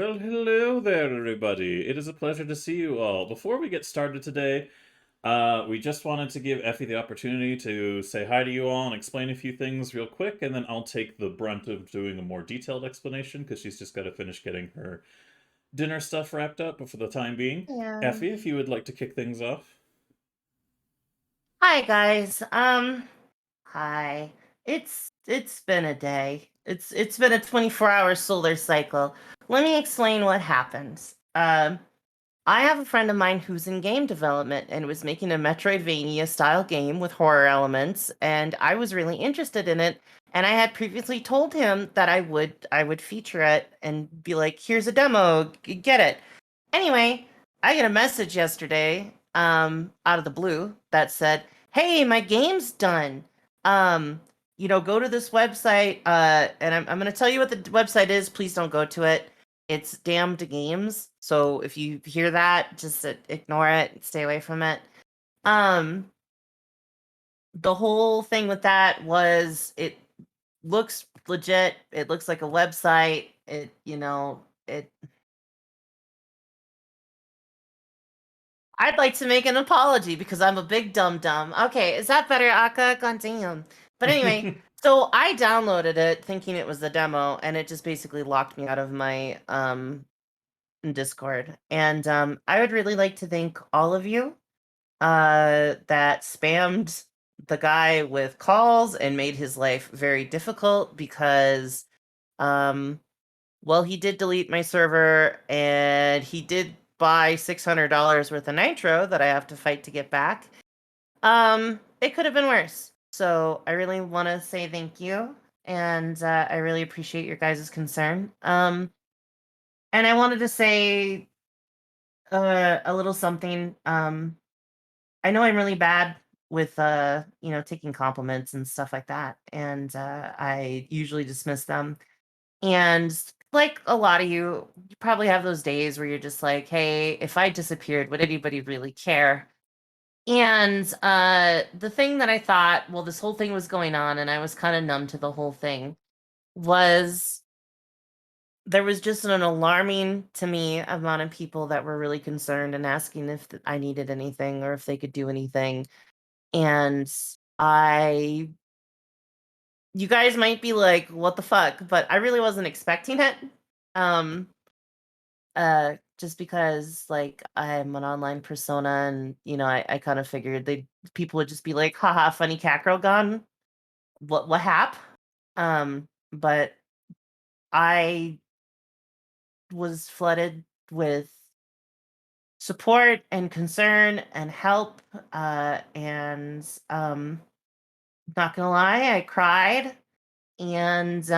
Well, hello there, everybody. It is a pleasure to see you all. Before we get started today, we just wanted to give Effie the opportunity to say hi to you all and explain a few things real quick, and then I'll take the brunt of doing a more detailed explanation because she's just got to finish getting her dinner stuff wrapped up. But for the time being, Yeah. Effie, if you would like to kick things off. Hi guys. Hi. It's been a day. It's been a 24-hour solar cycle. Let me explain what happened. I have a friend of mine who's in game development and was making a Metroidvania style game with horror elements, and I was really interested in it. And I had previously told him that I would feature it and be like, "Here's a demo, get it." Anyway, I get a message yesterday, out of the blue that said, "Hey, my game's done. Um, go to this website, and I'm gonna tell you what the website is. Please don't go to it. It's Damned Games. So if you hear that, just ignore it, stay away from it." Um, the whole thing with that was it looks legit. It looks like a website. It I'd like to make an apology because I'm a big dum dum. Okay, is that better, Akka? God damn. But anyway, so I downloaded it thinking it was the demo, and it just basically locked me out of my Discord. And I would really like to thank all of you that spammed the guy with calls and made his life very difficult because um well, he did delete my server and he did buy $600 worth of nitro that I have to fight to get back. It could have been worse. So I really want to say thank you, and I really appreciate your guys' concern. And I wanted to say a little something. I know I'm really bad with taking compliments and stuff like that, and I usually dismiss them. And like a lot of you probably have those days where you're just like, "Hey, if I disappeared, would anybody really care?" And the thing that I thought, well, this whole thing was going on, and I was kind of numb to the whole thing, was there was just an alarming to me amount of people that were really concerned and asking if I needed anything or if they could do anything. And I you guys might be like, "What the fuck?" But I really wasn't expecting it. Um just because like I'm an online persona, and I kind of figured they people would just be like, "Haha, funny cat girl gone. What hap?" But I was flooded with support and concern and help, and not gonna lie, I cried. And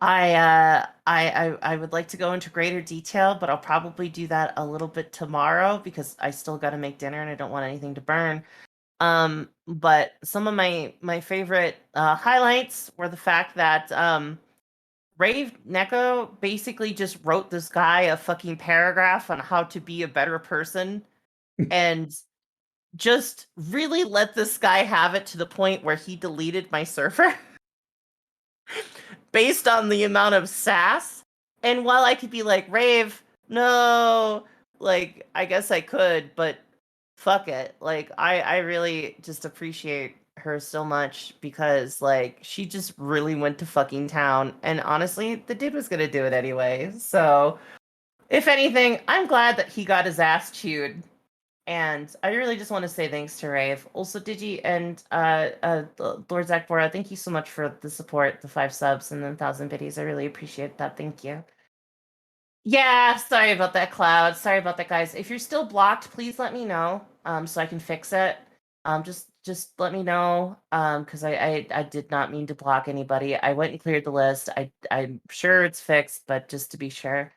I would like to go into greater detail, but I'll probably do that a little bit tomorrow because I still got to make dinner and I don't want anything to burn. But some of my favorite highlights were the fact that Rave Neko basically just wrote this guy a fucking paragraph on how to be a better person, and just really let this guy have it to the point where he deleted my server. Based on the amount of sass. And while I could be like, "Rave, no," like, I guess I could, but fuck it. Like, I really just appreciate her so much because, like, she just really went to fucking town. And honestly, the dude was gonna do it anyway. So, if anything, I'm glad that he got his ass chewed. And I really just want to say thanks to Rave. Also, Digi and Lord Zakbora, thank you so much for the support, the 5 subs, and the 1,000 biddies. I really appreciate that. Thank you. Yeah, sorry about that, Cloud. Sorry about that, guys. If you're still blocked, please let me know, so I can fix it. Just let me know, because I did not mean to block anybody. I went and cleared the list. I'm sure it's fixed, but just to be sure.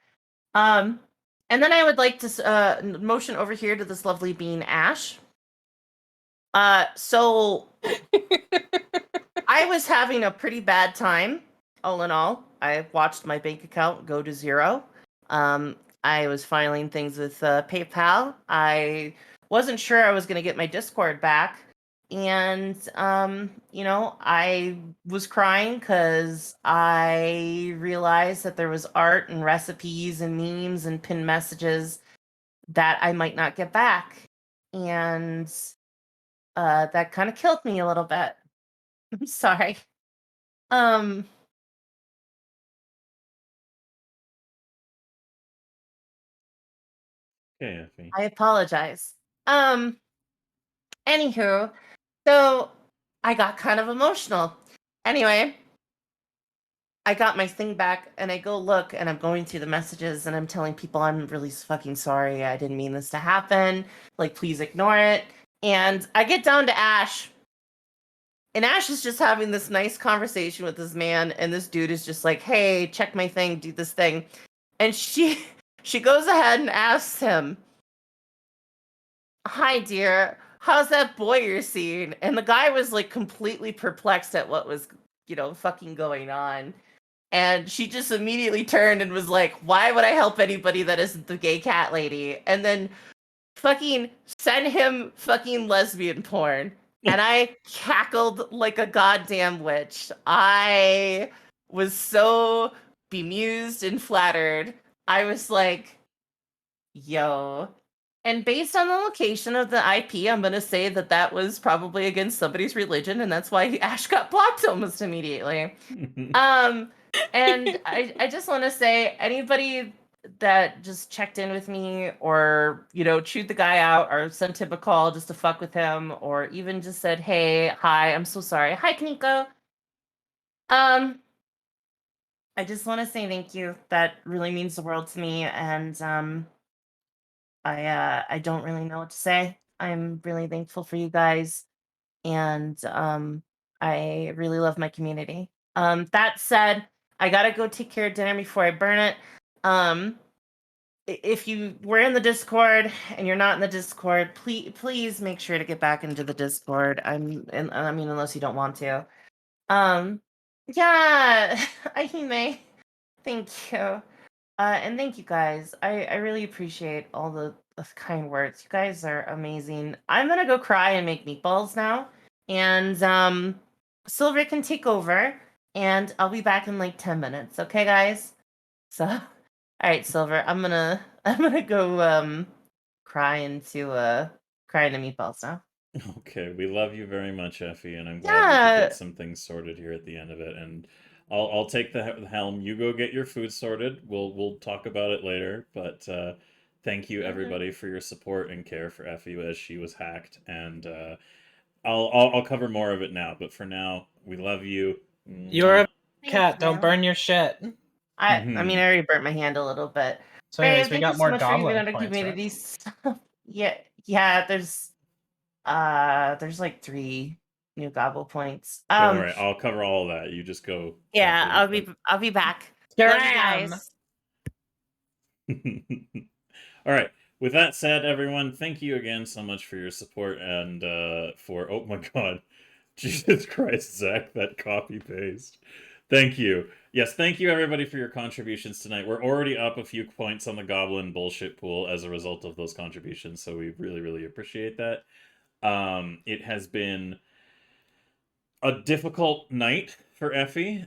Um, and then I would like to motion over here to this lovely bean, Ash. So I was having a pretty bad time, all in all. I watched my bank account go to zero. I was filing things with PayPal. I wasn't sure I was going to get my Discord back. And I was crying because I realized that there was art and recipes and memes and pinned messages that I might not get back. And that kind of killed me a little bit. I'm sorry. Um, Okay, Effie. I apologize. Um, Anywho, so I got kind of emotional. Anyway, I got my thing back and I go look and I'm going through the messages and I'm telling people I'm really fucking sorry. I didn't mean this to happen. Like, please ignore it. And I get down to Ash, and Ash is just having this nice conversation with this man, and this dude is just like, "Hey, check my thing, do this thing." And she she goes ahead and asks him, "Hi, dear. How's that boy you're seeing?" And the guy was like completely perplexed at what was, fucking going on. And she just immediately turned and was like, "Why would I help anybody that isn't the gay cat lady?" And then fucking send him fucking lesbian porn. And I cackled like a goddamn witch. I was so bemused and flattered. I was like, yo. And based on the location of the IP, I'm going to say that that was probably against somebody's religion, and that's why Ash got blocked almost immediately. Um, and I just want to say, anybody that just checked in with me or, chewed the guy out or sent him a call just to fuck with him or even just said, "Hey, hi, I'm so sorry. Hi, Kaniko." Um, I just want to say thank you. That really means the world to me. And I don't really know what to say. I'm really thankful for you guys, and I really love my community. That said, I gotta go take care of dinner before I burn it. Um, if you were in the Discord and you're not in the Discord, please make sure to get back into the Discord. I mean, unless you don't want to. Um, yeah, Ahime, thank you. And thank you guys. I really appreciate all the kind words. You guys are amazing. I'm gonna go cry and make meatballs now. And Silver can take over, and I'll be back in like 10 minutes. Okay, guys? So all right, Silver, I'm gonna go cry into meatballs now. Okay, we love you very much, Effie, and I'm glad we could get Yeah. some things sorted here at the end of it. And I'll take the helm. You go get your food sorted. We'll talk about it later. But thank you Mhm. everybody for your support and care for Effie as she was hacked. And I'll cover more of it now. But for now, we love you. You're Mwah. a Thank cat. Don't you. burn your shit. I mean, I already burnt my hand a little bit. So, anyways, Brave, we thank you got so more much for giving goblin out our points, right? community stuff. Yeah, there's like 3 new gobble points. Don't worry, I'll cover all of that. You just go Yeah, tackle your thing. I'll be back. Love you Scram! guys. All right. With that said, everyone, thank you again so much for your support and for oh my god, Jesus Christ, Zach, that copy paste. Thank you. Yes, thank you everybody for your contributions tonight. We're already up a few points on the Goblin bullshit pool as a result of those contributions, so we really, really appreciate that. It has been a difficult night for Effie.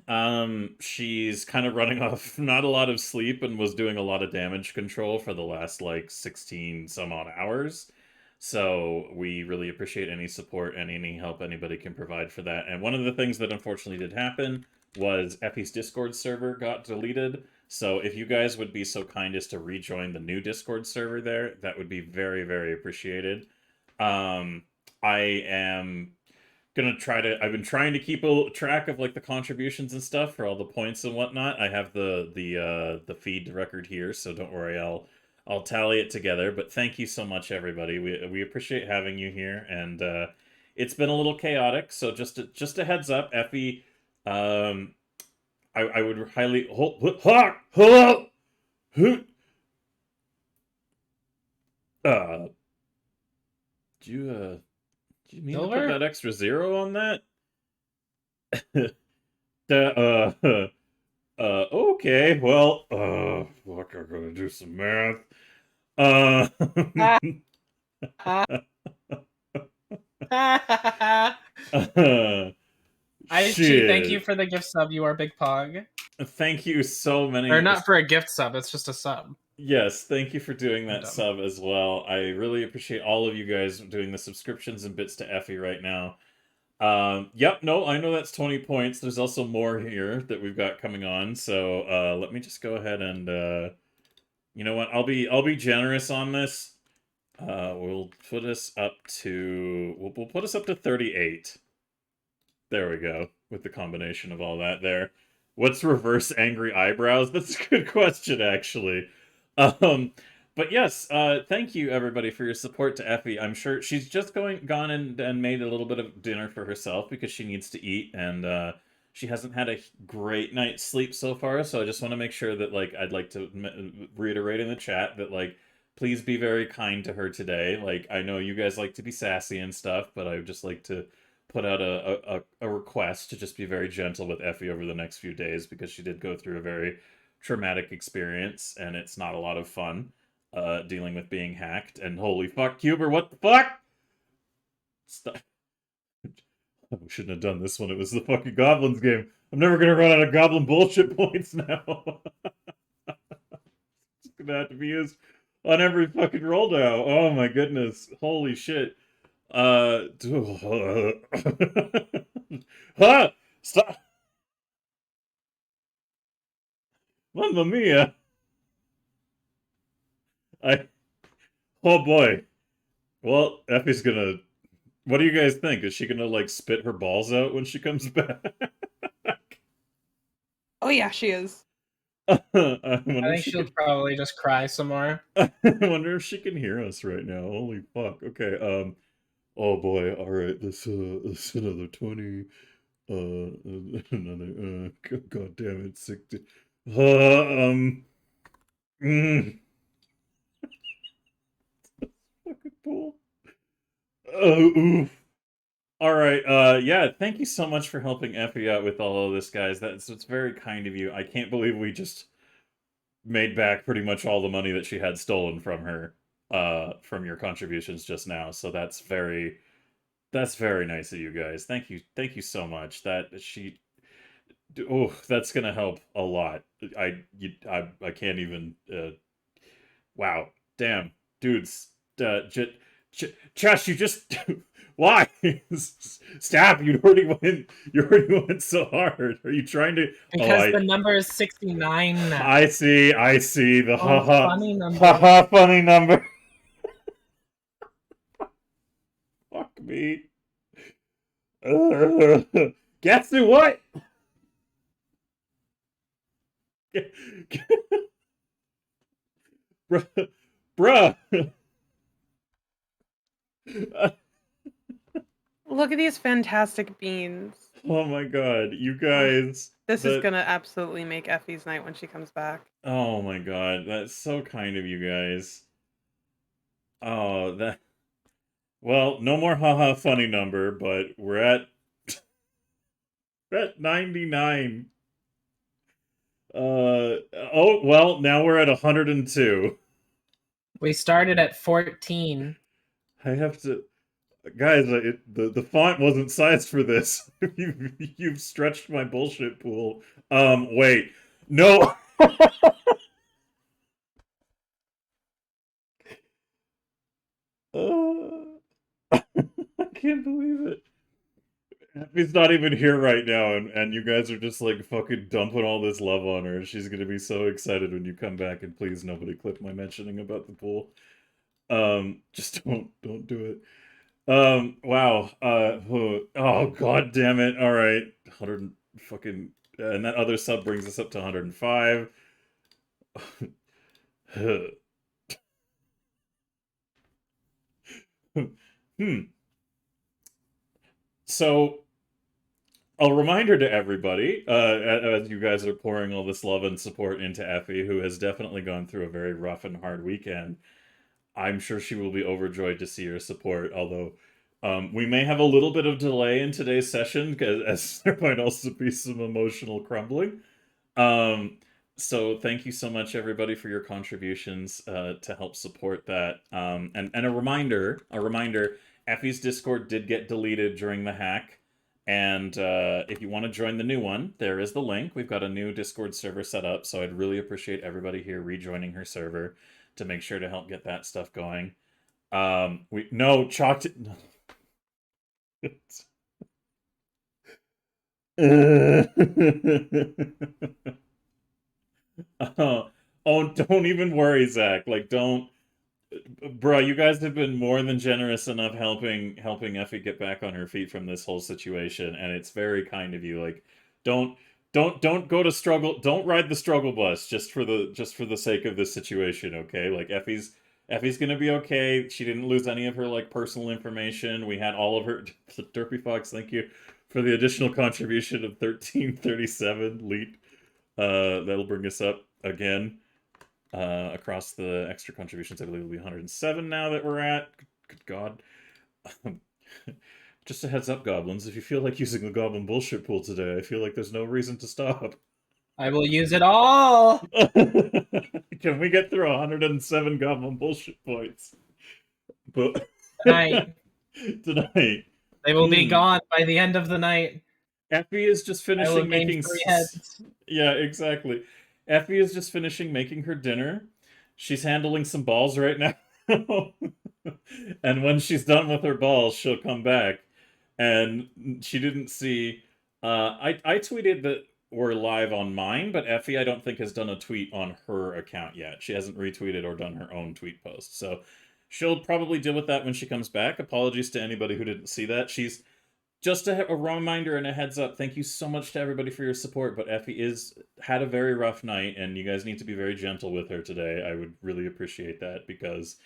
She's kind of running off not a lot of sleep and was doing a lot of damage control for the last like 16 some odd hours. So we really appreciate any support and any help anybody can provide for that. And one of the things that unfortunately did happen was Effie's Discord server got deleted. So if you guys would be so kind as to rejoin the new Discord server there, that would be very, very appreciated. Um, I am gonna try to I've been trying to keep a track of like the contributions and stuff for all the points and whatnot. I have the feed record here, so don't worry, I'll tally it together. But thank you so much, everybody. We appreciate having you here, and it's been a little chaotic. So just a heads up, Effie. I would highly uh do you do you mean to put Silver? that extra zero on that? The okay, well, fuck, I'm gonna do some math. Uh, Ah, ah. IG, thank you Shit. for the gift sub. You are Big Pog. Thank you so Or many. not for a gift sub, it's just a sub. Yes, thank you for doing I'm that dumb. sub as well. I really appreciate all of you guys doing the subscriptions and bits to Effie right now. Yep, no, I know that's 20 points. There's also more here that we've got coming on. So, let me just go ahead and you know what? I'll be generous on this. We'll put us up to we'll put us up to 38. There we go. With the combination of all that there. What's reverse angry eyebrows? That's a good question, actually. Um, but yes, thank you everybody for your support to Effie. I'm sure she's just gone and made a little bit of dinner for herself because she needs to eat, and she hasn't had a great night's sleep so far. So I just want to make sure that like I'd like to reiterate in the chat that like please be very kind to her today. Like I know you guys like to be sassy and stuff, but I would just like to put out a request to just be very gentle with Effie over the next few days because she did go through a very traumatic experience and it's not a lot of fun dealing with being hacked. And holy fuck, Huber, what the fuck? Stop. We shouldn't have done this when it was the fucking Goblins game. I'm never gonna run out of Goblin bullshit points now. It's gonna have to be used on every fucking roll now. Oh my goodness. Holy shit. Huh? Stop. Mamma mia. I. Oh boy. Well, Effie's gonna. What do you guys think? Is she gonna like spit her balls out when she comes back? Oh yeah, she is. I I wonder if think she she'll could. probably just cry some more. I wonder if she can hear us right now. Holy fuck. Okay. Oh boy. All right. This another 20. Another. God damn it. 60. Mm, fucking pool. Oh, oof. All right. Yeah. Thank you so much for helping Effie out with all of this, guys. It's very kind of you. I can't believe we just made back pretty much all the money that she had stolen from her, from your contributions just now. So that's very nice of you guys. Thank you so much. Oh, that's gonna help a lot. I can't even. Wow. Damn, dudes. Chess, you just why? Stop! You already went so hard. Are you trying to? Oh, Because the number is 69 now. I see. I see the Oh, haha funny number. haha funny number. Fuck me. Guess who? What? Bruh. Bruh. Look at these fantastic beans. Oh my god, you guys. This is gonna absolutely make Effie's night when she comes back. Oh my god, that's so kind of you guys. Oh, that. Well, no more haha funny number, but we're at 99. Oh, well, now we're at 102. We started at 14. I have to guys, the font wasn't sized for this. You've stretched my bullshit pool. Wait. No. I can't believe it. He's not even here right now, and you guys are just like fucking dumping all this love on her. She's gonna be so excited when you come back. And please, nobody clip my mentioning about the pool. Just don't do it. Wow. Oh god damn it. All right, 100 fucking, and that other sub brings us up to 105. Hmm. So, a reminder to everybody, as you guys are pouring all this love and support into Effie, who has definitely gone through a very rough and hard weekend. I'm sure she will be overjoyed to see your support, although we may have a little bit of delay in today's session, because as there might also be some emotional crumbling. So thank you so much, everybody, for your contributions to help support that. And a reminder, Effie's Discord did get deleted during the hack. And if you want to join the new one, there is the link. We've got a new Discord server set up, so I'd really appreciate everybody here rejoining her server to make sure to help get that stuff going. No chalked. Oh, don't even worry, Zach. Like, don't, bro. You guys have been more than generous enough helping Effie get back on her feet from this whole situation, and it's very kind of you. Like, don't don't go to struggle. Don't ride the struggle bus just for the sake of this situation. Okay, like Effie's gonna be okay. She didn't lose any of her like personal information. We had all of her. Derpy Fox, thank you for the additional contribution of 1337 leet. That'll bring us up again across the extra contributions. I believe it'll be 107 now that we're at. Good God. Just a heads up, goblins. If you feel like using the goblin bullshit pool today, I feel like there's no reason to stop. I will use it all. Can we get through 107 goblin bullshit points? But Tonight. tonight. They will be gone by the end of the night. Effie is just finishing making 3 heads. Yeah, exactly. Effie is just finishing making her dinner. She's handling some balls right now. And when she's done with her balls, she'll come back. And she didn't see... I tweeted that we're live on mine, but Effie, I don't think, has done a tweet on her account yet. She hasn't retweeted or done her own tweet post. So she'll probably deal with that when she comes back. Apologies to anybody who didn't see that. She's... Just a reminder and a heads up, thank you so much to everybody for your support, but Effie had a very rough night, and you guys need to be very gentle with her today. I would really appreciate that, because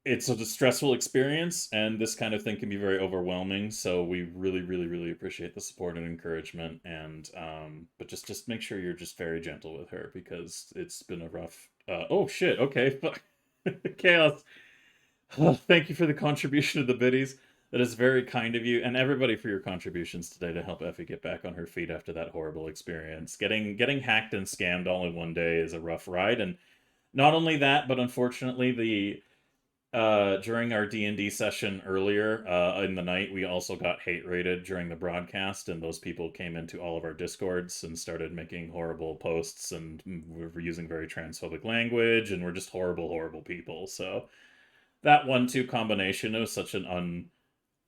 it's a stressful experience, and this kind of thing can be very overwhelming, so we really, really, really appreciate the support and encouragement, and but just make sure you're just very gentle with her, because it's been a rough... oh, shit, okay, Chaos. Oh, thank you for the contribution of the biddies. That is very kind of you, and everybody for your contributions today to help Effie get back on her feet after that horrible experience. Getting hacked and scammed all in one day is a rough ride, and not only that, but unfortunately, during our D&D session earlier in the night, we also got hate rated during the broadcast, and those people came into all of our Discords and started making horrible posts, and we're using very transphobic language, and we're just horrible, horrible people. So that 1-2 combination was such an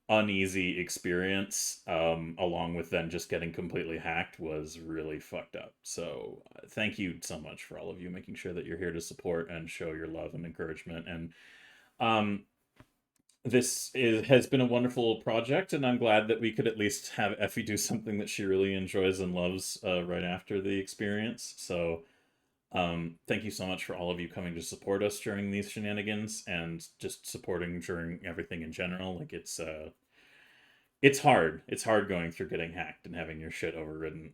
uneasy experience, along with then just getting completely hacked, was really fucked up. So thank you so much for all of you making sure that you're here to support and show your love and encouragement. And this has been a wonderful project, and I'm glad that we could at least have Effie do something that she really enjoys and loves right after the experience. So thank you so much for all of you coming to support us during these shenanigans, and just supporting during everything in general. Like, it's hard. It's hard going through getting hacked and having your shit overridden.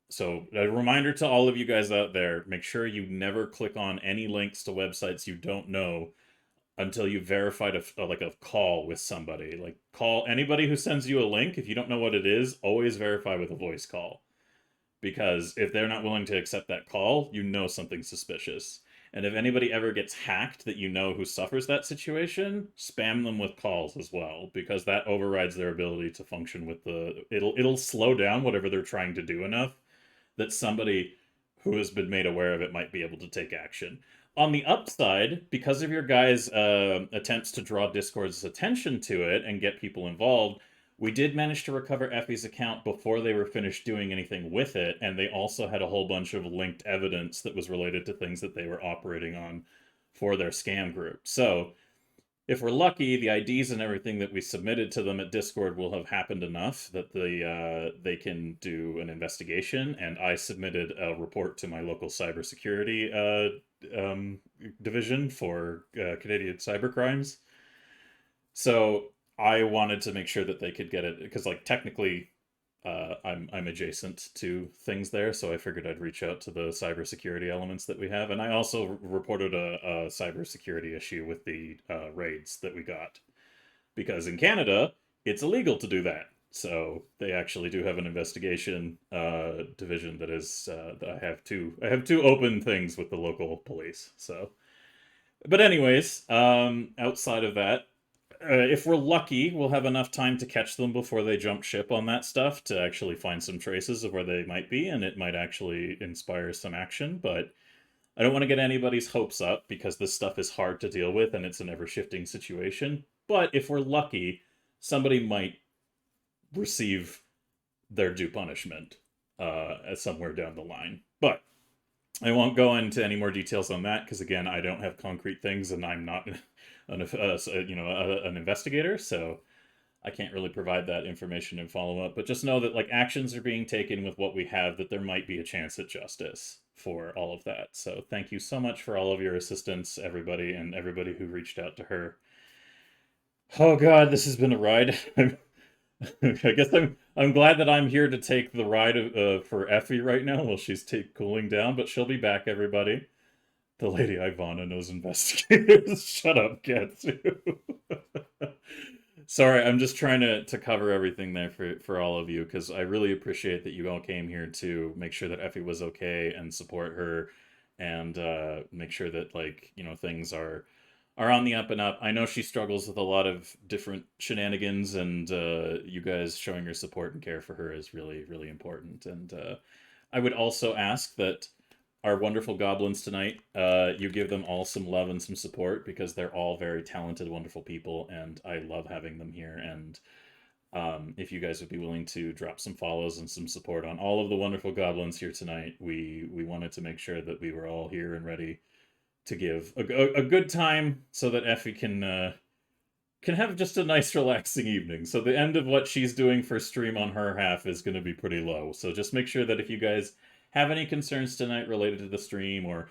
So a reminder to all of you guys out there, make sure you never click on any links to websites you don't know until you've verified a call with somebody. Like, call anybody who sends you a link. If you don't know what it is, always verify with a voice call. Because if they're not willing to accept that call, you know something's suspicious. And if anybody ever gets hacked that you know who suffers that situation, spam them with calls as well, because that overrides their ability to function with it'll slow down whatever they're trying to do enough that somebody who has been made aware of it might be able to take action. On the upside, because of your guys' attempts to draw Discord's attention to it and get people involved, we did manage to recover Effie's account before they were finished doing anything with it, and they also had a whole bunch of linked evidence that was related to things that they were operating on for their scam group. So, if we're lucky, the IDs and everything that we submitted to them at Discord will have happened enough that they can do an investigation, and I submitted a report to my local cybersecurity division for Canadian cybercrimes. So I wanted to make sure that they could get it, because, like, technically I'm adjacent to things there, so I figured I'd reach out to the cybersecurity elements that we have. And I also reported a cybersecurity issue with the raids that we got, because in Canada it's illegal to do that. So they actually do have an investigation division that is that I have two open things with the local police. So, but anyways, outside of that, if we're lucky, we'll have enough time to catch them before they jump ship on that stuff to actually find some traces of where they might be, and it might actually inspire some action, but I don't want to get anybody's hopes up because this stuff is hard to deal with and it's an ever-shifting situation. But if we're lucky, somebody might receive their due punishment somewhere down the line. But I won't go into any more details on that because, again, I don't have concrete things and I'm not an investigator, so I can't really provide that information and follow up. But just know that like actions are being taken with what we have, that there might be a chance at justice for all of that. So thank you so much for all of your assistance, everybody, and everybody who reached out to her. Oh God, this has been a ride. I guess I'm glad that I'm here to take the ride for Effie right now while she's cooling down, but she'll be back, everybody. The Lady Ivana knows investigators. Shut up, Katsu. Sorry, I'm just trying to cover everything there for all of you, because I really appreciate that you all came here to make sure that Effie was okay and support her, and make sure that, like, you know, things are on the up and up. I know she struggles with a lot of different shenanigans, and you guys showing your support and care for her is really, really important. And I would also ask that our wonderful goblins tonight, you give them all some love and some support, because they're all very talented, wonderful people, and I love having them here. And if you guys would be willing to drop some follows and some support on all of the wonderful goblins here tonight, we wanted to make sure that we were all here and ready to give a good time so that Effie can have just a nice relaxing evening. So the end of what she's doing for stream on her half is going to be pretty low. So just make sure that if you guys have any concerns tonight related to the stream, or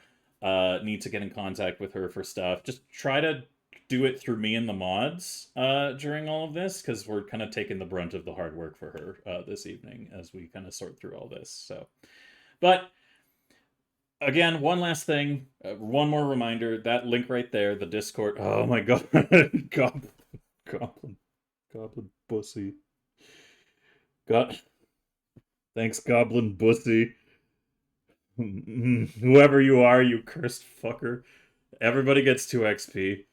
need to get in contact with her for stuff, just try to do it through me and the mods during all of this, because we're kind of taking the brunt of the hard work for her this evening as we kind of sort through all this. So, but again, one last thing, one more reminder, that link right there, the Discord. Oh my God, goblin pussy. Thanks, goblin pussy. Whoever you are, you cursed fucker. Everybody gets 2 XP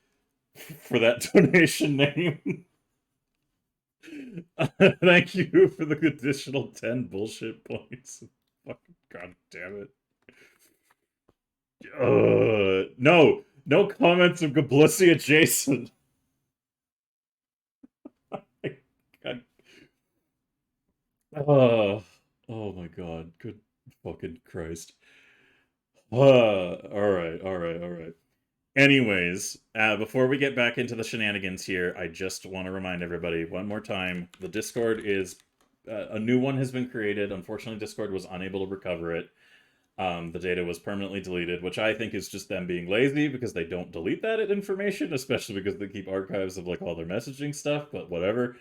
for that donation name. Thank you for the additional 10 bullshit points. Fucking God damn it. No comments of Goblissi adjacent. God. Oh my God. Good fucking Christ. All right. Anyways, before we get back into the shenanigans here, I just want to remind everybody one more time, the Discord is, a new one has been created. Unfortunately, Discord was unable to recover it. The data was permanently deleted, which I think is just them being lazy, because they don't delete that information, especially because they keep archives of like all their messaging stuff, but whatever.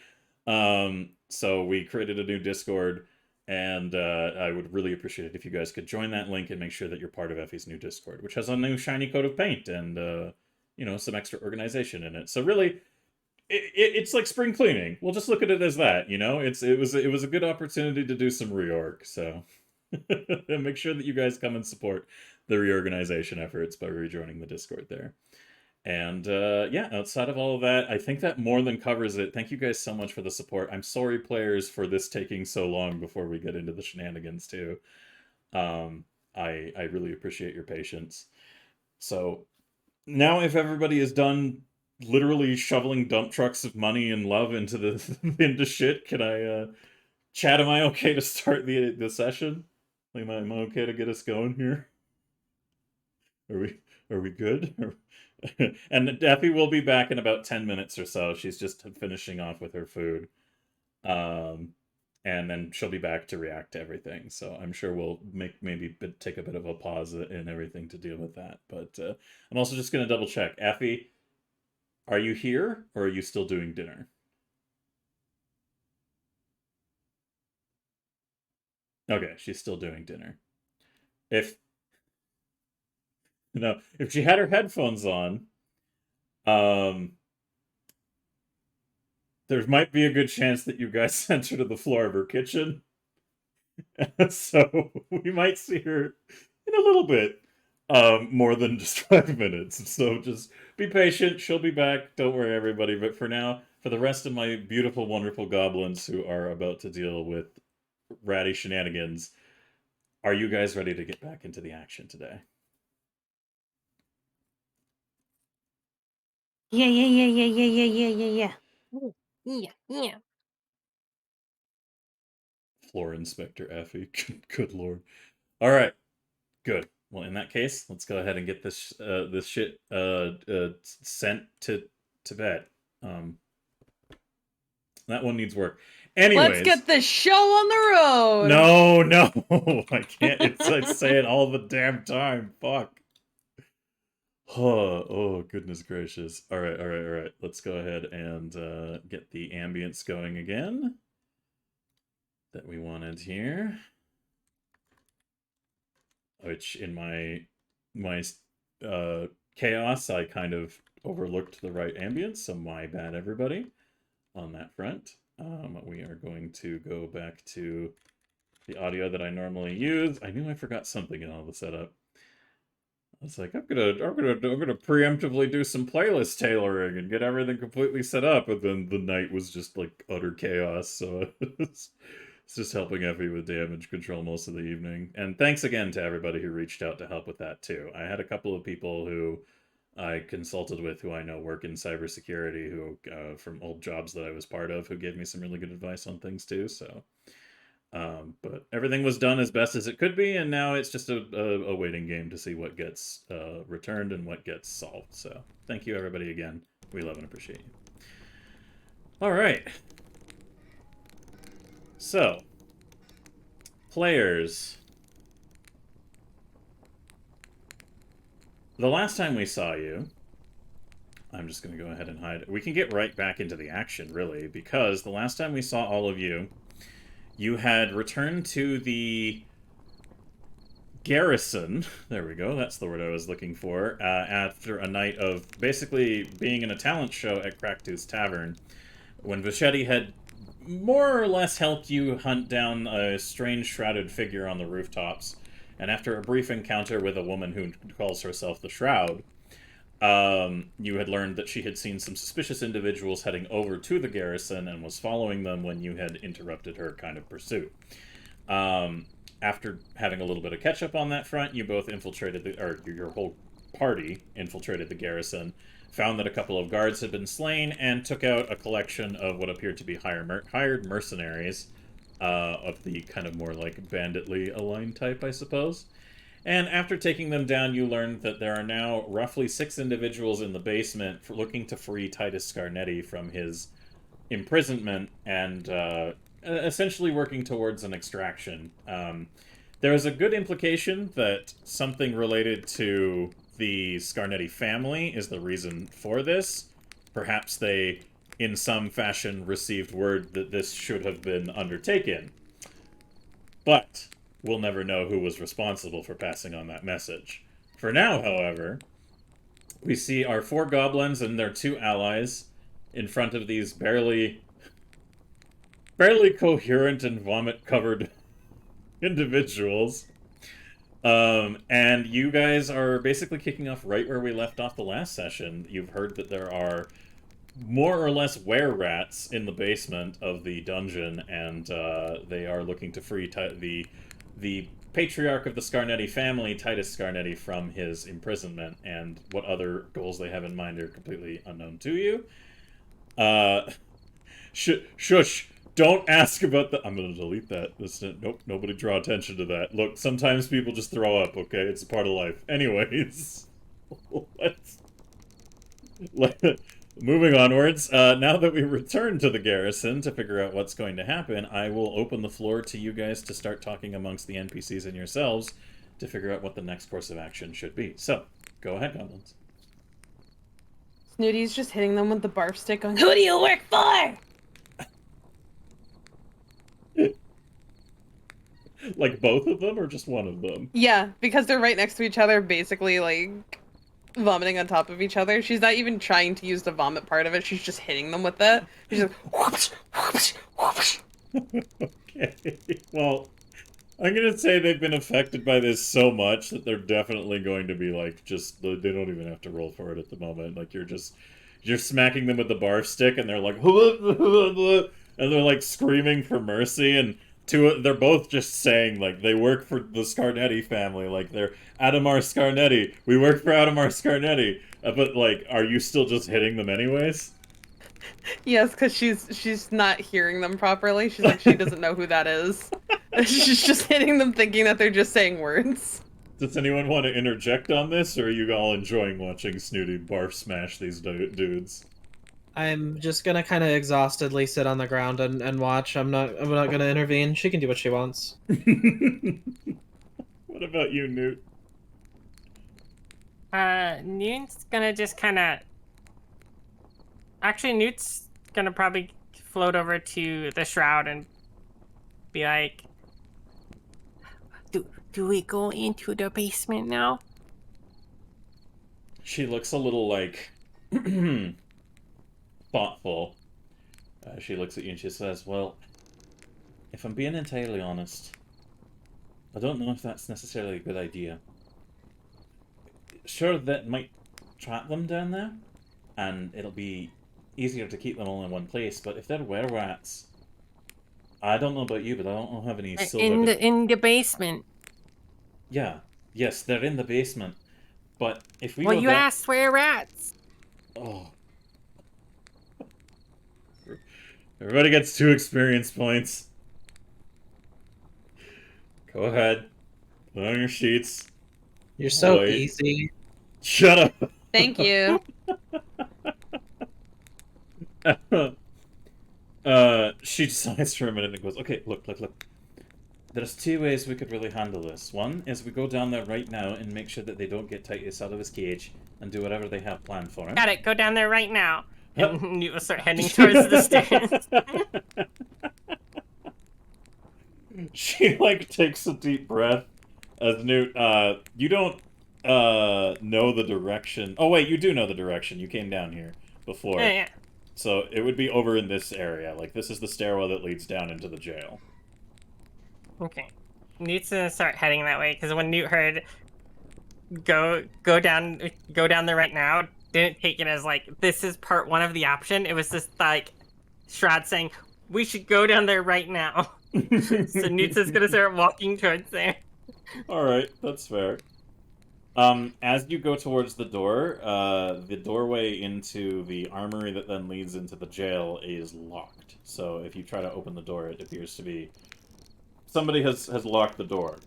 So we created a new Discord, and I would really appreciate it if you guys could join that link and make sure that you're part of Effie's new Discord, which has a new shiny coat of paint and, you know, some extra organization in it. So really, it's like spring cleaning. We'll just look at it as that, you know? It was a good opportunity to do some reorg, so make sure that you guys come and support the reorganization efforts by rejoining the Discord there. And yeah, outside of all of that, I think that more than covers it. Thank you guys so much for the support. I'm sorry, players, for this taking so long before we get into the shenanigans too. I really appreciate your patience. So now, if everybody is done literally shoveling dump trucks of money and love into into shit, can I chat? Am I okay to start the session? Am I okay to get us going here? Are we good? And Effie will be back in about 10 minutes or so. She's just finishing off with her food. And then she'll be back to react to everything. So I'm sure we'll maybe take a bit of a pause in everything to deal with that. But I'm also just going to double check. Effie, are you here, or are you still doing dinner? Okay, she's still doing dinner. If she had her headphones on, there might be a good chance that you guys sent her to the floor of her kitchen. So we might see her in a little bit, more than just 5 minutes. So just Be patient. She'll be back. Don't worry, everybody. But for now, for the rest of my beautiful, wonderful goblins who are about to deal with ratty shenanigans, are you guys ready to get back into the action today? Yeah. Yeah. Floor Inspector Effie. Good lord. All right. Good. Well, in that case, let's go ahead and get this this shit sent to bed. That one needs work. Anyways, Let's get this show on the road. No, I can't. I say it all the damn time. Fuck. Oh, goodness gracious. All right. Let's go ahead and get the ambience going again that we wanted here. Which in my chaos, I kind of overlooked the right ambience, so my bad, everybody, on that front. We are going to go back to the audio that I normally use. I knew I forgot something in all the setup. I was like, I'm gonna preemptively do some playlist tailoring and get everything completely set up, and then the night was just like utter chaos. So it's just helping Effie with damage control most of the evening. And thanks again to everybody who reached out to help with that too. I had a couple of people who I consulted with who I know work in cybersecurity, who from old jobs that I was part of, who gave me some really good advice on things too. So. But everything was done as best as it could be, and now it's just a waiting game to see what gets returned and what gets solved. So thank you, everybody, again. We love and appreciate you. All right. So, players. The last time we saw you, I'm just going to go ahead and hide. We can get right back into the action, really, because the last time we saw all of you, you had returned to the garrison. There we go. That's the word I was looking for. After a night of basically being in a talent show at Cracktooth's Tavern, when Vachetti had more or less helped you hunt down a strange shrouded figure on the rooftops, and after a brief encounter with a woman who calls herself the Shroud, you had learned that she had seen some suspicious individuals heading over to the garrison and was following them when you had interrupted her kind of pursuit. After having a little bit of catch-up on that front, you both infiltrated your whole party infiltrated the garrison, found that a couple of guards had been slain, and took out a collection of what appeared to be hired mercenaries, of the kind of more like banditly aligned type, I suppose. And after taking them down, you learned that there are now roughly 6 individuals in the basement looking to free Titus Scarnetti from his imprisonment and essentially working towards an extraction. There is a good implication that something related to the Scarnetti family is the reason for this. Perhaps they, in some fashion, received word that this should have been undertaken. But we'll never know who was responsible for passing on that message. For now, however, we see our 4 goblins and their 2 allies in front of these barely coherent and vomit-covered individuals. And you guys are basically kicking off right where we left off the last session. You've heard that there are more or less were-rats in the basement of the dungeon, and they are looking to free the patriarch of the Scarnetti family, Titus Scarnetti, from his imprisonment, and what other goals they have in mind are completely unknown to you. Shush! Don't ask about the... I'm gonna delete that. Nope, nobody draw attention to that. Look, sometimes people just throw up, okay? It's a part of life. Anyways, moving onwards, now that we return to the garrison to figure out what's going to happen, I will open the floor to you guys to start talking amongst the NPCs and yourselves to figure out what the next course of action should be. So, go ahead, goblins. Snooty's just hitting them with the barf stick going, who do you work for? Like both of them or just one of them? Yeah, because they're right next to each other, basically, like, vomiting on top of each other. She's not even trying to use the vomit part of it, she's just hitting them with it. She's like, whoosh, whoosh, whoosh. Okay, well, I'm gonna say they've been affected by this so much that they're definitely going to be like, just they don't even have to roll for it at the moment. Like you're smacking them with the barf stick, and they're like, and they're like screaming for mercy, and they're both just saying like they work for the Scarnetti family, like they're Adamar Scarnetti. We work for Adamar Scarnetti, but like, are you still just hitting them anyways? Yes, because she's not hearing them properly. She's like, she doesn't know who that is. She's just hitting them thinking that they're just saying words. Does anyone want to interject on this, or are you all enjoying watching Snooty barf smash these dudes? I'm just gonna kind of exhaustedly sit on the ground and watch. I'm not gonna intervene. She can do what she wants. What about you, Newt? Newt's gonna just kind of. Actually, Newt's gonna probably float over to the shroud and be like, "Do we go into the basement now?" She looks a little like thoughtful. She looks at you and she says, "Well, if I'm being entirely honest, I don't know if that's necessarily a good idea. Sure, that might trap them down there, and it'll be easier to keep them all in one place, but if they're were-rats, I don't know about you, but I don't have any silver... In the basement. Yeah, yes, they're in the basement, but if we Well, go you asked where rats. Oh. Everybody gets 2 experience points. Go ahead. Put on your sheets. You're so Wait. easy. Shut up! Thank you. She decides for a minute and goes, okay, look. There's 2 ways we could really handle this. One is we go down there right now and make sure that they don't get Titus out of his cage and do whatever they have planned for him. Got it. Go down there right now. And Newt will start heading towards the stairs. She, like, takes a deep breath as Newt, you don't, know the direction. Oh, wait, you do know the direction. You came down here before. Yeah. So it would be over in this area. Like, this is the stairwell that leads down into the jail. Okay. Newt's gonna start heading that way because when Newt heard go down there right now, didn't take it as like this is part 1 of the option. It was just like Shroud saying we should go down there right now. So Newt's just gonna start walking towards there. All right, that's fair. As you go towards the door, the doorway into the armory that then leads into the jail is locked. So if you try to open the door, it appears to be somebody has locked the door.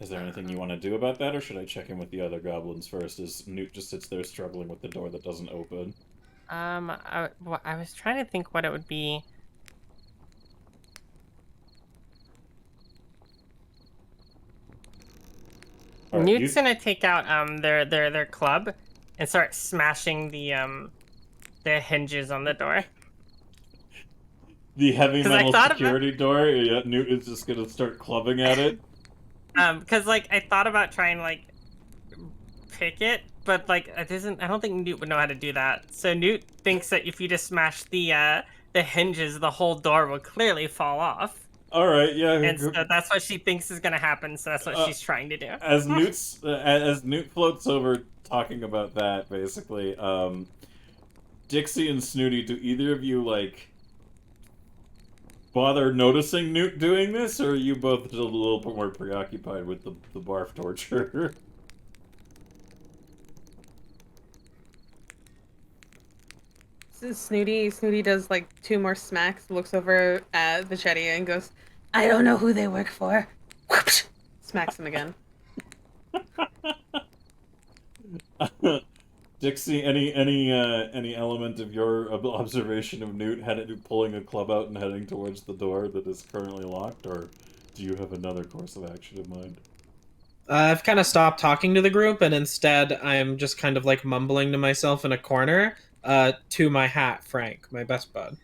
Is there anything you want to do about that, or should I check in with the other goblins first, as Newt just sits there struggling with the door that doesn't open? I was trying to think what it would be. Right, Newt's gonna take out their club and start smashing the hinges on the door. The heavy 'Cause I metal thought security door, yeah, Newt is just gonna start clubbing at it. Because like I thought about trying like pick it, but like I don't think Newt would know how to do that. So Newt thinks that if you just smash the hinges, the whole door will clearly fall off. Alright, yeah. And so that's what she thinks is gonna happen, so that's what she's trying to do. As Newt floats over talking about that, basically, Dixie and Snooty, do either of you, like, bother noticing Newt doing this, or are you both just a little bit more preoccupied with the barf torture? Snooty does like 2 more smacks, looks over at the Chetty and goes, I don't know who they work for. Whoosh! Smacks him again. Dixie, any element of your observation of Newt pulling a club out and heading towards the door that is currently locked, or do you have another course of action in mind? I've kind of stopped talking to the group, and instead I'm just kind of like mumbling to myself in a corner, to my hat, Frank, my best bud.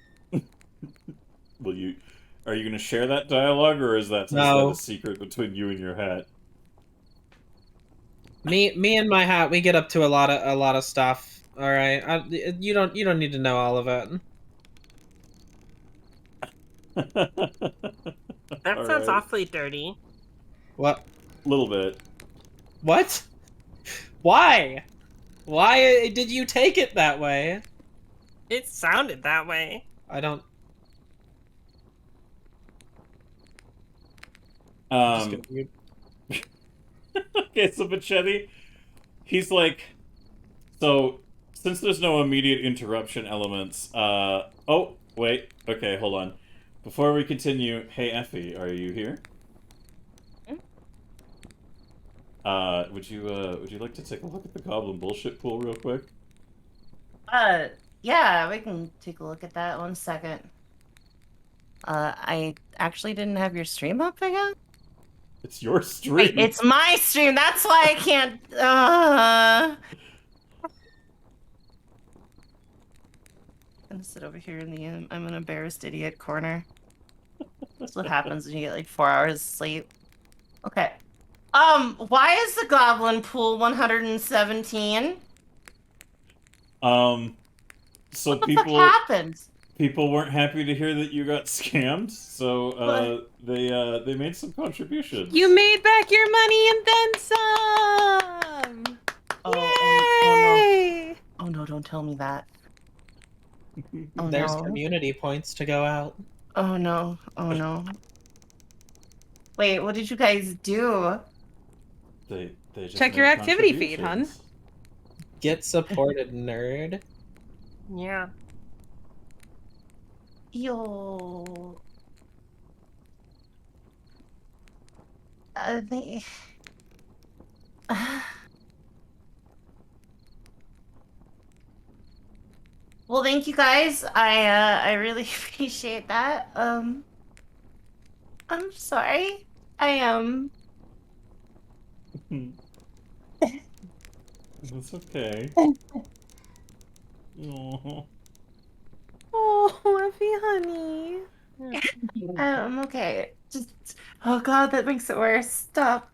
Are you going to share that dialogue, or is that a secret between you and your hat? Me and my hat, we get up to a lot of stuff. All right, you don't need to know all of it. That All sounds right. awfully dirty. What? Little bit. What? Why? Why did you take it that way? It sounded that way. I don't. Just Um. gonna... Okay, so Machete, he's like, so since there's no immediate interruption elements, oh, wait, okay, hold on. Before we continue, hey Effie, are you here? Would you like to take a look at the goblin bullshit pool real quick? Yeah, we can take a look at that. 1 second. I actually didn't have your stream up again. It's your stream. Wait, it's my stream. That's why I can't. I'm gonna sit over here in the I'm an embarrassed idiot corner. That's what happens when you get like 4 hours of sleep. Okay. Why is the goblin pool 117? So What the fuck happened? people weren't happy to hear that you got scammed, so they made some contributions. You made back your money and then some. Yay! Oh no, don't tell me that. Oh There's no. community points to go out. Oh no. Oh no. Wait, what did you guys do? They just Check made your activity feed, hun. contributions. Get supported, nerd. Yeah. Yo. They. Well, thank you guys. I really appreciate that. I'm sorry. That's okay. Aw. Oh, Effie, honey. I'm okay. Just, oh god, that makes it worse. Stop.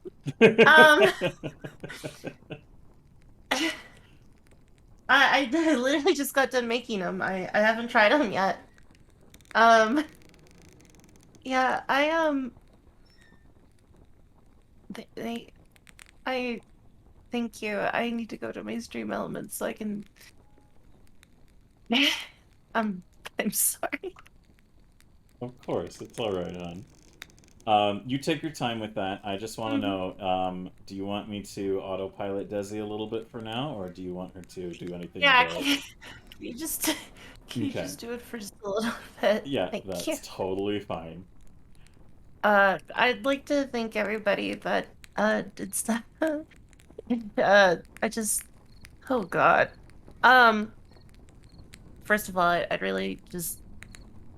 I literally just got done making them. I haven't tried them yet. Yeah, I thank you. I need to go to my stream elements so I can. I'm sorry. Of course, it's all right, hon. You take your time with that. I just want to know, do you want me to autopilot Desi a little bit for now, or do you want her to do anything? Yeah, about... can you just do it for just a little bit? Yeah, Thank that's you. totally fine. I'd like to thank everybody that did stuff. I just, oh god. First of all, I'd really just,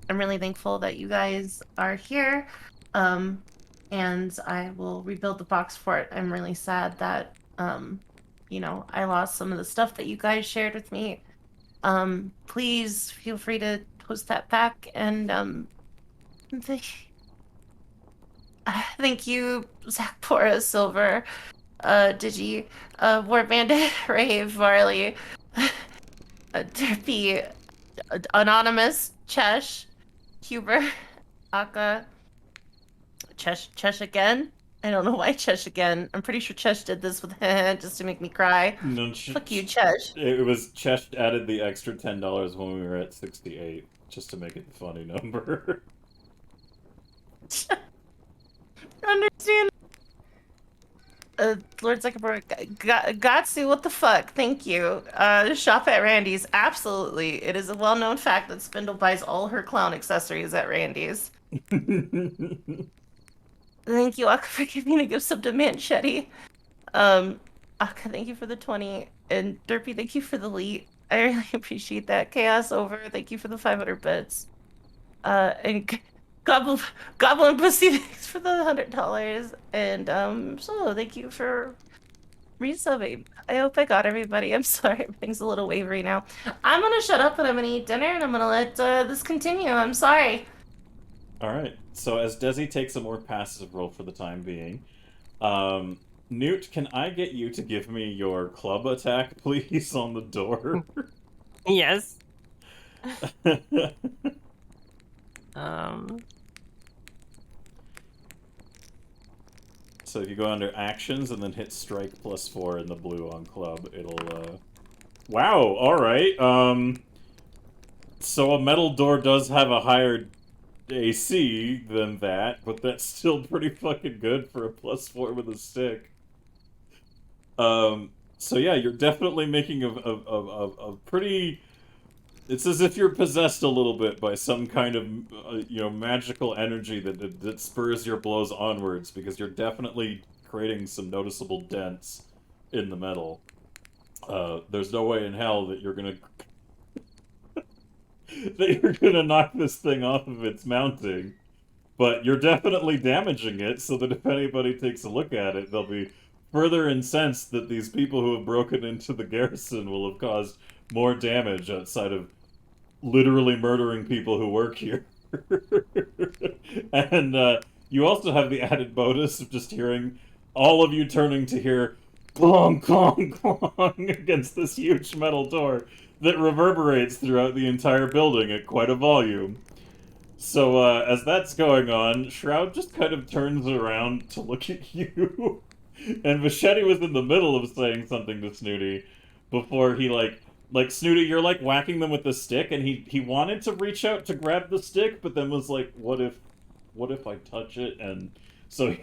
I'm really thankful that you guys are here. And I will rebuild the box for it. I'm really sad that, you know, I lost some of the stuff that you guys shared with me. Please feel free to post that back, and, thank you, Zach, Pora, Silver, Digi, War Bandit, Rave, Varley, Derpy, Anonymous, Chesh, Huber, Aka, Chesh again? I don't know why Chesh again. I'm pretty sure Chesh did this with just to make me cry. No, Fuck you, Chesh. It was Chesh added the extra $10 when we were at 68, just to make it the funny number. Understand. Lord Zuckerberg, Gatsu, what the fuck? Thank you. Shop at Randy's. Absolutely. It is a well-known fact that Spindle buys all her clown accessories at Randy's. Thank you, Aka, for giving a gift sub to Manchetti. Aka, thank you for the 20. And Derpy, thank you for the lead. I really appreciate that. Chaos Over, thank you for the 500 bits. And Goblin Pussy, thanks for the $100. And, Solo, thank you for resubbing. I hope I got everybody. I'm sorry, everything's a little wavery now. I'm gonna shut up and I'm gonna eat dinner and I'm gonna let this continue. I'm sorry. Alright, so as Desi takes a more passive role for the time being, Newt, can I get you to give me your club attack, please, on the door? Yes. So if you go under actions and then hit strike +4 in the blue on club, it'll, Wow, alright, so a metal door does have a higher AC than that, but that's still pretty fucking good for a +4 with a stick. So yeah, you're definitely making a pretty... It's as if you're possessed a little bit by some kind of, you know, magical energy that spurs your blows onwards, because you're definitely creating some noticeable dents in the metal. There's no way in hell that you're gonna... that you're gonna knock this thing off of its mounting. But you're definitely damaging it, so that if anybody takes a look at it, they'll be further incensed that these people who have broken into the garrison will have caused more damage outside of literally murdering people who work here. And you also have the added bonus of just hearing all of you turning to hear clong, clong, clong against this huge metal door that reverberates throughout the entire building at quite a volume. So, as that's going on, Shroud just kind of turns around to look at you. And Machete was in the middle of saying something to Snooty before he, like, Snooty, you're, like, whacking them with the stick, and he wanted to reach out to grab the stick, but then was like, what if I touch it? And so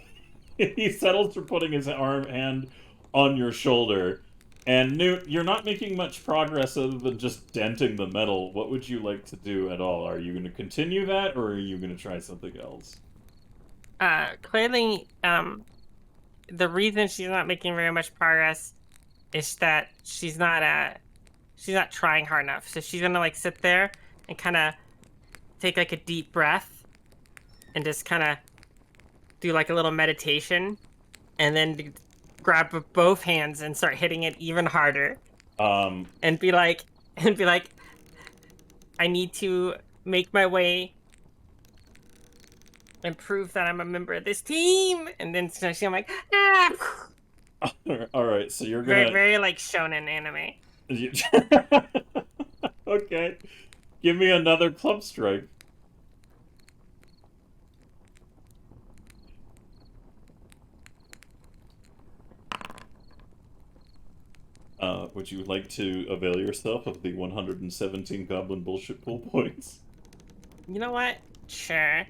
he settles for putting his hand on your shoulder. And Newt, you're not making much progress other than just denting the metal. What would you like to do at all? Are you going to continue that, or are you going to try something else? Clearly, the reason she's not making very much progress is that she's not trying hard enough. So she's gonna like sit there and kind of take like a deep breath and just kind of do like a little meditation, and then grab both hands and start hitting it even harder. And be like, I need to make my way and prove that I'm a member of this team. And then I'm like, ah! All right, so you're gonna very like shonen anime. Okay, give me another club strike. Would you like to avail yourself of the 117 goblin bullshit pool points? You know what? Sure.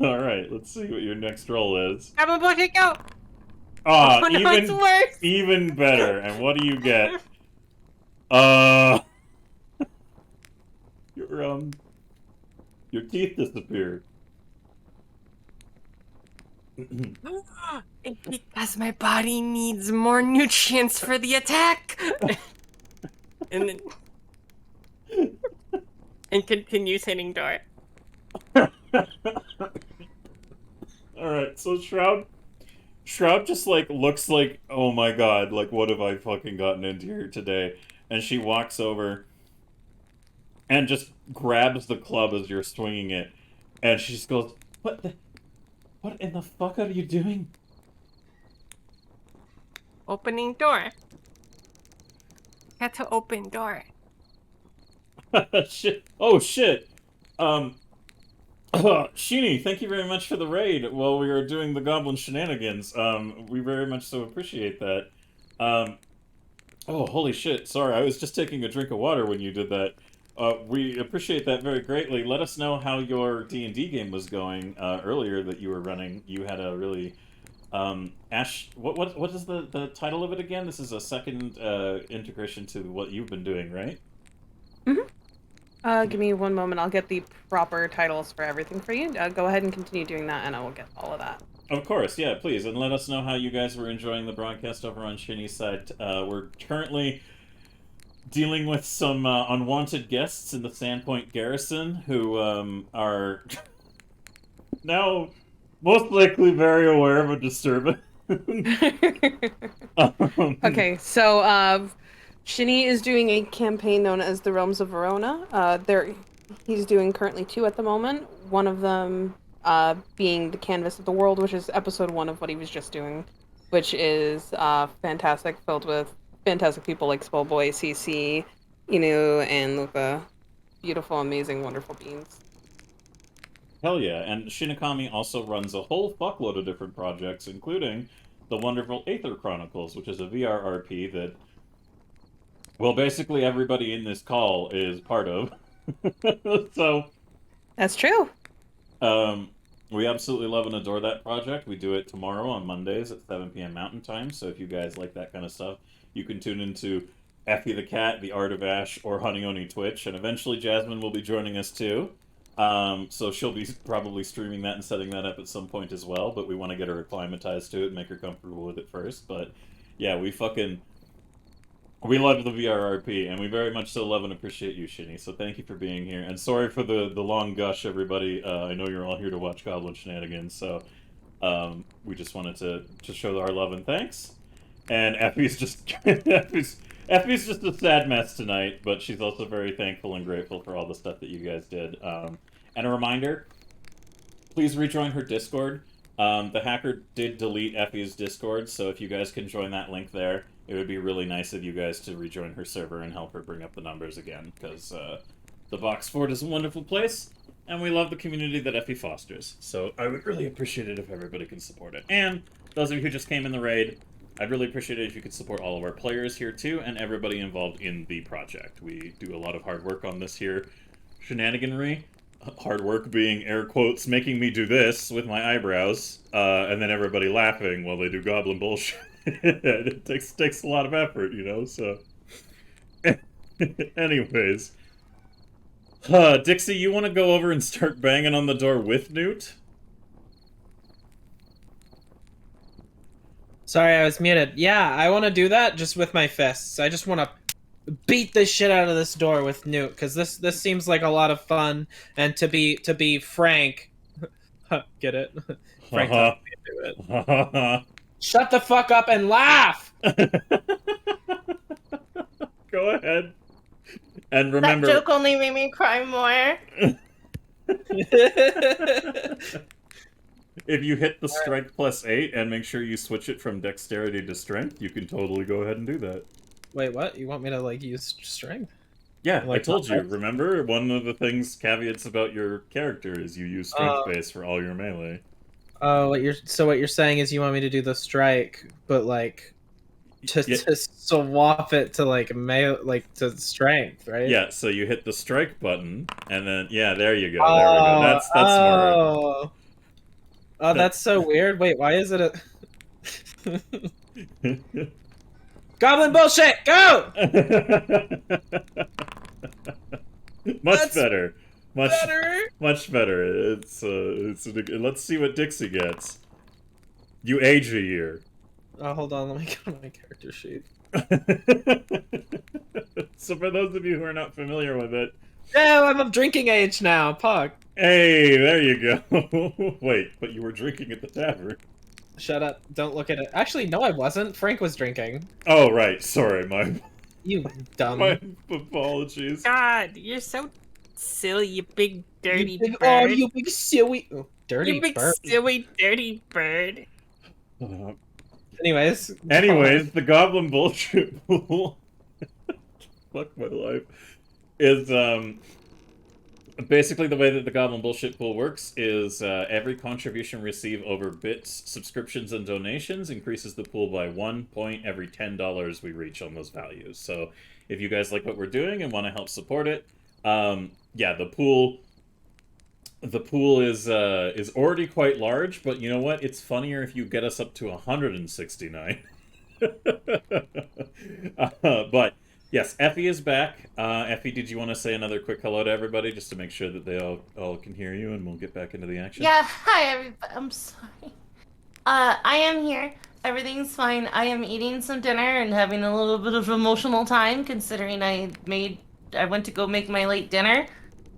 Alright, let's see what your next roll is. Goblin bullshit, go! Ah, Oh, no, it's worse! even better. And what do you get? Your teeth disappeared. It's because my body needs more nutrients for the attack. And then and continues hitting door. Alright, so Shroud just, like, looks like, oh my god, like, what have I fucking gotten into here today? And she walks over and just grabs the club as you're swinging it. And she just goes, what in the fuck are you doing? Opening door. Had to open door. Shit. Oh, shit. Sheeny, thank you very much for the raid while we were doing the goblin shenanigans. We very much so appreciate that. Oh, holy shit. Sorry, I was just taking a drink of water when you did that. We appreciate that very greatly. Let us know how your D&D game was going earlier that you were running. You had a really... Ash, what is the title of it again? This is a second integration to what you've been doing, right? Give me one moment. I'll get the proper titles for everything for you. Go ahead and continue doing that, and I will get all of that. Of course, yeah, please. And let us know how you guys were enjoying the broadcast over on Shinny's side. We're currently dealing with some unwanted guests in the Sandpoint Garrison who are now most likely very aware of a disturbance. Okay, so Shinny is doing a campaign known as the Realms of Verona. He's doing currently 2 at the moment. One of them being the Canvas of the World, which is episode 1 of what he was just doing, which is fantastic, filled with fantastic people like Spellboy, CC, Inu, and Luca. Beautiful, amazing, wonderful beings. Hell yeah, and Shinigami also runs a whole fuckload of different projects, including the wonderful Aether Chronicles, which is a VR RP that, well, basically everybody in this call is part of. So, That's true. um, we absolutely love and adore that project. We do it tomorrow on Mondays at 7 p.m. Mountain Time, so if you guys like that kind of stuff, you can tune into Effie the Cat, The Art of Ash, or Honey Oni Twitch, and eventually Jasmine will be joining us too. So she'll be probably streaming that and setting that up at some point as well, but we want to get her acclimatized to it and make her comfortable with it first. But yeah, we love the VRRP, and we very much so love and appreciate you, Shinny. So thank you for being here, and sorry for the long gush, everybody. I know you're all here to watch Goblin Shenanigans, so we just wanted to show our love and thanks. And Effie's just Effie's just a sad mess tonight, but she's also very thankful and grateful for all the stuff that you guys did. And a reminder, please rejoin her Discord. The hacker did delete Effie's Discord, so if you guys can join that link there, it would be really nice of you guys to rejoin her server and help her bring up the numbers again, because the Box Fort is a wonderful place, and we love the community that Effie fosters. So I would really appreciate it if everybody can support it. And those of you who just came in the raid, I'd really appreciate it if you could support all of our players here too, and everybody involved in the project. We do a lot of hard work on this here shenaniganry. Hard work being air quotes, making me do this with my eyebrows, and then everybody laughing while they do goblin bullshit. It takes a lot of effort, you know, so... Anyways. Dixie, you want to go over and start banging on the door with Newt? Sorry, I was muted. Yeah, I want to do that just with my fists. I just want to beat the shit out of this door with Newt, because this seems like a lot of fun. And to be frank, get it? Frank taught me to do it. Shut the fuck up and laugh. Go ahead. And remember, That joke only made me cry more. if you hit the strike +8 and make sure you switch it from dexterity to strength, you can totally go ahead and do that. Wait, what? You want me to like use strength? Yeah, Like I told you. offense? Remember, one of the things caveats about your character is you use strength base for all your melee. Oh, what you're saying is you want me to do the strike, but like to swap it to like to strength, right? Yeah, so you hit the strike button, and then yeah, there you go. There we go. That's smarter. Oh, that's so weird. Wait, why is it a goblin bullshit? Go! Much better. Much better. Much better. Let's see what Dixie gets. You age a year. Oh, hold on. Let me go to my character sheet. So for those of you who are not familiar with it, Yeah, I'm of drinking age now. Pog. hey, there you go. Wait, but you were drinking at the tavern. Shut up. Don't look at it. Actually, no, I wasn't. Frank was drinking. Oh, right. Sorry, my You dumb. my apologies. God, you're so silly, you big dirty you big, bird. Oh, you big silly. Oh, dirty You big bird. silly dirty bird. Anyways. The goblin bullshit pool. Fuck my life. Is basically the way that the goblin bullshit pool works is every contribution received over bits, subscriptions, and donations increases the pool by 1 point every $10 we reach on those values. So if you guys like what we're doing and want to help support it, yeah, the pool is already quite large, but you know what? It's funnier if you get us up to 169. But yes, Effie is back. Effie, did you want to say another quick hello to everybody just to make sure that they all can hear you, and we'll get back into the action? Yeah, hi everybody. I'm sorry. I am here. Everything's fine. I am eating some dinner and having a little bit of emotional time considering I went to go make my late dinner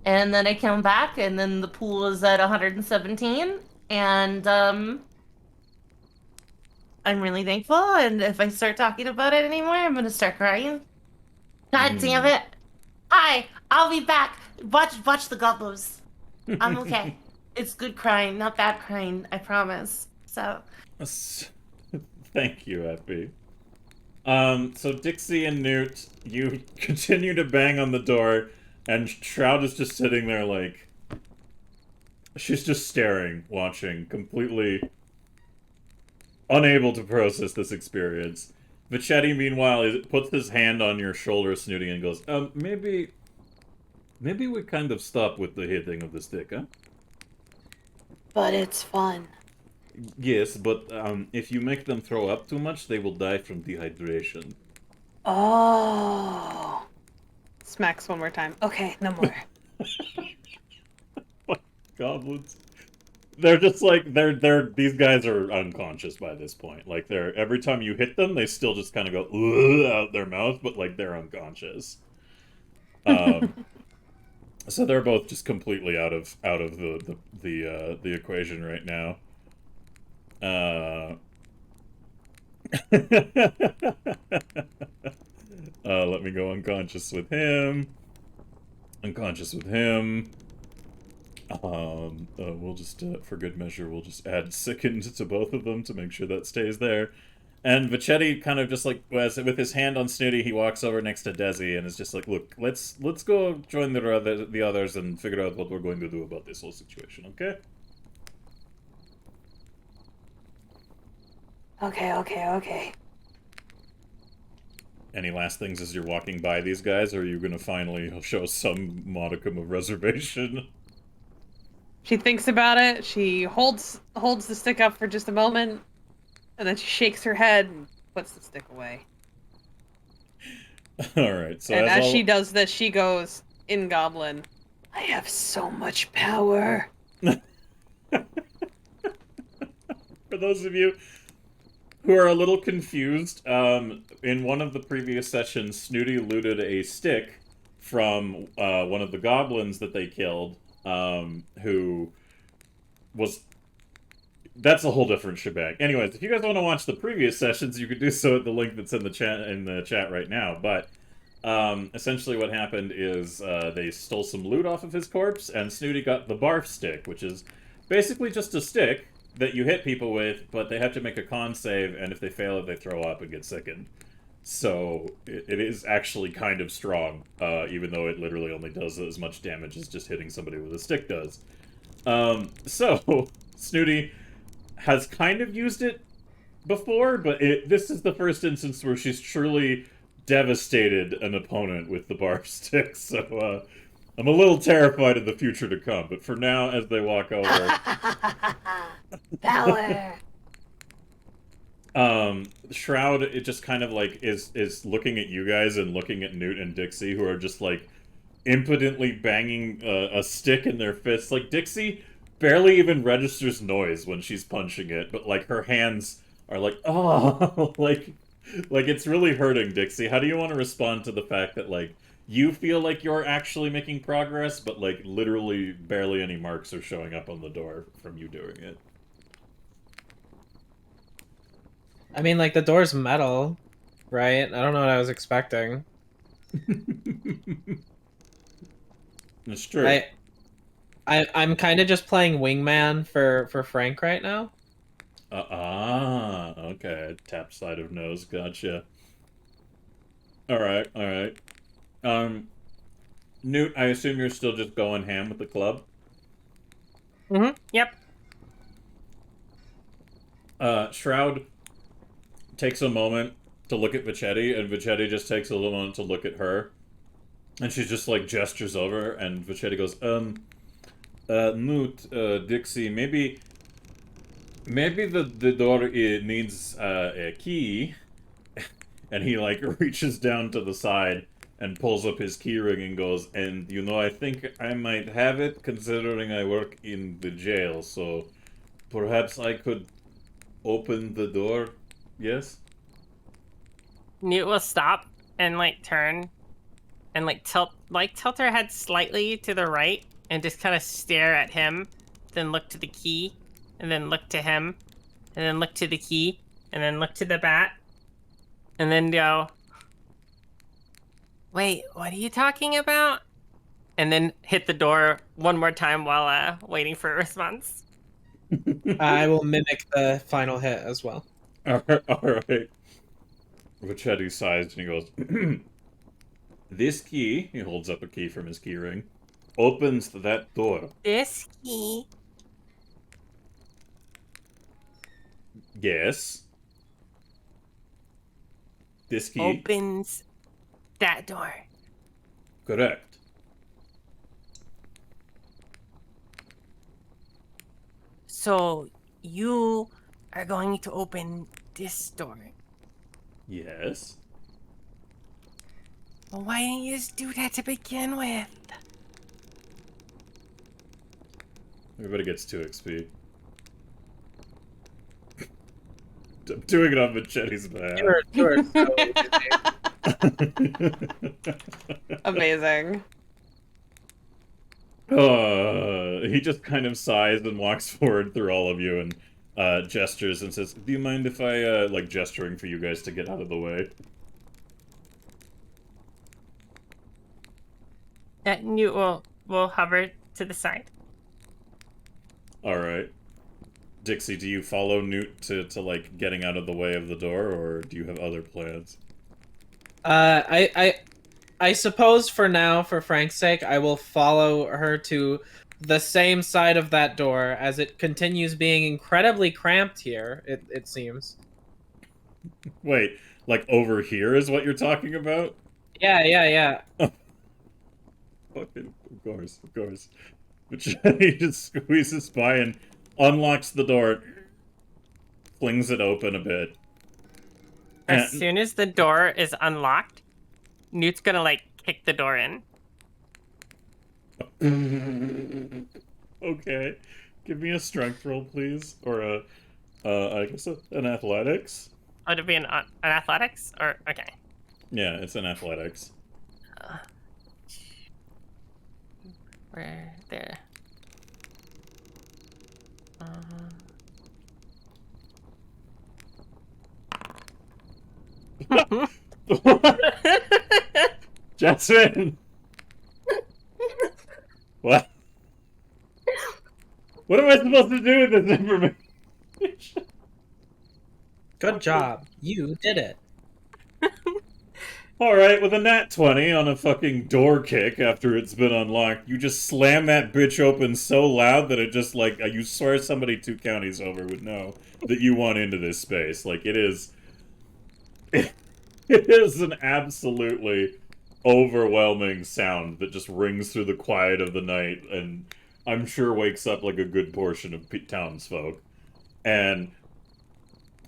and then I came back and then the pool is at 117 and I'm really thankful, and if I start talking about it anymore, I'm gonna start crying. God damn it. Hi, I'll be back. Watch the gobos. I'm okay. It's good crying, not bad crying, I promise. So Thank you, Effie. So Dixie and Newt, you continue to bang on the door, and Shroud is just sitting there like, She's just staring, watching, completely unable to process this experience. Vachetti, meanwhile, puts his hand on your shoulder, Snooty, and goes, maybe we kind of stop with the hitting of the stick, huh? But it's fun. Yes, but if you make them throw up too much, they will die from dehydration. Oh. Smacks one more time. Okay, no more. Goblins. They're just like these guys are unconscious by this point. Like every time you hit them, they still just kind of go "Ugh," out their mouth, but like they're unconscious. So they're both just completely out of the equation right now. Let me go unconscious with him. Unconscious with him. We'll just, for good measure, we'll just add sickened to both of them to make sure that stays there. And Vachetti kind of just like, with his hand on Snooty, he walks over next to Desi and is just like, look, let's go join the others and figure out what we're going to do about this whole situation, okay? Okay. Any last things as you're walking by these guys, or are you gonna finally show some modicum of reservation? She thinks about it. She holds the stick up for just a moment, and then she shakes her head and puts the stick away. Alright, so and as she does this, she goes, in Goblin, I have so much power. For those of you who are a little confused, in one of the previous sessions, Snooty looted a stick from one of the goblins that they killed, who was... That's a whole different shebang. Anyways, if you guys want to watch the previous sessions, you could do so at the link that's in the chat right now. But essentially what happened is they stole some loot off of his corpse, and Snooty got the barf stick, which is basically just a stick that you hit people with, but they have to make a con save, and if they fail it, they throw up and get sickened. So it is actually kind of strong, even though it literally only does as much damage as just hitting somebody with a stick does. So Snooty has kind of used it before, but this is the first instance where she's truly devastated an opponent with the barf stick, so I'm a little terrified of the future to come, but for now, as they walk over... Power! Shroud, it just kind of, like, is looking at you guys and looking at Newt and Dixie, who are just, like, impotently banging a stick in their fists. Like, Dixie barely even registers noise when she's punching it, but, like, her hands are like, oh, like, it's really hurting, Dixie. How do you want to respond to the fact that, like, you feel like you're actually making progress, but, like, literally barely any marks are showing up on the door from you doing it? I mean, like, the door's metal, right? I don't know what I was expecting. It's true. I'm kind of just playing wingman for Frank right now. Okay. Tap side of nose, gotcha. Alright. Newt, I assume you're still just going ham with the club? Yep. Shroud takes a moment to look at Vachetti, and Vachetti just takes a little moment to look at her. And she just, like, gestures over, and Vachetti goes, Newt, Dixie, maybe the door needs a key. And he, like, reaches down to the side and pulls up his keyring and goes, and, you know, I think I might have it, considering I work in the jail, so perhaps I could open the door, yes? Newt will stop and, like, turn and, like, tilt her head slightly to the right and just kind of stare at him, then look to the key, and then look to him, and then look to the key, and then look to the bat, and then go, wait, what are you talking about? And then hit the door one more time while waiting for a response. I will mimic the final hit as well. Alright. Vachetti sighs and he goes, this key, he holds up a key from his keyring, opens that door. This key Yes. This key. opens that door. Correct. So you are going to open this door. Yes. Well, why didn't you just do that to begin with? Everybody gets 2 XP. I'm doing it on Machete's behalf. Sure. Amazing. He just kind of sighs and walks forward through all of you and gestures and says, "Do you mind if I, like, gesturing for you guys to get out of the way?" Newt will hover to the side. Alright. Dixie, do you follow Newt to, like, getting out of the way of the door, or do you have other plans? I suppose for now, for Frank's sake, I will follow her to the same side of that door, as it continues being incredibly cramped here, it seems. Wait, like, over here is what you're talking about? Yeah. Fucking, of course. But he just squeezes by and unlocks the door, flings it open a bit. As soon as the door is unlocked, Newt's gonna, like, kick the door in. Okay. Give me a strength roll, please. Or I guess an athletics? Would it be an athletics? Or, okay. Yeah, it's an athletics. Where? There. Jasmine! What? What am I supposed to do with this information? Good job. You did it. Alright, with a nat 20 on a fucking door kick after it's been unlocked, you just slam that bitch open so loud that it just, like, you swear somebody 2 counties over would know that you want into this space. Like, it is... It is an absolutely overwhelming sound that just rings through the quiet of the night, and I'm sure wakes up, like, a good portion of townsfolk. And...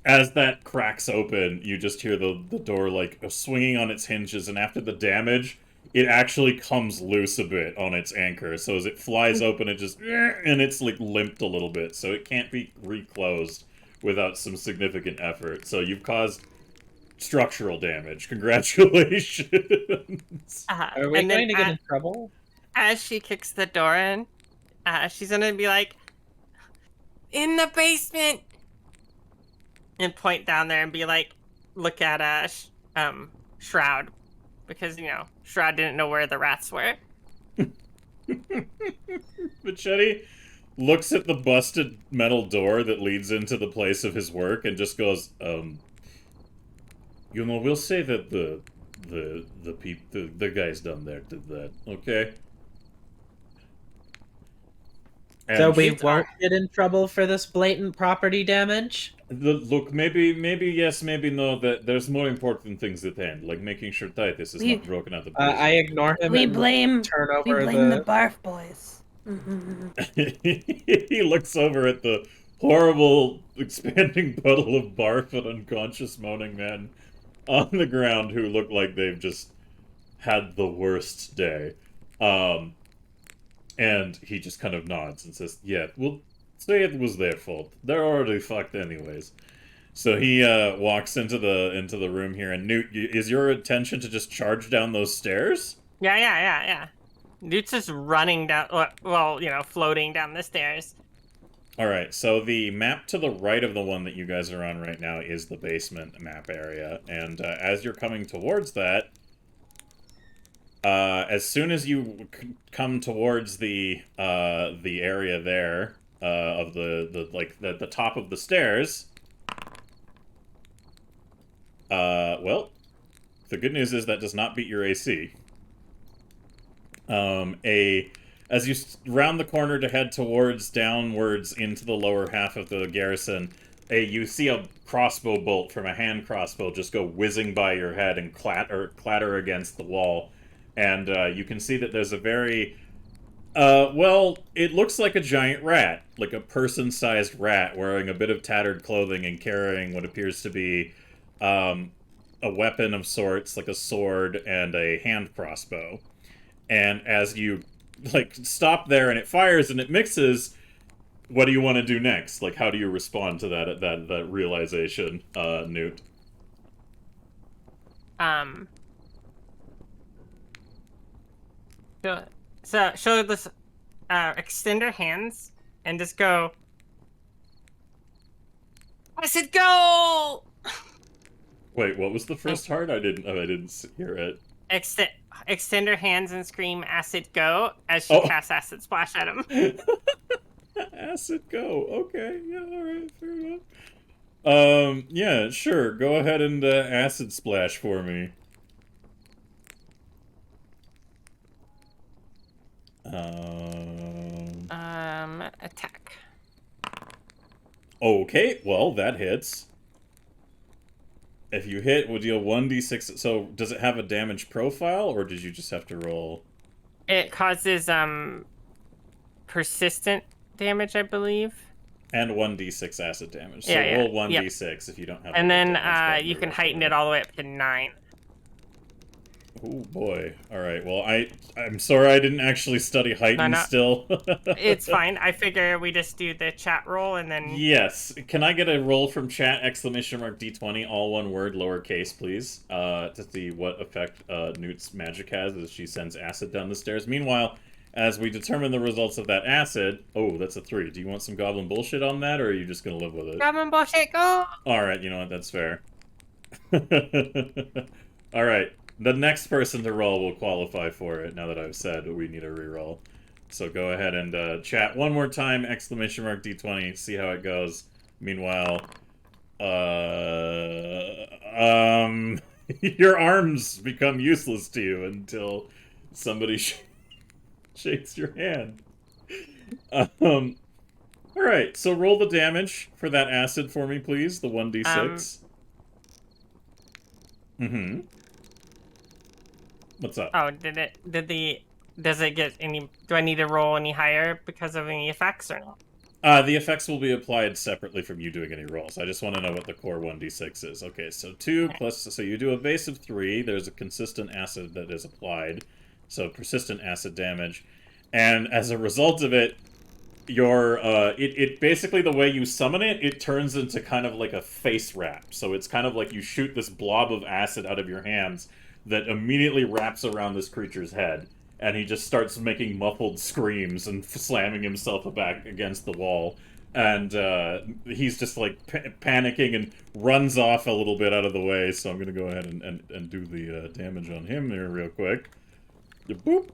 as that cracks open, you just hear the door, like, swinging on its hinges, and after the damage, it actually comes loose a bit on its anchor. So as it flies open, it just... and it's, like, limped a little bit, so it can't be reclosed without some significant effort. So you've caused structural damage. Congratulations! Are we going to get in trouble? As she kicks the door in, she's gonna be like, "In the basement!" And point down there and be like, look at Shroud, because Shroud didn't know where the rats were. Machete looks at the busted metal door that leads into the place of his work and just goes, we'll say that the guys down there did that, okay? And So we won't get in trouble for this blatant property damage? Look, maybe yes, maybe no, that there's more important things at hand, like making sure Titus is not broken out of prison. I ignore him We and blame turn over the barf boys. He looks over at the horrible, expanding puddle of barf and unconscious moaning men on the ground who look like they've just had the worst day. And he just kind of nods and says, yeah, we'll say it was their fault. They're already fucked anyways. So he walks into the room here, and Newt, is your intention to just charge down those stairs? Yeah. Newt's just running down, well, floating down the stairs. Alright, so the map to the right of the one that you guys are on right now is the basement map area, and as you're coming towards that, as soon as you come towards the area there, of the top of the stairs, well, the good news is that does not beat your AC. As you round the corner to head downwards into the lower half of the garrison, you see a crossbow bolt from a hand crossbow just go whizzing by your head and clatter against the wall, and you can see that there's a very well, it looks like a giant rat, like a person-sized rat wearing a bit of tattered clothing and carrying what appears to be a weapon of sorts, like a sword and a hand crossbow. And as you like stop there and it fires and it mixes, what do you want to do next? Like, how do you respond to that realization, Newt? So she'll just extend her hands and just go. I said go. Wait, what was the first part? I didn't hear it. Extend her hands and scream "Acid go" as she casts Acid Splash at him. Acid go. Okay, yeah, all right, fair enough. Yeah, sure. Go ahead and Acid Splash for me. Attack. Okay, well, that hits. If you hit, we'll deal 1d6. So, does it have a damage profile, or did you just have to roll? It causes, persistent damage, I believe. And 1d6 acid damage. So, Yeah, roll 1d6 if you don't have And then, damage, you can heighten it all the way up to 9. Oh boy. Alright, well, I'm sorry I didn't actually study heighten still. It's fine. I figure we just do the chat roll and then... Yes. Can I get a roll from chat, !D20, all one word, lowercase, please? To see what effect Newt's magic has as she sends acid down the stairs. Meanwhile, as we determine the results of that acid... Oh, that's a 3. Do you want some goblin bullshit on that, or are you just gonna live with it? Goblin bullshit, go! Alright, you know what, that's fair. Alright. The next person to roll will qualify for it, now that I've said we need a reroll. So go ahead and chat one more time, !D20, see how it goes. Meanwhile, your arms become useless to you until somebody shakes your hand. Alright, so roll the damage for that acid for me, please, the 1d6. Mm-hmm. What's up? Oh, does it get any, do I need to roll any higher because of any effects or not? The effects will be applied separately from you doing any rolls. I just want to know what the core 1d6 is. Okay, so 2 plus, so you do a base of 3, there's a consistent acid that is applied, so persistent acid damage, and as a result of it, it basically, the way you summon it, it turns into kind of like a face wrap, so it's kind of like you shoot this blob of acid out of your hands that immediately wraps around this creature's head, and he just starts making muffled screams and slamming himself back against the wall, and he's just like panicking and runs off a little bit out of the way, so I'm gonna go ahead and do the damage on him here real quick. Boop.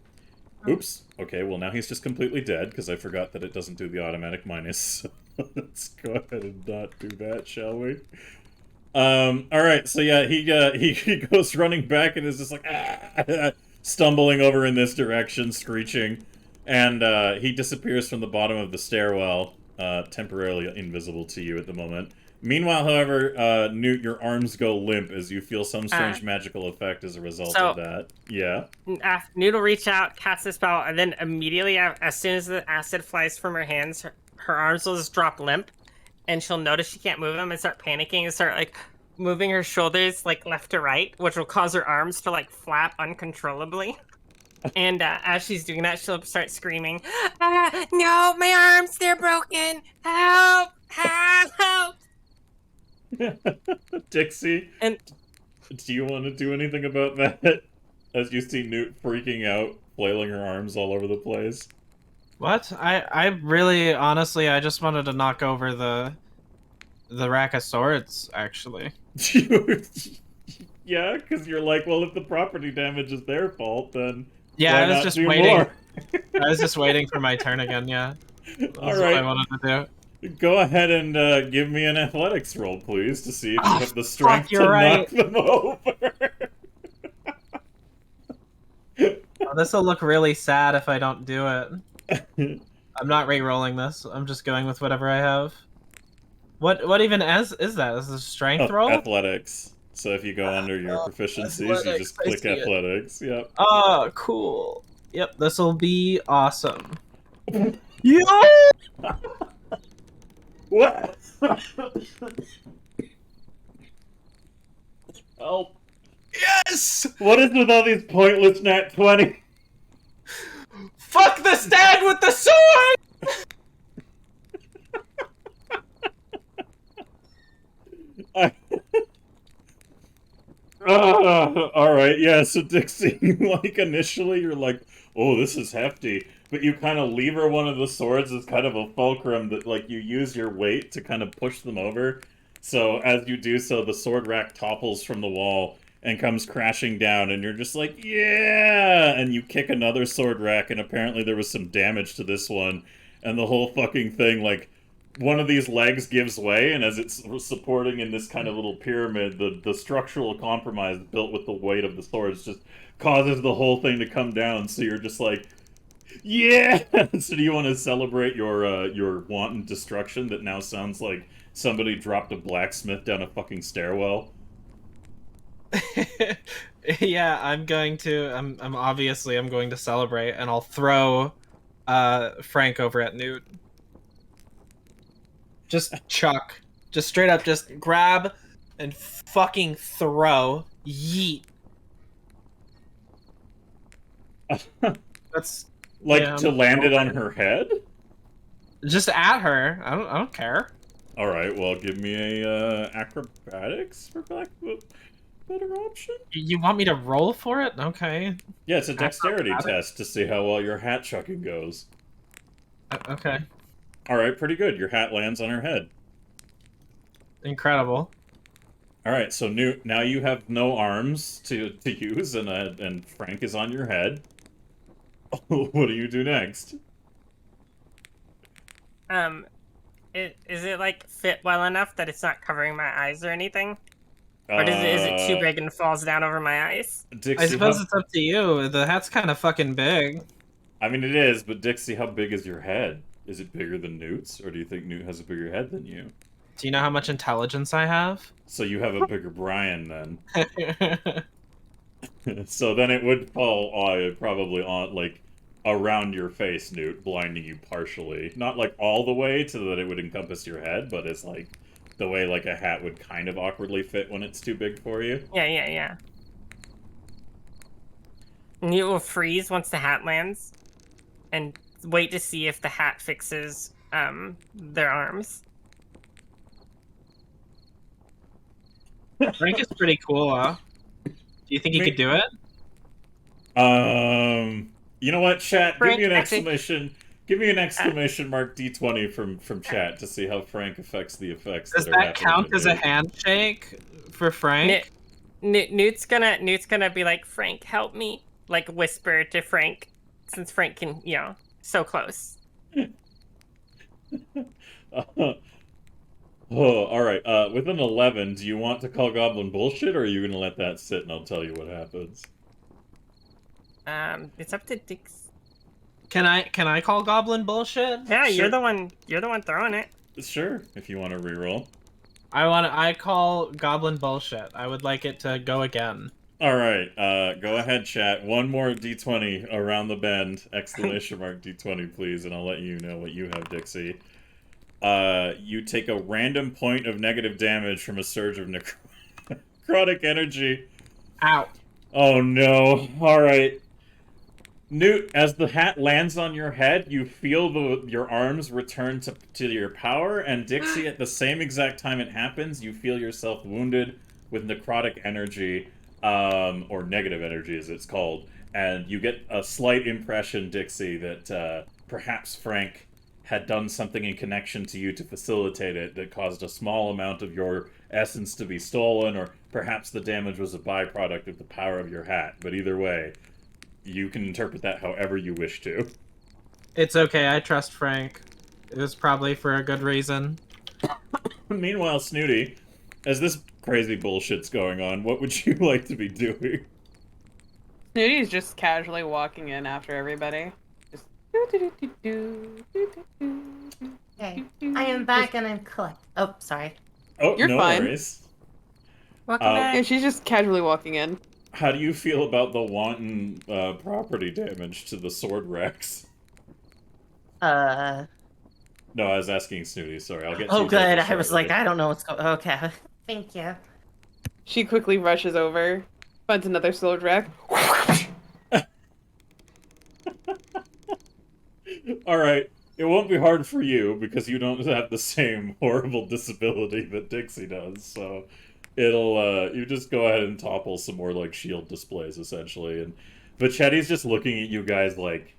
Oops. Okay, well now he's just completely dead, because I forgot that it doesn't do the automatic minus, so let's go ahead and not do that, shall we? Alright, so yeah, he goes running back and is just like, stumbling over in this direction, screeching, and, he disappears from the bottom of the stairwell, temporarily invisible to you at the moment. Meanwhile, however, Newt, your arms go limp as you feel some strange magical effect as a result of that. Yeah? Newt will reach out, cast a spell, and then immediately, as soon as the acid flies from her hands, her arms will just drop limp. And she'll notice she can't move them and start panicking and start, like, moving her shoulders, like, left to right, which will cause her arms to, like, flap uncontrollably. And as she's doing that, she'll start screaming, no, my arms, they're broken! Help! Help! Dixie, And do you want to do anything about that? As you see Newt freaking out, flailing her arms all over the place. What? I really, honestly, I just wanted to knock over the rack of swords, actually. Yeah, because you're like, well, if the property damage is their fault, then yeah, why I was not just do waiting. More? I was just waiting for my turn again. Yeah, that's All right. what I wanted to do. Go ahead and give me an athletics roll, please, to see if you have the strength to right. knock them over. Oh, this will look really sad if I don't do it. I'm not re-rolling this. I'm just going with whatever I have. What even is that? Is this a strength roll? Athletics. So if you go under your proficiencies, you athletics, just I click see it. athletics. Yep. Oh, cool. Yep, this will be awesome. Yo! What? Oh. Yes! What is with all these pointless nat 20? Fuck the stag with the sword! Alright, yeah, so Dixie, like, initially you're like, oh, this is hefty, but you kind of lever one of the swords as kind of a fulcrum that, like, you use your weight to kind of push them over. So as you do so, the sword rack topples from the wall and comes crashing down, and you're just like, yeah! And you kick another sword rack, and apparently there was some damage to this one, and the whole fucking thing, like, one of these legs gives way, and as it's supporting in this kind of little pyramid, the structural compromise built with the weight of the swords just causes the whole thing to come down, so you're just like, yeah! So do you want to celebrate your wanton destruction that now sounds like somebody dropped a blacksmith down a fucking stairwell? Yeah, I'm going to. I'm obviously I'm going to celebrate, and I'll throw Frank over at Newt. Just chuck. Just straight up, just grab and fucking throw. Yeet. That's Like, yeah, to land it on her head? just at her. I don't care. Alright, well, give me a acrobatics for better option? You want me to roll for it? Okay. Yeah, it's a dexterity Acrobatics? test to see how well your hat chucking goes. Okay. Alright, pretty good. Your hat lands on her head. Incredible. Alright, so Newt, now you have no arms to use, and Frank is on your head. What do you do next? Is it like fit well enough that it's not covering my eyes or anything? Or is it too big and falls down over my eyes? Dixie, I suppose it's up to you. The hat's kind of fucking big. I mean, it is, but Dixie, how big is your head? Is it bigger than Newt's, or do you think Newt has a bigger head than you? Do you know how much intelligence I have? So you have a bigger Brian, then. So then it would fall probably on, like, around your face, Newt, blinding you partially. Not, like, all the way so that it would encompass your head, but it's, like, the way, like, a hat would kind of awkwardly fit when it's too big for you. Yeah. And it will freeze once the hat lands, and wait to see if the hat fixes their arms. Frank is pretty cool, huh? Do you think he could do it? You know what, chat? Frank, give me an actually- exclamation. Give me an exclamation mark D20 from chat to see how Frank affects the effects. Does that are that happening count to as a Newt. handshake for Frank? Newt's gonna be like, Frank, help me. Like, whisper to Frank, since Frank can, so close. Oh, all right. With an 11, do you want to call Goblin bullshit, or are you gonna let that sit and I'll tell you what happens? It's up to Dix. Can I call Goblin bullshit? Yeah, Sure. you're the one throwing it. Sure, if you want to reroll. I call Goblin bullshit. I would like it to go again. All right. Go ahead, chat. One more D20 around the bend! Exclamation mark D20, please, and I'll let you know what you have, Dixie. You take a random point of negative damage from a surge of necrotic energy. Ow. Oh no. Alright. Newt, as the hat lands on your head, you feel your arms return to your power, and Dixie, at the same exact time it happens, you feel yourself wounded with necrotic energy, or negative energy as it's called, and you get a slight impression, Dixie, that perhaps Frank had done something in connection to you to facilitate it that caused a small amount of your essence to be stolen, or perhaps the damage was a byproduct of the power of your hat. But either way, you can interpret that however you wish to. It's okay. I trust Frank. It was probably for a good reason. Meanwhile, Snooty, as this crazy bullshit's going on, what would you like to be doing? Snooty's just casually walking in after everybody. Just Yeah, Okay, I am back and I'm collect. Oh, sorry. Oh, You're no fine. worries. Welcome Um, back. Yeah, she's just casually walking in. How do you feel about the wanton property damage to the sword racks? Uh. No, I was asking Snooty. Sorry, I'll get to Oh, you, Dozer, good. I was like, shortly. I don't know what's going. Okay. Thank you. She quickly rushes over, finds another sword rack. All right, it won't be hard for you because you don't have the same horrible disability that Dixie does. So it'll you just go ahead and topple some more like shield displays essentially, and Vachetti's just looking at you guys like,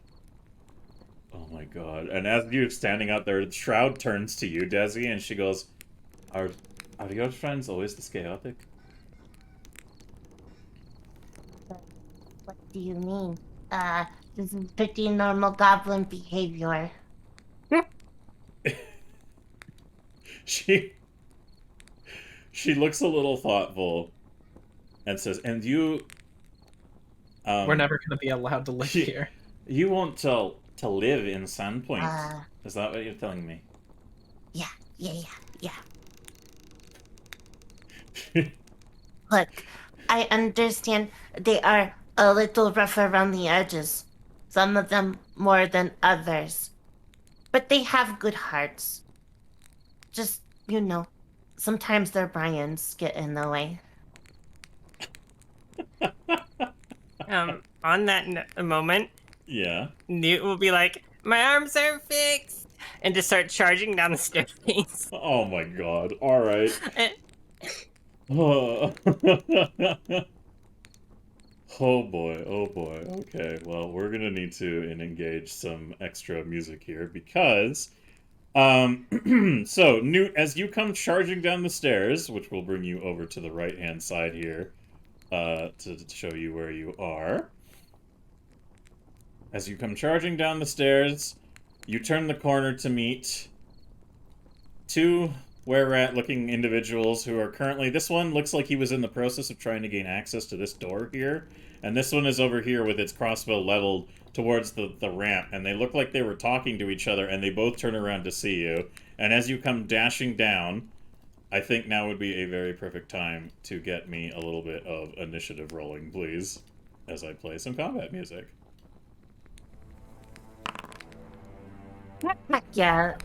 oh my god. And as you're standing out there, Shroud turns to you, Desi, and she goes, "Are your friends always this chaotic?" What do you mean? This is pretty normal goblin behavior. She looks a little thoughtful and says, "And you, We're never gonna be allowed to live you- here. you want to live in Sandpoint? Uh. Is that what you're telling me?" Yeah. Look, I understand they are a little rough around the edges. Some of them more than others. But they have good hearts. Just, sometimes their Brians get in the way. On that moment, Yeah. Newt will be like, "My arms are fixed," and just start charging down the staircase. Oh my god. All right. Oh boy, oh boy. Okay, well, we're gonna need to engage some extra music here because, so, Newt, as you come charging down the stairs, which will bring you over to the right-hand side here, to show you where you are. As you come charging down the stairs, you turn the corner to meet two were-rat-looking individuals who are currently... This one looks like he was in the process of trying to gain access to this door here, and this one is over here with its crossbow leveled towards the ramp, and they look like they were talking to each other, and they both turn around to see you. And as you come dashing down, I think now would be a very perfect time to get me a little bit of initiative rolling, please, as I play some combat music. Yeah,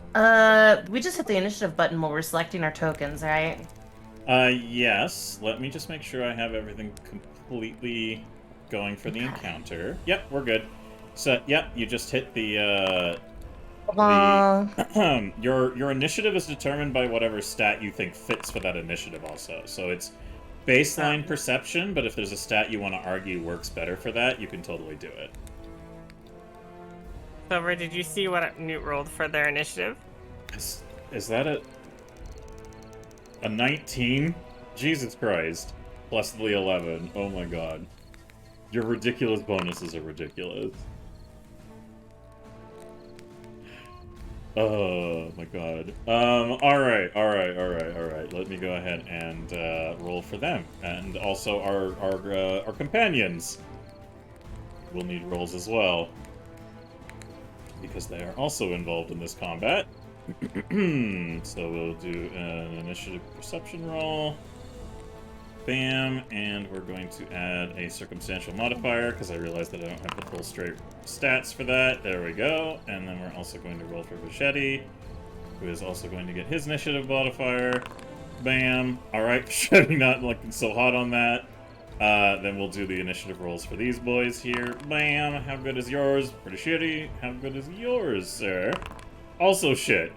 we just hit the initiative button while we're selecting our tokens, right? Yes. Let me just make sure I have everything completely going for the encounter. Yep, we're good. So, yep, you just hit the your initiative is determined by whatever stat you think fits for that initiative also. So it's baseline perception, but if there's a stat you want to argue works better for that, you can totally do it. Silver, did you see what Newt rolled for their initiative? Is that a 19? Jesus Christ. Plus the 11. Oh my god. Your ridiculous bonuses are ridiculous. Oh my god. Alright. Let me go ahead and roll for them. And also our companions will need rolls as well, because they are also involved in this combat. So we'll do an initiative perception roll. Bam, and we're going to add a circumstantial modifier, because I realized that I don't have the full straight stats for that. There we go. And then we're also going to roll for Vachetti, who is also going to get his initiative modifier. Bam. Alright, Vachetti not looking so hot on that. Then we'll do the initiative rolls for these boys here. Bam. How good is yours? Pretty shitty. How good is yours, sir? Also shit.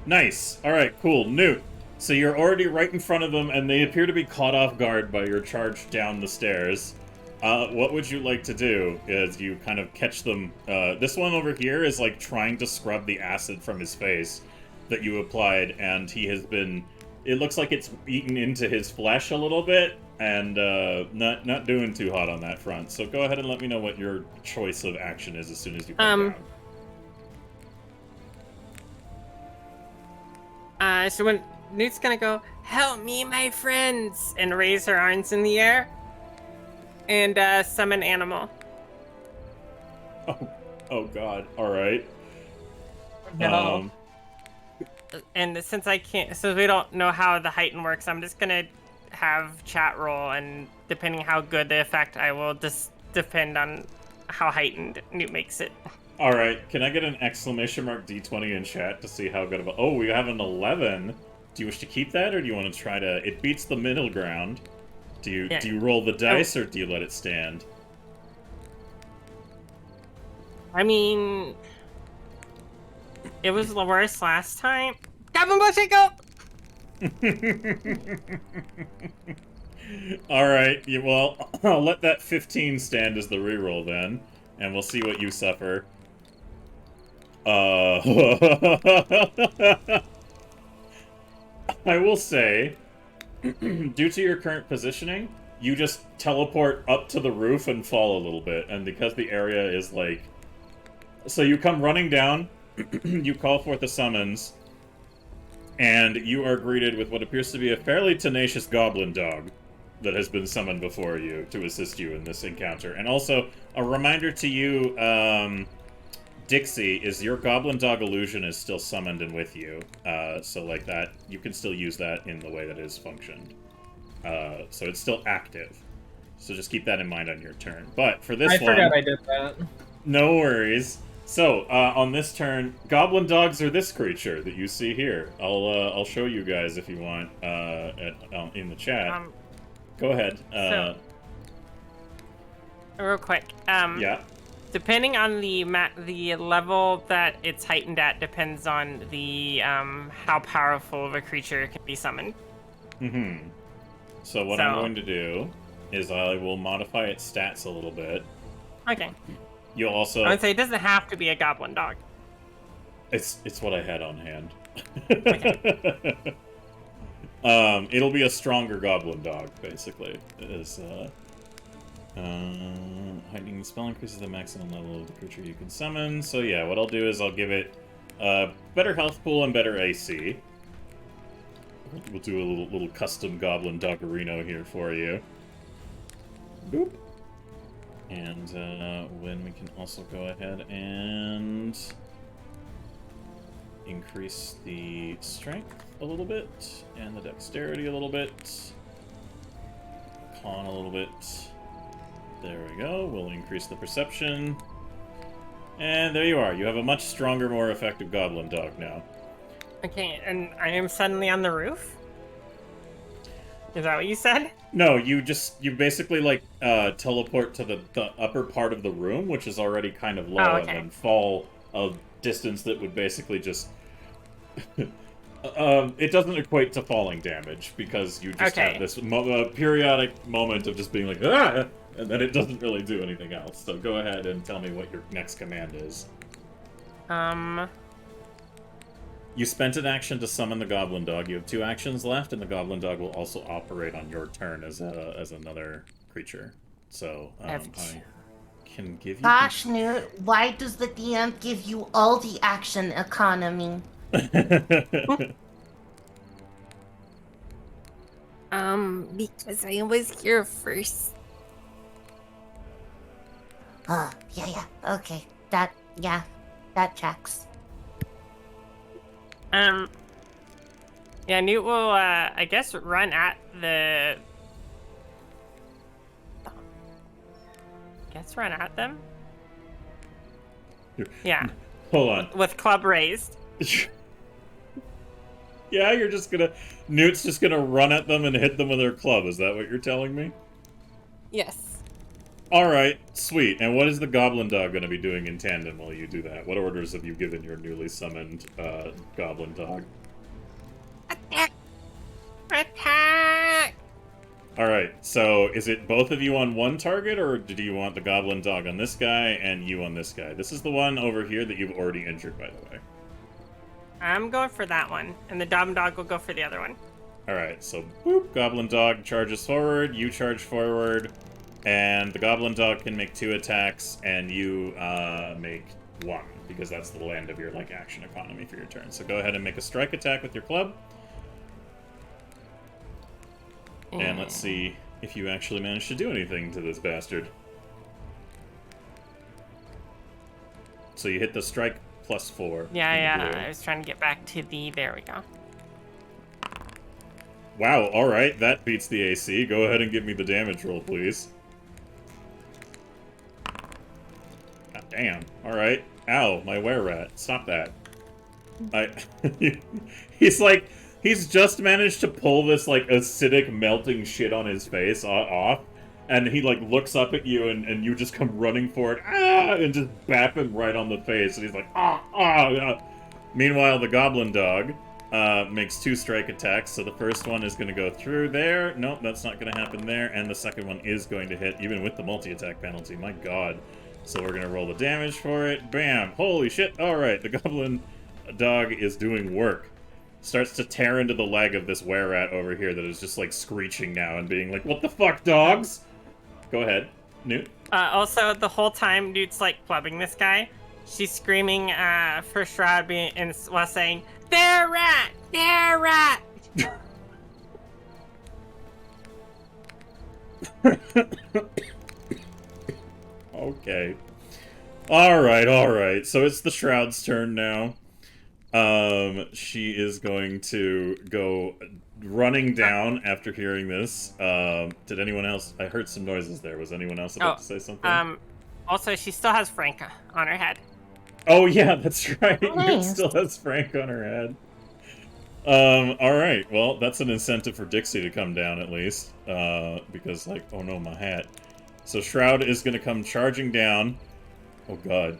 Nice. Alright, cool. Newt. So you're already right in front of them, and they appear to be caught off guard by your charge down the stairs. What would you like to do as you kind of catch them? This one over here is like trying to scrub the acid from his face that you applied, and he has been... It looks like it's eaten into his flesh a little bit, and not doing too hot on that front. So go ahead and let me know what your choice of action is as soon as you come down. So when Newt's gonna go, "Help me, my friends," and raise her arms in the air, and summon animal. Oh god, alright. No. and since we don't know how the heighten works, I'm just gonna have chat roll, and depending how good the effect, I will just depend on how heightened Newt makes it. All right, can I get an exclamation mark D20 in chat to see how good of a... Oh, we have an 11. Do you wish to keep that, or do you want to try to... It beats the middle ground. Do you roll the dice, or do you let it stand? I mean, it was the worst last time. Gavin Bush, go! All right, well, I'll let that 15 stand as the reroll then, and we'll see what you suffer. I will say, due to your current positioning, you just teleport up to the roof and fall a little bit, and because the area is like... So you come running down, you call forth the summons, and you are greeted with what appears to be a fairly tenacious goblin dog that has been summoned before you to assist you in this encounter. And also, a reminder to you, Dixie, is your goblin dog illusion is still summoned and with you. So like that, you can still use that in the way that it is functioned. So it's still active. So just keep that in mind on your turn. But for this one... I forgot I did that. No worries. So, on this turn, goblin dogs are this creature that you see here. I'll show you guys if you want in the chat. Go ahead. Real quick. Yeah. Depending on the level that it's heightened at depends on the how powerful of a creature can be summoned. Mm-hmm. So what I'm going to do is I will modify its stats a little bit. Okay. You'll also... I would say it doesn't have to be a goblin dog. It's what I had on hand. Okay. It'll be a stronger goblin dog, basically. Heightening the spell increases the maximum level of the creature you can summon. So yeah, what I'll do is I'll give it better health pool and better AC. We'll do a little custom goblin doggerino here for you. Boop. And when we can also go ahead and increase the strength a little bit, and the dexterity a little bit, con a little bit. There we go. We'll increase the perception. And there you are. You have a much stronger, more effective goblin dog now. Okay, and I am suddenly on the roof? Is that what you said? No, you basically, like, teleport to the upper part of the room, which is already kind of low, and then fall a distance that would basically just... it doesn't equate to falling damage, because you just have this periodic moment of just being like, ah! And then it doesn't really do anything else. So go ahead and tell me what your next command is. You spent an action to summon the goblin dog. You have 2 actions left, and the goblin dog will also operate on your turn as another creature. So I can give you... Gosh, Newt, why does the DM give you all the action economy? Because I was here first. Oh, yeah, okay. That checks. Yeah, Newt will, I guess, run at the... run at them? Yeah. Hold on. With club raised. Yeah, you're just gonna... Newt's just gonna run at them and hit them with her club. Is that what you're telling me? Yes. Alright, sweet. And what is the goblin dog gonna be doing in tandem while you do that? What orders have you given your newly summoned goblin dog? Attack! Attack! Alright, so is it both of you on one target, or do you want the goblin dog on this guy and you on this guy? This is the one over here that you've already injured, by the way. I'm going for that one, and the goblin dog will go for the other one. Alright, so boop, goblin dog charges forward, you charge forward, and the goblin dog can make 2 attacks, and you make 1, because that's the land of your action economy for your turn. So go ahead and make a strike attack with your club. And let's see if you actually manage to do anything to this bastard. So you hit the strike +4. Yeah. I was trying to get back to the. There we go. Wow, alright, that beats the AC. Go ahead and give me the damage roll, please. God damn. Alright. Ow, my were-rat. Stop that. He's just managed to pull this, like, acidic melting shit on his face off, and he, like, looks up at you, and you just come running for it, and just bap him right on the face, and he's like, ah. Meanwhile, the goblin dog makes 2 strike attacks, so the first one is going to go through there. Nope, that's not going to happen there, and the second one is going to hit, even with the multi-attack penalty. My god. So we're going to roll the damage for it. Bam! Holy shit! Alright, the goblin dog is doing work. Starts to tear into the leg of this were-rat over here that is just, like, screeching now and being like, what the fuck, dogs? Go ahead, Newt. Also, the whole time Newt's, like, clubbing this guy, she's screaming for Shroud while saying, "There, rat! There, rat!" Okay. Alright. So it's the Shroud's turn now. She is going to go running down after hearing this. Did anyone else? I heard some noises there. Was anyone else about to say something? Also, she still has Frank on her head. Oh yeah, that's right. Oh, Newt nice. still has Frank on her head. Alright, well, that's an incentive for Dixie to come down at least. Because, like, oh no, my hat. So Shroud is gonna come charging down. Oh god.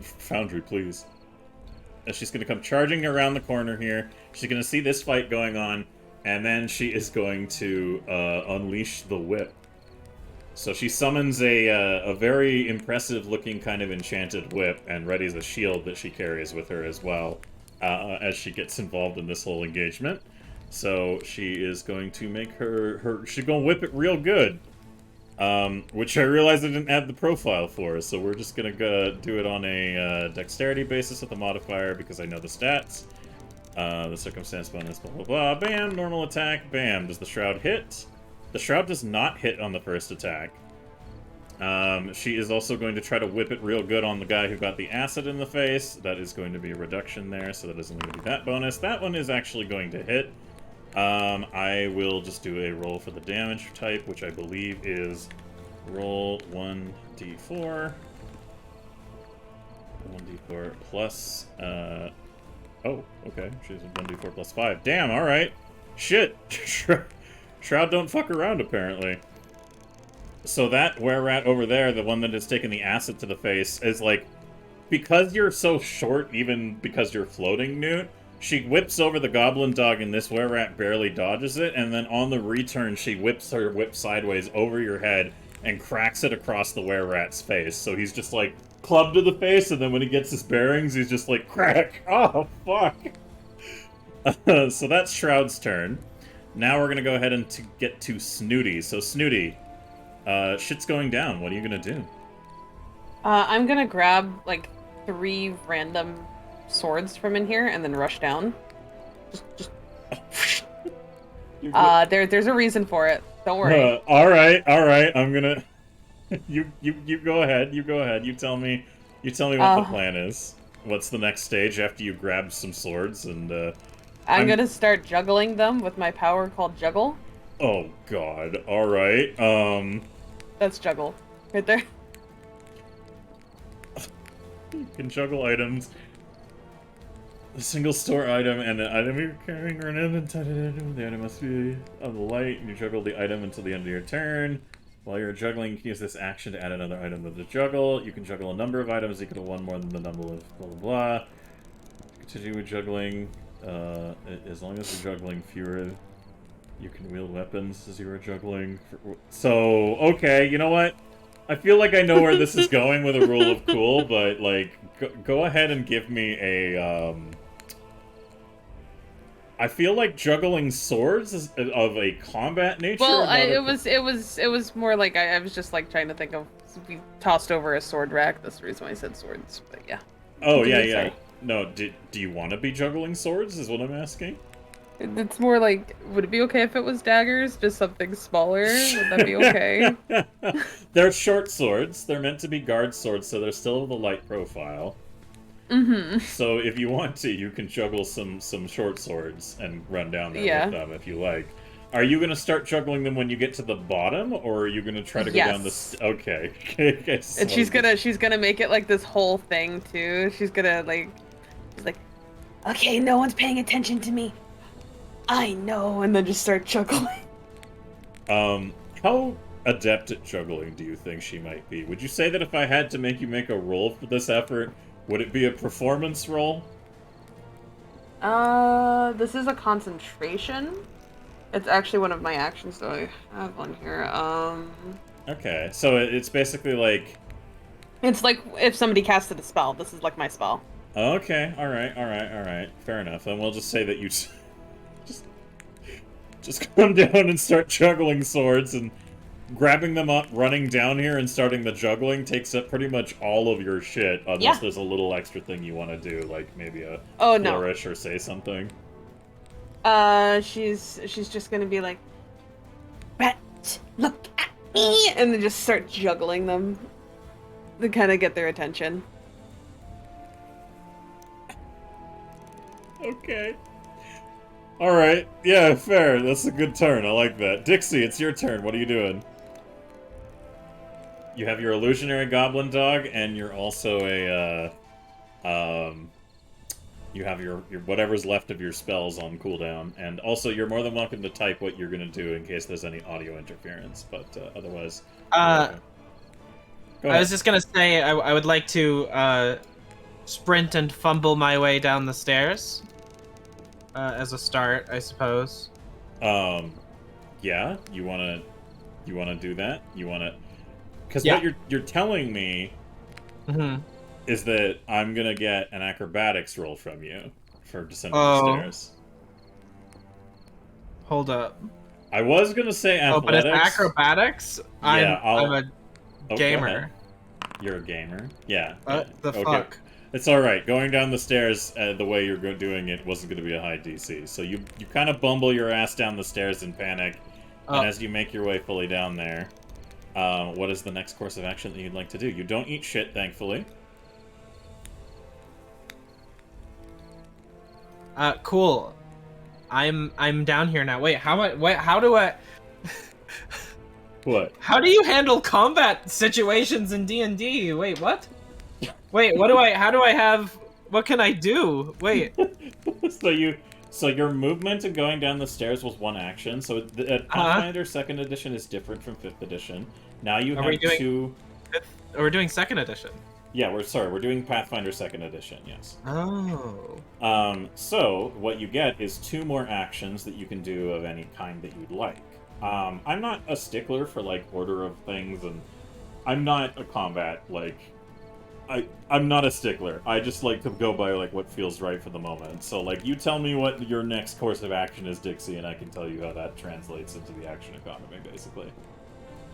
Foundry, please. She's gonna come charging around the corner here. She's gonna see this fight going on, and then she is going to unleash the whip. So she summons a very impressive-looking kind of enchanted whip and readies a shield that she carries with her as well as she gets involved in this whole engagement. So she is going to make she's gonna whip it real good. Which I realized I didn't add the profile for, so we're just gonna go do it on a dexterity basis with a modifier because I know the stats. The circumstance bonus, blah blah blah. Bam, normal attack, bam. Does the Shroud hit? The Shroud does not hit on the first attack. She is also going to try to whip it real good on the guy who got the acid in the face. That is going to be a reduction there, so that isn't going to be that bonus. That one is actually going to hit. I will just do a roll for the damage type, which I believe is roll 1d4. 1d4 plus, oh, okay, she's a 1d4 plus 5. Damn, alright. Shit! Shroud don't fuck around, apparently. So that were-rat over there, the one that has taken the acid to the face, is like, because you're so short, even because you're floating, Newt, she whips over the goblin dog and this were-rat barely dodges it, and then on the return she whips her whip sideways over your head and cracks it across the were-rat's face. So he's just like, clubbed to the face, and then when he gets his bearings, he's just like, crack! Oh, fuck! So that's Shroud's turn. Now we're gonna go ahead and get to Snooty. So Snooty, shit's going down. What are you gonna do? I'm gonna grab like 3 random swords from in here and then rush down. Just there's a reason for it. Don't worry. All right. I'm gonna. You go ahead. You tell me what the plan is. What's the next stage after you grab some swords and? I'm gonna start juggling them with my power called Juggle. Oh God! All right. That's Juggle, right there. You can juggle items. A single store item and an item you're carrying or an inventory. The item must be of the light, and you juggle the item until the end of your turn. While you're juggling, you can use this action to add another item to the juggle. You can juggle a number of items equal to 1 more than the number of blah blah blah. Continue with juggling. As long as you're juggling fewer, you can wield weapons as you are juggling. So, okay, you know what? I feel like I know where this is going with a rule of cool, but, like, go ahead and give me a, I feel like juggling swords is of a combat nature. Well, it was more like I was just like trying to think of, we tossed over a sword rack. That's the reason why I said swords, but yeah. Oh, yeah. No, do you want to be juggling swords, is what I'm asking? It's more like, would it be okay if it was daggers? Just something smaller? Would that be okay? They're short swords. They're meant to be guard swords, so they're still the light profile. Mm-hmm. So if you want to, you can juggle some short swords and run down there Yeah. with them if you like. Are you gonna start juggling them when you get to the bottom, or are you gonna try to go down the? Yes. Okay. Okay. And she's gonna make it like this whole thing too. She's like, okay, no one's paying attention to me. I know, and then just start chuckling. How adept at juggling do you think she might be? Would you say that if I had to make you make a roll for this effort, would it be a performance roll? This is a concentration. It's actually one of my actions, so I have one here. Okay, so it's basically like... It's like if somebody casted a spell. This is like my spell. Okay, alright. Fair enough. And we'll just say that you just come down and start juggling swords, and grabbing them up, running down here, and starting the juggling takes up pretty much all of your shit, unless there's a little extra thing you want to do, like maybe a flourish or say something. She's just gonna be like, Rat, look at me, and then just start juggling them to kind of get their attention. Okay. Alright, yeah, fair. That's a good turn. I like that. Dixie, it's your turn. What are you doing? You have your illusionary goblin dog, and you're also a, you have your whatever's left of your spells on cooldown, and also you're more than welcome to type what you're gonna do in case there's any audio interference, but otherwise... I was just gonna say, I would like to, sprint and fumble my way down the stairs. As a start, I suppose. Yeah, you wanna do that? You wanna... Because Yeah. what you're telling me is that I'm gonna get an acrobatics roll from you for descending the stairs. Hold up. I was gonna say athletics. Oh, but it's acrobatics? Yeah, I'm a go gamer. ahead. You're a gamer? Yeah. The fuck? It's alright. Going down the stairs the way you're doing it wasn't going to be a high DC. So you kind of bumble your ass down the stairs in panic. And as you make your way fully down there, what is the next course of action that you'd like to do? You don't eat shit, thankfully. Cool. I'm down here now. Wait, how do I... What? How do you handle combat situations in D&D? Wait, what? Wait, how do I have... What can I do? Wait. So your movement and going down the stairs was one action. So Pathfinder 2nd edition is different from 5th edition. Now you have two... We're doing 2nd edition. Yeah, we're doing Pathfinder 2nd edition, yes. Oh. So what you get is 2 more actions that you can do of any kind that you'd like. I'm not a stickler for, like, order of things, and I'm not a combat, like... I'm not a stickler. I just like to go by, like, what feels right for the moment. So, like, you tell me what your next course of action is, Dixie, and I can tell you how that translates into the action economy, basically.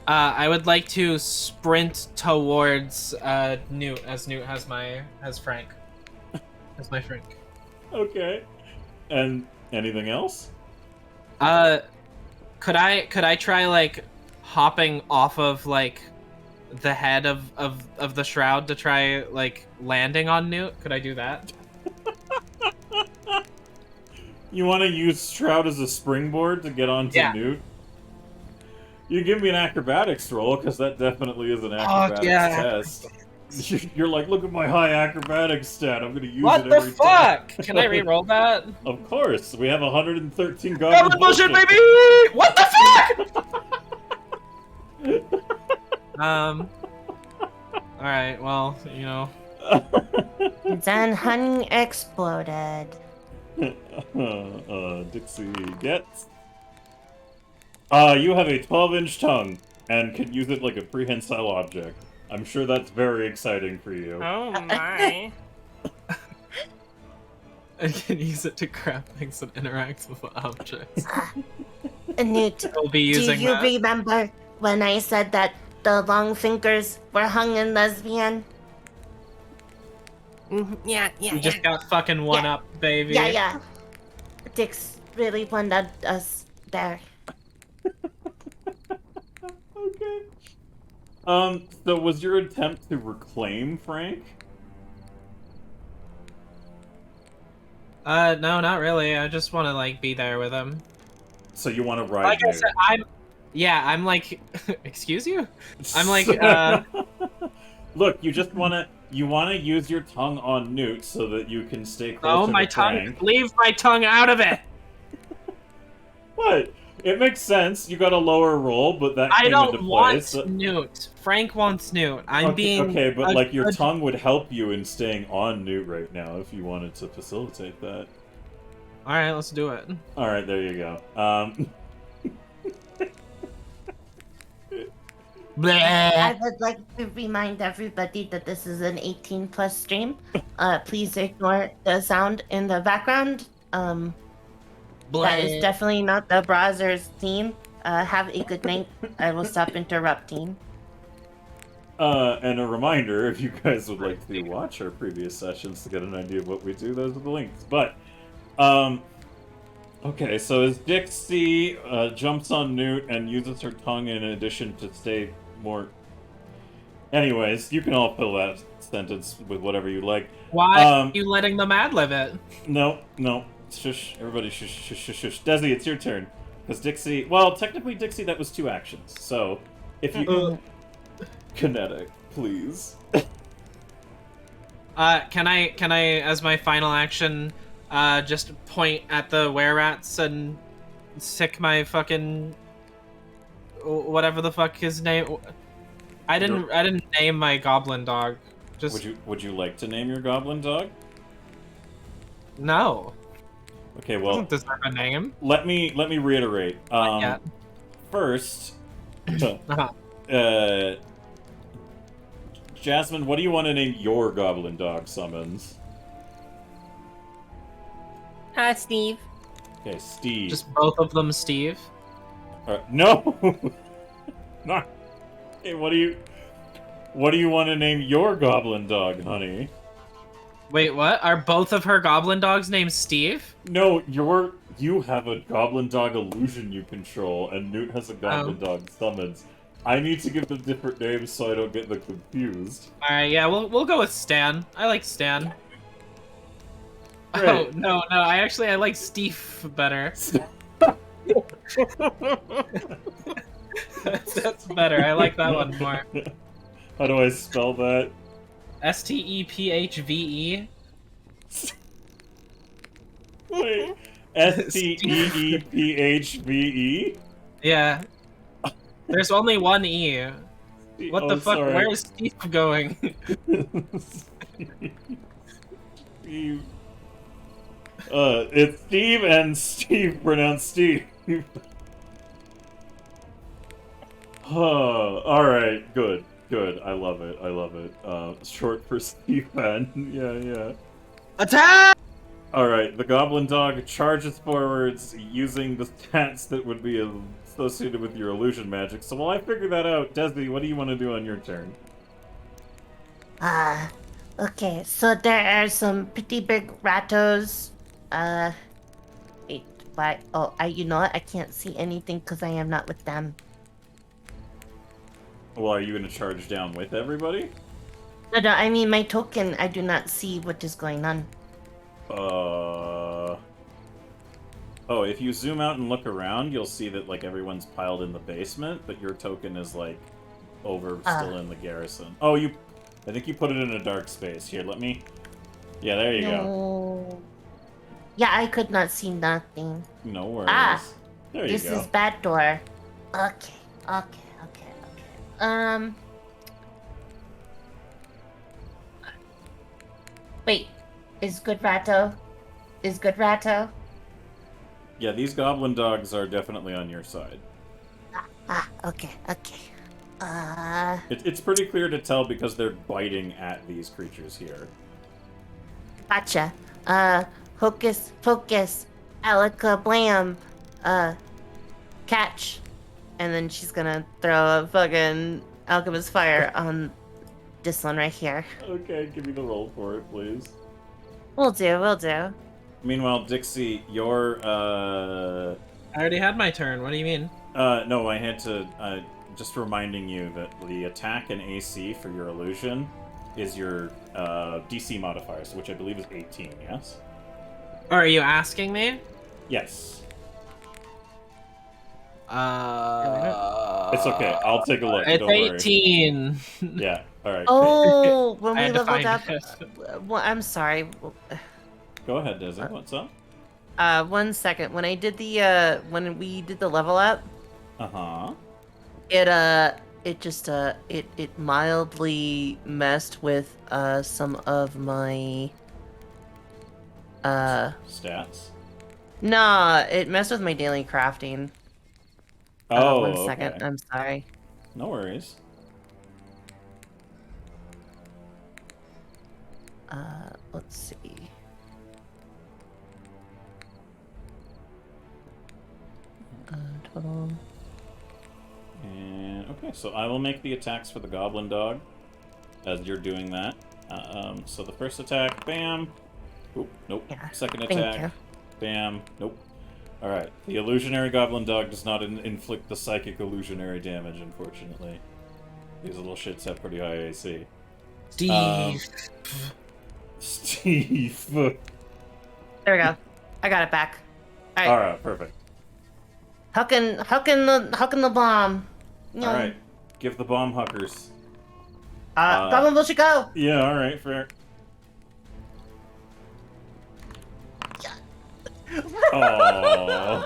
I would like to sprint towards Newt, as Newt has Frank. As my Frank. Okay. And anything else? Could I try, like, hopping off of, like, the head of the shroud to try, like, landing on Newt? Could I do that? You want to use Shroud as a springboard to get onto Newt? You give me an acrobatics roll, because that definitely is an acrobatics test. You're like, look at my high acrobatics stat. I'm going to use it every time. What the fuck? Can I re-roll that? Of course. We have 113 goblin bullshit, baby! What the fuck? Alright, well, you know. Then honey exploded. Dixie gets... you have a 12-inch tongue, and can use it like a prehensile object. I'm sure that's very exciting for you. Oh my. I can use it to grab things and interact with objects. Newt, We'll be do using you that. remember when I said that the long fingers were hung in lesbian? Yeah. You just got fucking one up, baby. Yeah. Dix really wanted us there. Okay. So was your attempt to reclaim Frank? No, not really. I just want to like be there with him. So you want to ride Like I Newt. said, I'm like, excuse you? I'm like, Look, you just wanna use your tongue on Newt so that you can stay oh, closer my to tongue, Frank. leave my tongue out of it! What? It makes sense. You got a lower roll, but that I came don't into want play. So... Newt. Frank wants Newt. I'm okay, being okay, but a like your good- tongue would help you in staying on Newt right now if you wanted to facilitate that. Alright, let's do it. Alright, there you go. I would like to remind everybody that this is an 18+ stream. Please ignore the sound in the background. That is definitely not the browser's theme. Have a good night. I will stop interrupting. And a reminder, if you guys would like to watch our previous sessions to get an idea of what we do, those are the links. But, okay, so as Dixie jumps on Newt and uses her tongue in addition to stay more... Anyways, you can all fill that sentence with whatever you like. Why are you letting them ad-lib it? No. Shush. Everybody shush, shush, shush, shush. Desi, it's your turn. Because Dixie... Well, technically, Dixie, that was 2 actions. So, if you... Kinetic, please. Can I, as my final action, just point at the were-rats and sick my fucking... whatever the fuck his name... I didn't name my goblin dog. Just... Would you like to name your goblin dog? No. Okay, well... Doesn't deserve a name. Let me reiterate. Yeah. First... Uh-huh. Jasmine, what do you want to name your goblin dog summons? Steve. Okay, Steve. Just both of them, Steve. No! No! Hey, what do you want to name your goblin dog, honey? Wait, what? Are both of her goblin dogs named Steve? No, you have a goblin dog illusion you control, and Newt has a goblin dog summons. I need to give them different names so I don't get them confused. Alright, yeah, we'll go with Stan. I like Stan. Great. Oh, no, I like Steve better. That's better. I like that one more. How do I spell that? Steephve. Wait. Steephve? Yeah. There's only one E. What the fuck? Sorry. Where is Steve going? Steve. It's Steve and Steve pronounced Steve. Alright, good. I love it. Short for Stephen. Yeah. Attack! Alright, the goblin dog charges forwards using the stats that would be associated with your illusion magic. So while I figure that out, Desi, what do you want to do on your turn? Okay, so there are some pretty big rattos. Wait, why? Oh, you know what? I can't see anything because I am not with them. Well, are you going to charge down with everybody? No, I mean my token, I do not see what is going on. Oh, if you zoom out and look around, you'll see that, like, everyone's piled in the basement, but your token is, like, still in the garrison. Oh, I think you put it in a dark space. Here, let me... Yeah, there you go. Yeah, I could not see nothing. No worries. There you This go. is bad door. Okay. Wait, is good Ratto? Yeah, these goblin dogs are definitely on your side. Okay. It's pretty clear to tell because they're biting at these creatures here. Gotcha. Hocus Pocus, Alaka Blam, catch. And then she's gonna throw a fucking Alchemist Fire on this one right here. Okay, give me the roll for it, please. Will do. Meanwhile, Dixie, your, I already had my turn. What do you mean? no, I had to, just reminding you that the attack and AC for your illusion is your, DC modifiers, which I believe is 18, yes? Or are you asking me? Yes. It's okay. I'll take a look. It's Don't worry. 18. Yeah. All right. Oh, when I we had to leveled find up. it. Well, I'm sorry. Go ahead, Desi. What's up? 1 second. When I did when we did the level up, Uh-huh. it mildly messed with some of my Stats. nah, it messed with my daily crafting. Oh, 1 second. okay. I'm sorry. No worries. Let's see. Total. And okay, so I will make the attacks for the goblin dog as you're doing that. So the first attack, bam. Oop, nope. Yeah, Second thank attack, you. bam. Nope. All right. The illusionary goblin dog does not inflict the psychic illusionary damage, unfortunately. These little shits have pretty high AC. Steve. Steve. There we go. I got it back. All right. All right, perfect. Hucking the bomb. All right, give the bomb huckers. Goblin bullshit go. Yeah, all right, fair. Oh.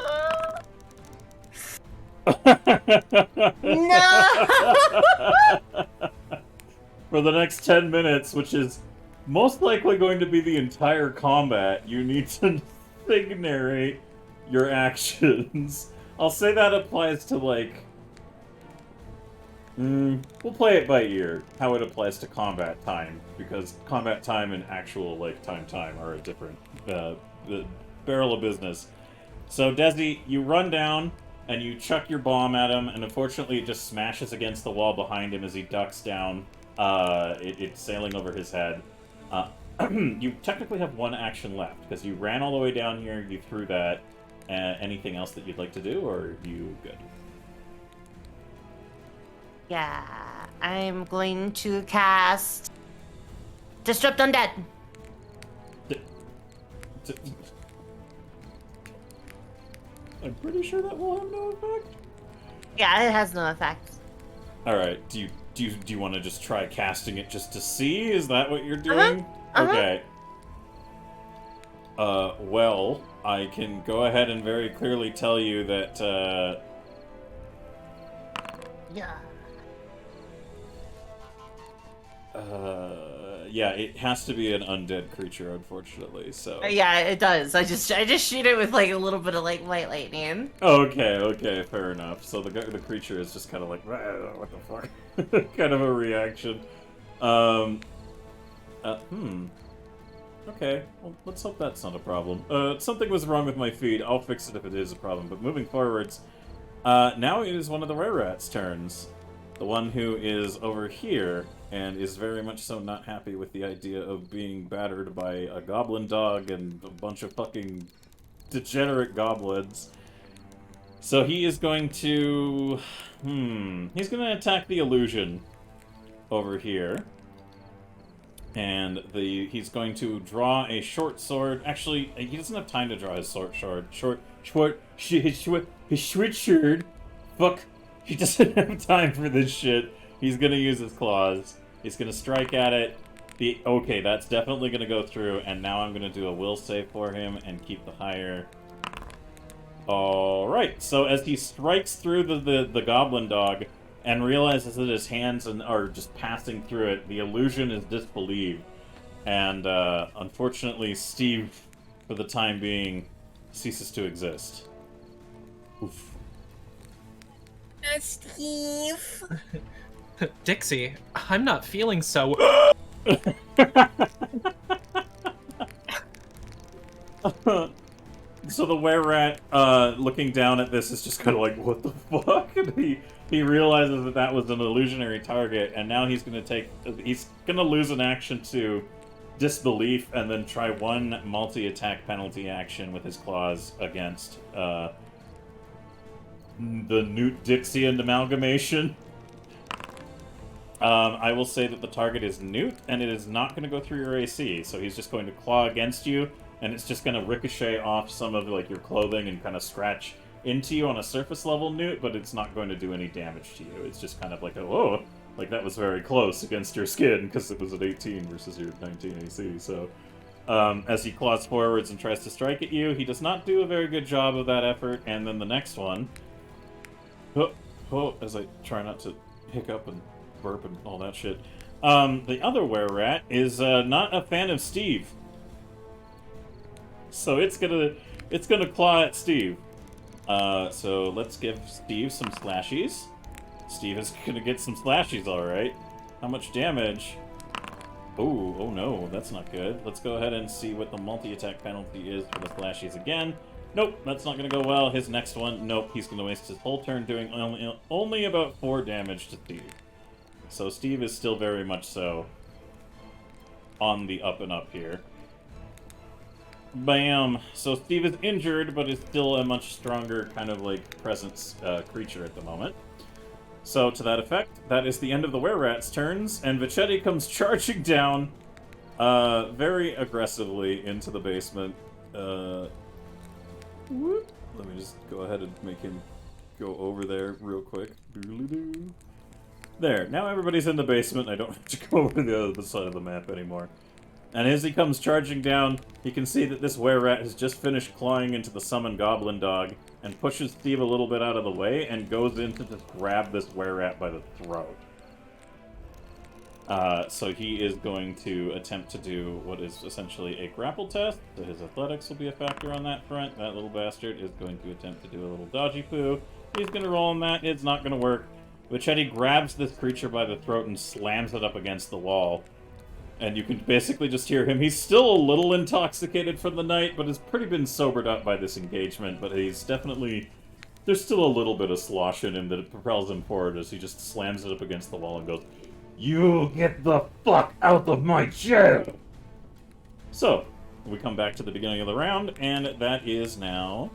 No. For the next 10 minutes, which is most likely going to be the entire combat, you need to narrate your actions. I'll say that applies to, like... we'll play it by ear, how it applies to combat time, because combat time and actual, like, time are a different barrel of business. So, Desi, you run down, and you chuck your bomb at him, and unfortunately it just smashes against the wall behind him as he ducks down. It's sailing over his head. You technically have one action left, because you ran all the way down here, you threw that. Anything else that you'd like to do, or are you good? Yeah, I'm going to cast Disrupt Undead. I'm pretty sure that will have no effect. Yeah, it has no effect. All right. Do you want to just try casting it just to see? Is that what you're doing? Okay. Well, I can go ahead and very clearly tell you that, Yeah. yeah, it has to be an undead creature, unfortunately, so... Yeah, it does. I just shoot it with, like, a little bit of, like, white lightning. Okay, fair enough. So the creature is just kind of like, what the fuck? Kind of a reaction. Okay, well, let's hope that's not a problem. Something was wrong with my feed. I'll fix it if it is a problem. But moving forwards, now it is one of the Rare Rat's turns. The one who is over here, and is very much so not happy with the idea of being battered by a goblin dog and a bunch of fucking degenerate goblins. So he is going to... he's going to attack the illusion over here. And he's going to draw a short sword. Actually, he doesn't have time to draw his short sword. His short sword. Fuck. He doesn't have time for this shit. He's gonna use his claws. He's gonna strike at it. Okay, that's definitely gonna go through. And now I'm gonna do a will save for him and keep the higher. Alright, so as he strikes through the goblin dog and realizes that his hands are just passing through it, the illusion is disbelieved. And unfortunately, Steve, for the time being, ceases to exist. Oof. Steve. Dixie, I'm not feeling so... So the were-rat, looking down at this, is just kind of like, what the fuck? And he realizes that was an illusionary target, and now he's gonna lose an action to disbelief, and then try one multi-attack penalty action with his claws against, the Newt Dixian amalgamation. I will say that the target is Newt, and it is not going to go through your AC, so he's just going to claw against you, and it's just gonna ricochet off some of like your clothing and kind of scratch into you on a surface level, Newt, but it's not going to do any damage to you. It's just kind of like a, whoa, like that was very close against your skin because it was an 18 versus your 19 AC. So as he claws forwards and tries to strike at you, he does not do a very good job of that effort. And then the next one, as I try not to hiccup and burp and all that shit. The other were-rat is not a fan of Steve. So it's gonna claw at Steve. So let's give Steve some slashies. Steve is gonna get some slashies, alright. How much damage? Ooh, oh no, that's not good. Let's go ahead and see what the multi-attack penalty is for the slashies again. Nope, that's not gonna go well. His next one, nope, he's gonna waste his whole turn doing only about 4 damage to Steve. So Steve is still very much so on the up and up here. Bam! So Steve is injured, but is still a much stronger kind of like presence creature at the moment. So to that effect, that is the end of the were-rat's turns, and Vichetti comes charging down very aggressively into the basement. Let me just go ahead and make him go over there real quick. There, now everybody's in the basement, I don't have to go over to the other side of the map anymore. And as he comes charging down, you can see that this were-rat has just finished clawing into the summon goblin dog, and pushes Steve a little bit out of the way, and goes in to just grab this were-rat by the throat. So he is going to attempt to do what is essentially a grapple test, so his athletics will be a factor on that front. That little bastard is going to attempt to do a little dodgy poo. He's going to roll on that, it's not going to work. Vichetti grabs this creature by the throat and slams it up against the wall. And you can basically just hear him. He's still a little intoxicated from the night, but has pretty been sobered up by this engagement. But he's definitely... There's still a little bit of slosh in him that propels him forward as he just slams it up against the wall and goes, "You get the fuck out of my chair!" So, we come back to the beginning of the round, and that is now...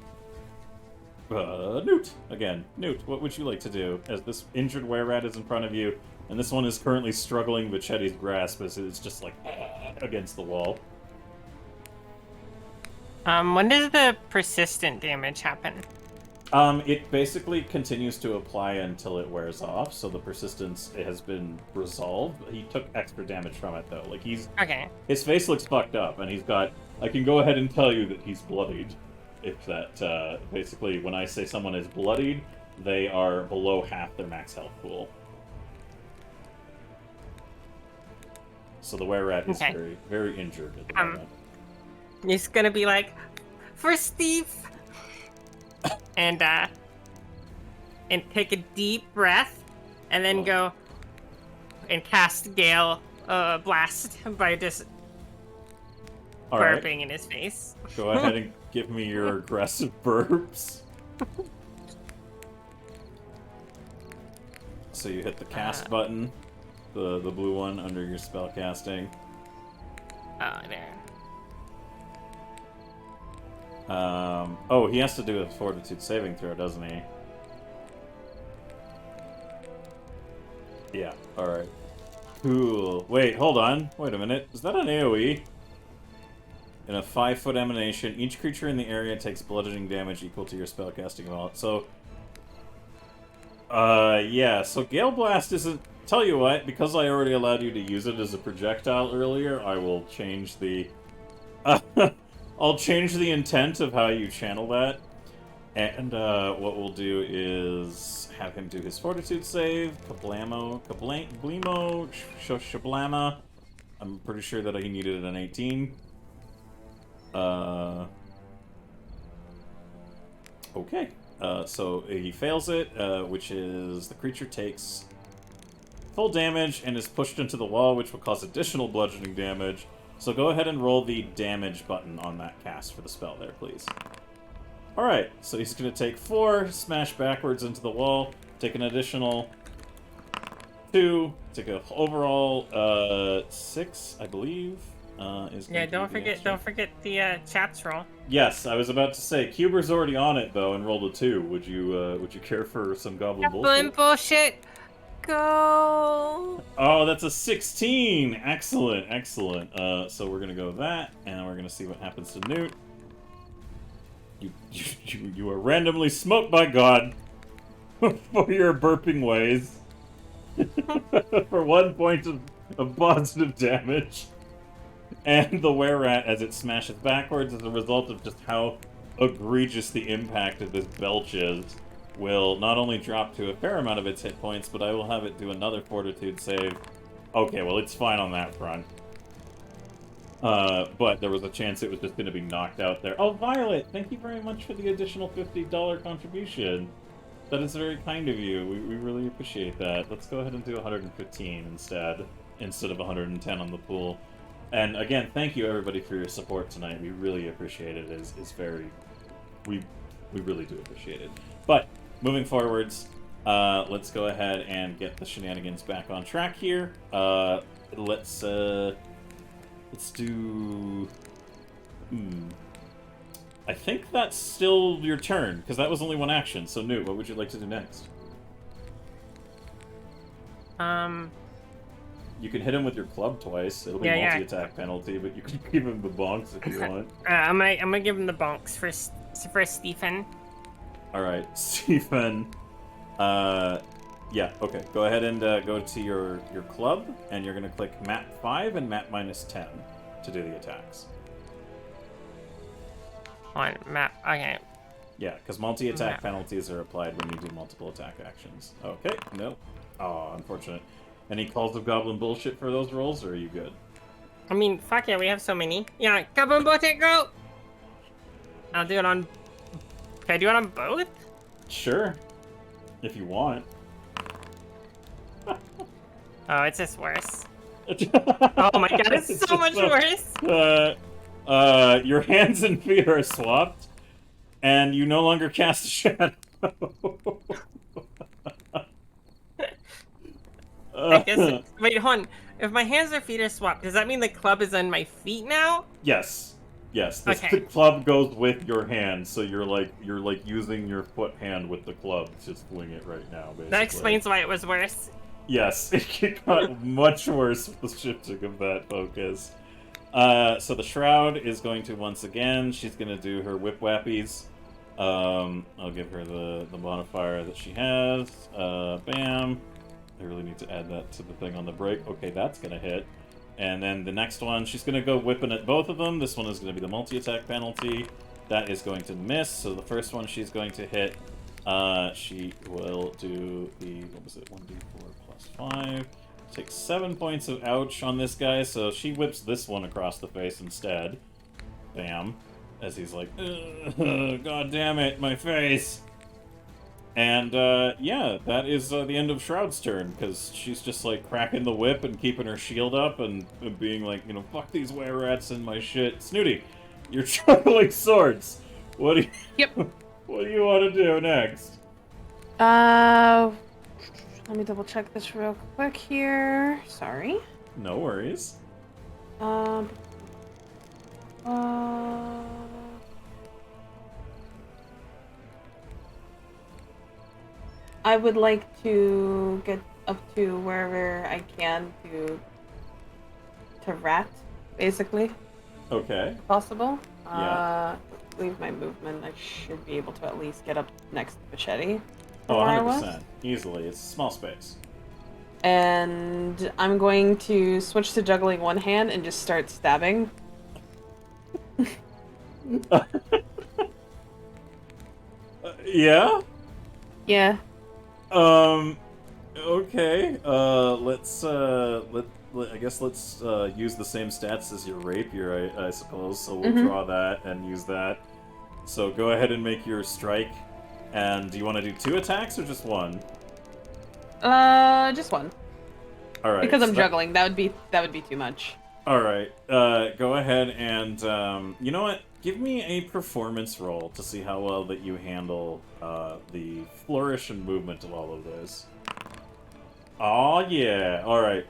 Newt! Again, Newt, what would you like to do? As this injured were-rat is in front of you, and this one is currently struggling with Chetty's grasp as it's just like against the wall. When does the persistent damage happen? It basically continues to apply until it wears off, so the persistence has been resolved. He took extra damage from it, though. Like, Okay. His face looks fucked up, and he's got... I can go ahead and tell you that he's bloodied. If that, basically, when I say someone is bloodied, they are below half their max health pool. So the were-rat is very, very injured at the moment. He's gonna be like, "For Steve!" and take a deep breath, and then go and cast Gale Blast by just burping in his face. Go ahead and give me your aggressive burps. So you hit the cast button, the blue one under your spell casting. Oh, there. Oh, he has to do a fortitude saving throw, doesn't he? Yeah, alright. Cool. Wait, hold on. Wait a minute. Is that an AoE? In a 5-foot emanation, each creature in the area takes bludgeoning damage equal to your spellcasting amount. So, yeah. So Gale Blast isn't... Tell you what, because I already allowed you to use it as a projectile earlier, I will change the... I'll change the intent of how you channel that. And, what we'll do is have him do his fortitude save. Blimo, Shablama. I'm pretty sure that he needed an 18. Okay. So he fails it, which is the creature takes full damage and is pushed into the wall, which will cause additional bludgeoning damage. So go ahead and roll the damage button on that cast for the spell there, please. Alright, so he's going to take 4, smash backwards into the wall, take an additional 2, take an overall 6, I believe. Don't forget the chats roll. Yes, I was about to say, Cuber's already on it though and rolled a 2. Would you care for some goblin bullshit? Goblin bullshit. go. Oh, that's a 16! Excellent, excellent. So we're gonna go with that, and we're gonna see what happens to Newt. You are randomly smote by God for your burping ways. For 1 point of positive damage. And the were-rat, as it smashes backwards as a result of just how egregious the impact of this belch is, will not only drop to a fair amount of its hit points, but I will have it do another fortitude save. Okay, well, it's fine on that front. But there was a chance it was just going to be knocked out there. Oh, Violet, thank you very much for the additional $50 contribution. That is very kind of you. We really appreciate that. Let's go ahead and do 115 instead of 110 on the pool. And again, thank you everybody for your support tonight. We really appreciate it. It's very... We really do appreciate it. But, moving forwards, let's go ahead and get the shenanigans back on track here. Let's do... I think that's still your turn, because that was only one action. So, Newt, what would you like to do next? You can hit him with your club twice. It'll be multi-attack penalty, but you can give him the bonks if you want. I'm gonna give him the bonks for Stephen. Alright, Stephen. Yeah, okay. Go ahead and go to your club, and you're gonna click map 5 and map -10 to do the attacks. On map, okay. Yeah, because multi-attack penalties are applied when you do multiple attack actions. Okay, no. Oh, unfortunate. Any calls of goblin bullshit for those rolls, or are you good? I mean, fuck yeah, we have so many. Yeah, goblin bullshit, go! I'll do it on... Can I do it on both? Sure. If you want. Oh, it's just worse. Oh my god, it's so much worse! Your hands and feet are swapped, and you no longer cast a shadow. I guess. Wait, hold on. If my hands or feet are swapped, does that mean the club is on my feet now? Yes. Yes. Okay. The club goes with your hand, so you're like using your foot hand with the club to swing it right now. Basically. That explains why it was worse. Yes, it got much worse with the shifting of that focus. So the Shroud is going to once again. She's going to do her whip whappies. I'll give her the modifier that she has. Bam. I really need to add that to the thing on the break. Okay, that's going to hit. And then the next one, she's going to go whipping at both of them. This one is going to be the multi-attack penalty. That is going to miss. So the first one she's going to hit, she will do the, what was it, 1d4 plus 5. Takes 7 points of ouch on this guy, so she whips this one across the face instead. Bam. As he's like, God damn it, my face. And, yeah, that is the end of Shroud's turn, because she's just, like, cracking the whip and keeping her shield up and being like, you know, fuck these were-rats and my shit. Snooty, you're juggling swords. What do you... Yep. What do you want to do next? Let me double check this real quick here. Sorry. No worries. I would like to get up to wherever I can to rat, basically. Okay. If possible. Yeah. Leave my movement. I should be able to at least get up next to Machete. Oh, where I 100%. was. Easily. It's a small space. And I'm going to switch to juggling one hand and just start stabbing. Yeah? Yeah. Okay. I guess let's use the same stats as your rapier, I suppose. So we'll draw that and use that. So go ahead and make your strike. And do you want to do 2 attacks or just 1? Just one. All right. Because I'm so juggling, that would be too much. All right. Go ahead and you know what? Give me a performance roll to see how well that you handle the flourish and movement of all of this. Oh yeah. All right.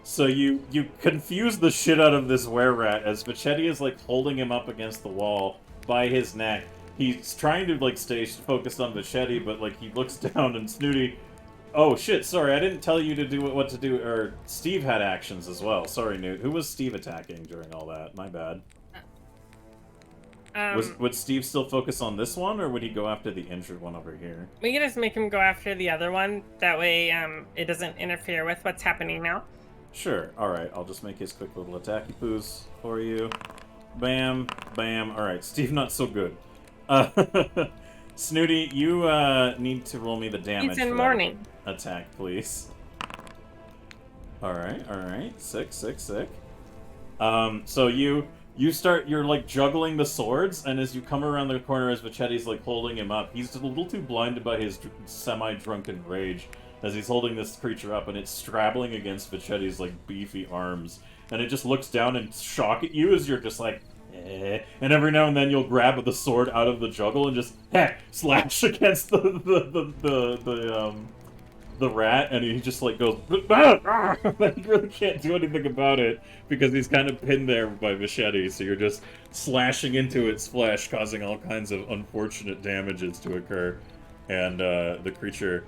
So you confuse the shit out of this were-rat as Machete is like holding him up against the wall by his neck. He's trying to like stay focused on Machete, but like he looks down and Snooty Oh shit! Sorry, I didn't tell you to do what to do. Or Steve had actions as well. Sorry, Newt. Who was Steve attacking during all that? My bad. Would Steve still focus on this one, or would he go after the injured one over here? We can just make him go after the other one. That way, it doesn't interfere with what's happening now. Sure. All right. I'll just make his quick little attacky poos for you. Bam, bam. All right. Steve, not so good. Snooty, you need to roll me the damage. It's in for morning. That attack, please. All right. All right. Sick. So you're like juggling the swords, and as you come around the corner, as Vachetti's like holding him up, he's a little too blinded by his semi-drunken rage as he's holding this creature up, and it's straddling against Vachetti's like beefy arms, and it just looks down in shock at you as you're just like, eh. And every now and then you'll grab the sword out of the juggle and just slash against the rat, and he just like goes, and he really can't do anything about it because he's kind of pinned there by Machete, so you're just slashing into its flesh, causing all kinds of unfortunate damages to occur, and the creature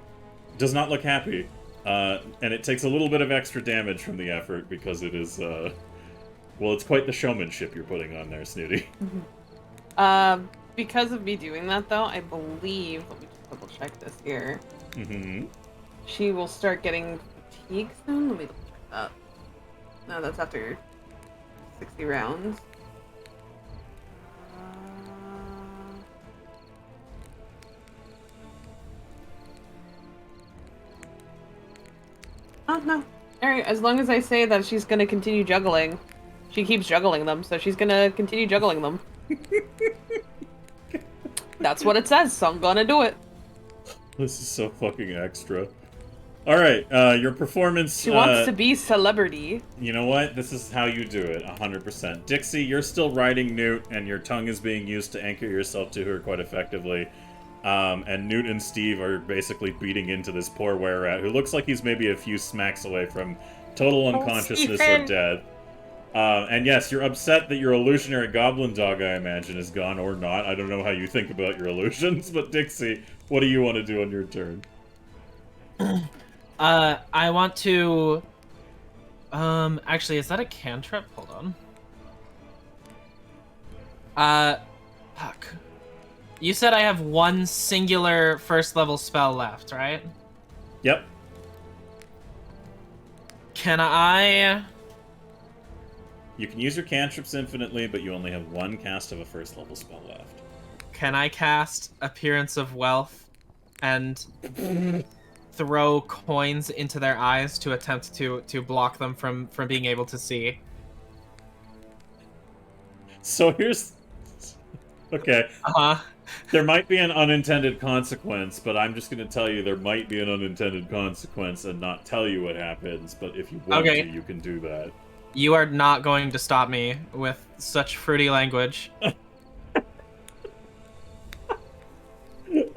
does not look happy, and it takes a little bit of extra damage from the effort because it is, well, it's quite the showmanship you're putting on there, Snooty. Because of me doing that, though, I believe, let me just double check this here. Mm-hmm. She will start getting fatigue soon. Let me double check that. No, that's after 60 rounds. Oh, no. Alright, as long as I say that she's gonna continue juggling. She keeps juggling them, so she's gonna continue juggling them. That's what it says, so I'm gonna do it. This is so fucking extra. Alright, your performance... She wants to be celebrity. You know what? This is how you do it, 100%. Dixie, you're still riding Newt, and your tongue is being used to anchor yourself to her quite effectively. And Newt and Steve are basically beating into this poor were-rat, who looks like he's maybe a few smacks away from total unconsciousness or death. And yes, you're upset that your illusionary goblin dog, I imagine, is gone, or not. I don't know how you think about your illusions, but Dixie, what do you want to do on your turn? I want to... actually, is that a cantrip? Hold on. Fuck. You said I have one singular first level spell left, right? Yep. Can I... You can use your cantrips infinitely, but you only have one cast of a first level spell left. Can I cast Appearance of Wealth and throw coins into their eyes to attempt to block them from being able to see? So here's... Okay. Uh-huh. There might be an unintended consequence, but I'm just going to tell you there might be an unintended consequence and not tell you what happens, but if you want to, you can do that. You are not going to stop me with such fruity language.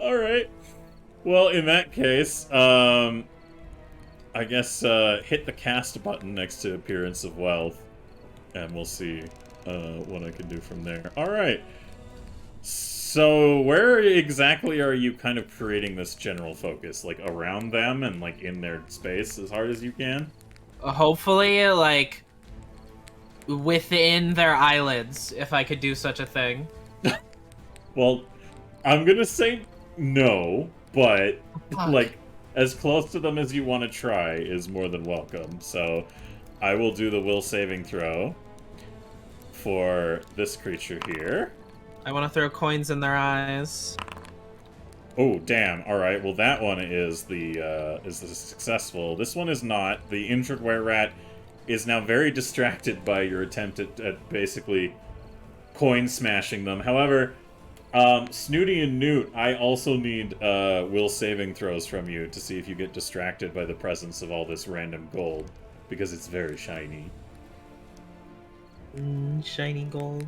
Alright. Well, in that case, I guess hit the cast button next to Appearance of Wealth, and we'll see what I can do from there. Alright. So, where exactly are you kind of creating this general focus? Like, around them and, like, in their space as hard as you can? Hopefully, like, within their eyelids, if I could do such a thing. Well, I'm gonna say no, but, like, as close to them as you want to try is more than welcome. So, I will do the will saving throw for this creature here. I want to throw coins in their eyes. Oh, damn. Alright, well that one is the successful. This one is not. The injured were-rat is now very distracted by your attempt at basically coin smashing them. However, Snooty and Newt, I also need will saving throws from you to see if you get distracted by the presence of all this random gold, because it's very shiny. Shiny gold.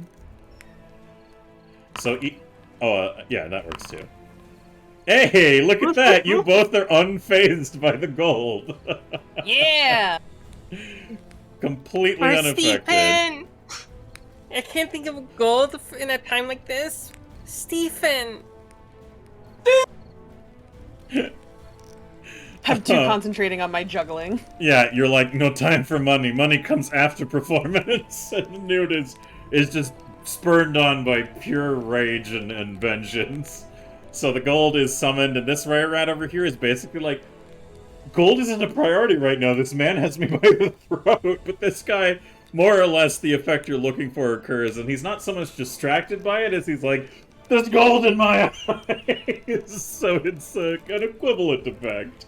So, yeah, that works too. Hey, look at that! You both are unfazed by the gold. Yeah! Completely Or unaffected. Stephen! I can't think of gold in a time like this. Stephen! I'm too concentrating on my juggling. Yeah, you're like, no time for money. Money comes after performance. And Newt is just spurned on by pure rage and vengeance. So the gold is summoned, and this rare rat over here is basically like, gold isn't a priority right now. This man has me by the throat. But this guy, more or less, the effect you're looking for occurs, and he's not so much distracted by it as he's like, there's gold in my eyes. So it's an equivalent effect.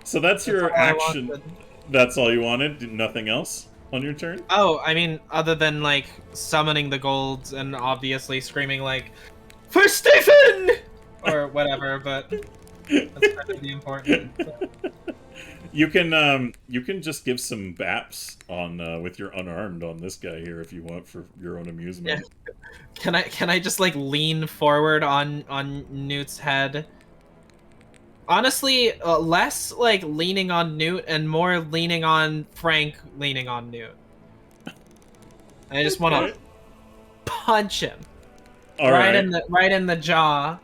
So that's your action. That's all you wanted? Nothing else on your turn? Oh, I mean, other than, like, summoning the golds and obviously screaming, like, for Stephen! Or whatever, but that's pretty important. So. You can just give some baps on with your unarmed on this guy here if you want for your own amusement. Yeah. Can I just, like, lean forward on Newt's head? Honestly, less like leaning on Newt and more leaning on Frank leaning on Newt. I just want to punch him right in the jaw.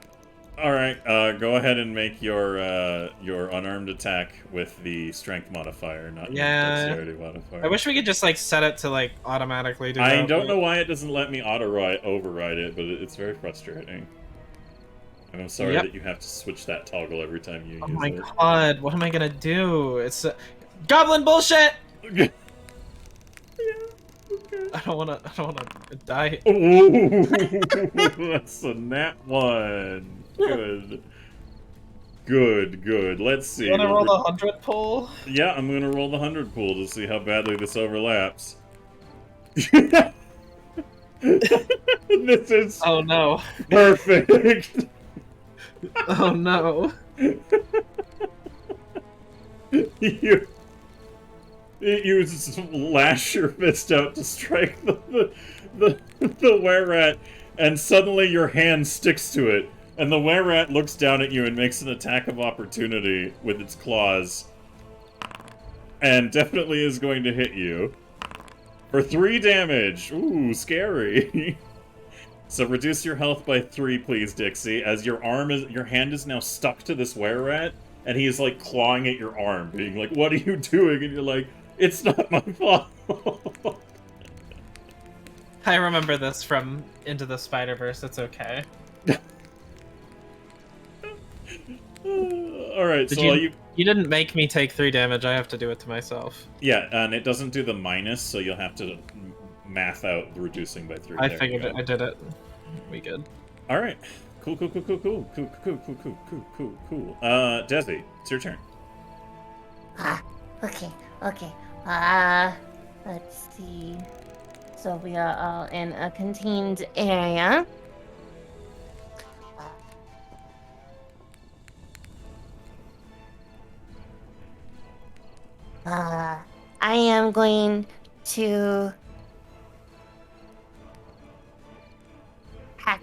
All right, go ahead and make your unarmed attack with the strength modifier, not your dexterity modifier. I wish we could just like set it to like automatically do that. I don't know why it doesn't let me override it, but it's very frustrating. And I'm sorry that you have to switch that toggle every time you use it. Oh my god, what am I gonna do? It's goblin bullshit! Yeah, okay. I don't wanna die. Ooh, that's a nat one. Good. Let's see. You wanna roll the 100 pull? Yeah, I'm gonna roll the 100 pool to see how badly this overlaps. This is oh no. Perfect. Oh no. You just lash your fist out to strike the were-rat, and suddenly your hand sticks to it, and the were-rat looks down at you and makes an attack of opportunity with its claws, and definitely is going to hit you for 3 damage. Ooh, scary. So reduce your health by 3, please, Dixie, as your hand is now stuck to this were-rat, and he is, like, clawing at your arm, being like, what are you doing? And you're like, it's not my fault. I remember this from Into the Spider-Verse, it's okay. Alright, so you didn't make me take 3 damage, I have to do it to myself. Yeah, and it doesn't do the minus, so you'll have to math out the reducing by 3. I figured it, I did it. We good. Alright. Cool. Desi, it's your turn. Okay. Let's see. So we are all in a contained area. I am going to hack.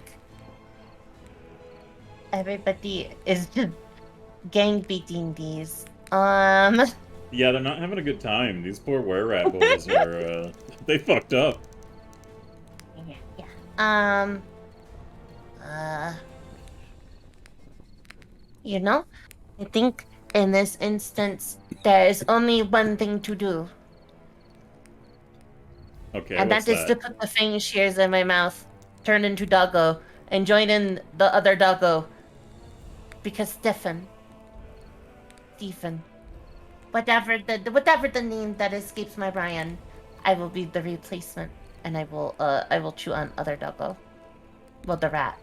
Everybody is just gang beating these. Yeah, they're not having a good time. These poor were-rat boys are, they fucked up. Yeah. You know, I think in this instance, there is only one thing to do. Okay, and what's that is to put the fang shears in my mouth, turn into doggo, and join in the other doggo. Because Stephen, whatever the name that escapes my brain, I will be the replacement, and I will chew on other doggo. Well, the rat.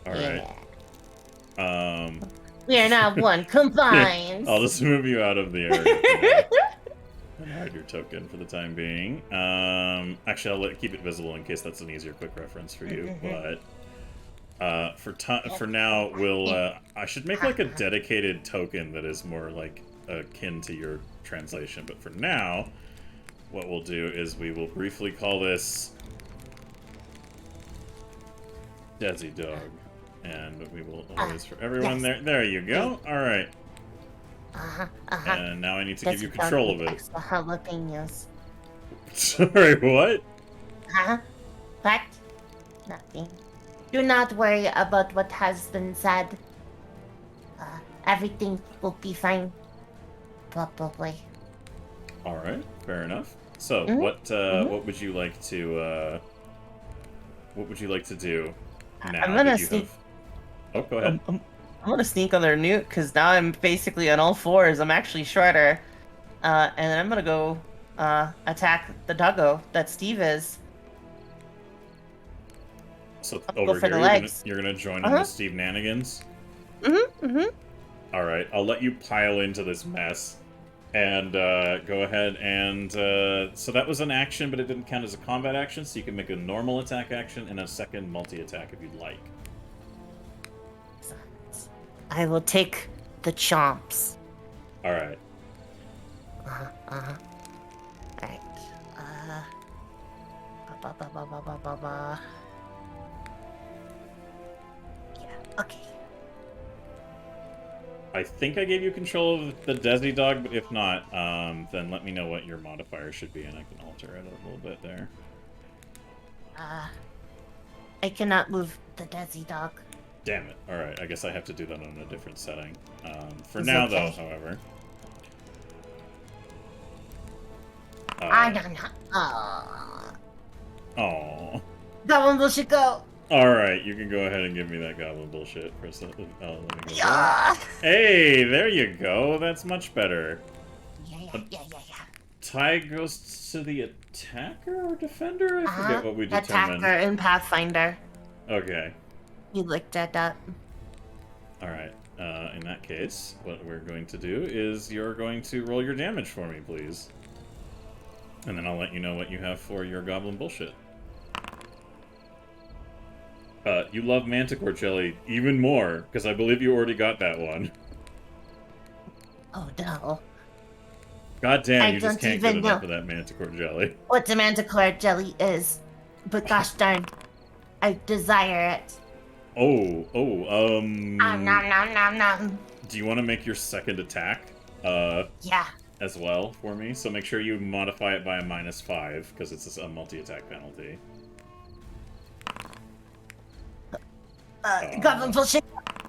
All right. We are now one combined. I'll just move you out of the area. And hide your token for the time being. Actually, I'll keep it visible in case that's an easier quick reference for you. But for now, we'll I should make like a dedicated token that is more like akin to your translation. But for now, what we'll do is we will briefly call this Desi Dog, and we will always for everyone there. There you go. All right. And now I need to give you control of it. Extra jalapenos. Sorry, what? Huh? What? Nothing. Do not worry about what has been said. Everything will be fine. probably. All right, fair enough. So, what would you like to do now I'm gonna that you sneak. have? Oh, go ahead. I'm gonna sneak on their Newt because now I'm basically on all fours. I'm actually shorter, and then I'm gonna go attack the doggo that Steve is. So I'll go over for here, the legs. you're gonna join in the Steve Nanigans. All right, I'll let you pile into this mess, and go ahead and so that was an action, but it didn't count as a combat action. So you can make a normal attack action and a second multi-attack if you'd like. I will take the chomps. All right. Alright. Yeah, okay. I think I gave you control of the Desi dog, but if not, then let me know what your modifier should be, and I can alter it a little bit there. I cannot move the Desi dog. Damn it. Alright, I guess I have to do that on a different setting. For It's now, okay. though, however. Oh. That one should go. Alright, you can go ahead and give me that goblin bullshit for a second. Oh, let me go there. Yeah. Hey, there you go. That's much better. Yeah. Tie goes to the attacker or defender? I forget what we determined. Attacker and Pathfinder. Okay. You looked at that. Alright. In that case, what we're going to do is you're going to roll your damage for me, please. And then I'll let you know what you have for your goblin bullshit. You love Manticore Jelly even more, because I believe you already got that one. Oh no. God damn, I you just don't can't get even enough know of that Manticore Jelly. what the Manticore jelly is, but gosh darn, I desire it. Nom. Nom. Do you want to make your second attack, Yeah. as well for me? So make sure you modify it by a -5, because it's a multi-attack penalty. Goblin bullshit.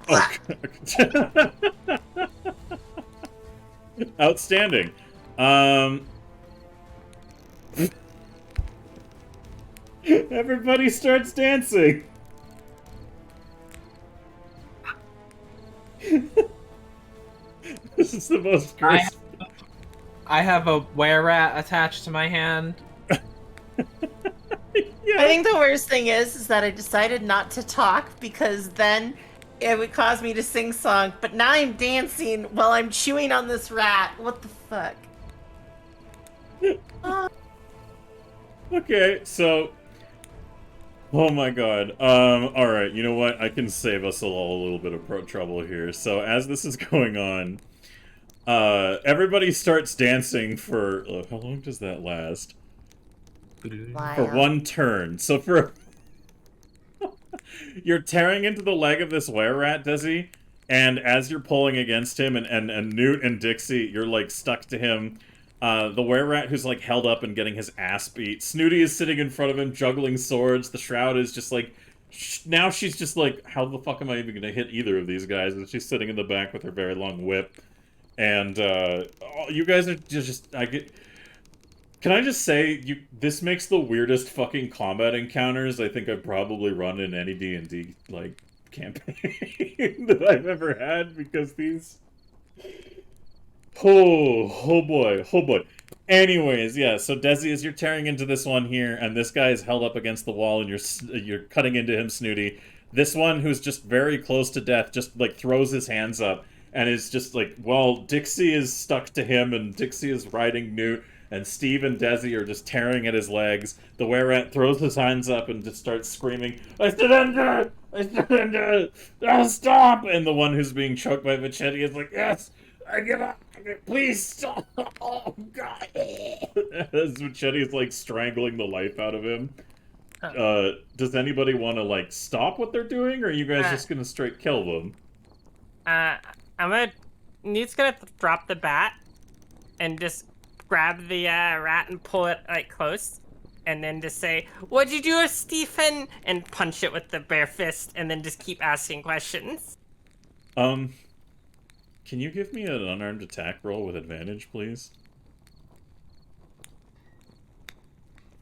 Oh. Outstanding. Everybody starts dancing. This is the most gross. I have a were-rat attached to my hand. I think the worst thing is that I decided not to talk because then it would cause me to sing song. But now I'm dancing while I'm chewing on this rat. What the fuck? Okay, so... Oh my god. Alright, you know what? I can save us all a little bit of trouble here. So, as this is going on, everybody starts dancing for... how long does that last? For one turn. So for... You're tearing into the leg of this were-rat, Desi, and as you're pulling against him, and Newt and Dixie, you're, like, stuck to him. The were-rat who's, like, held up and getting his ass beat. Snooty is sitting in front of him, juggling swords. The Shroud is just, like... Now she's just, like, how the fuck am I even gonna hit either of these guys? And she's sitting in the back with her very long whip. And, you guys are just... Can I just say, this makes the weirdest fucking combat encounters I think I've probably run in any D&D, like, campaign that I've ever had, because these... Oh boy. Anyways, yeah, so Desi, as you're tearing into this one here, and this guy is held up against the wall, and you're cutting into him, Snooty, this one, who's just very close to death, just, like, throws his hands up, and is just like, well, Dixie is stuck to him, and Dixie is riding Newt, and Steve and Desi are just tearing at his legs. The were-rat throws his hands up and just starts screaming, I surrender! I surrender! Oh, stop! And the one who's being choked by Machete is like, yes! I give up! Please stop! Oh, God! As Machete is, like, strangling the life out of him. Does anybody want to, like, stop what they're doing, or are you guys just gonna straight kill them? Newt's gonna drop the bat and just grab the rat and pull it, like, close, and then just say, what'd you do, Stephen? And punch it with the bare fist, and then just keep asking questions. Can you give me an unarmed attack roll with advantage, please?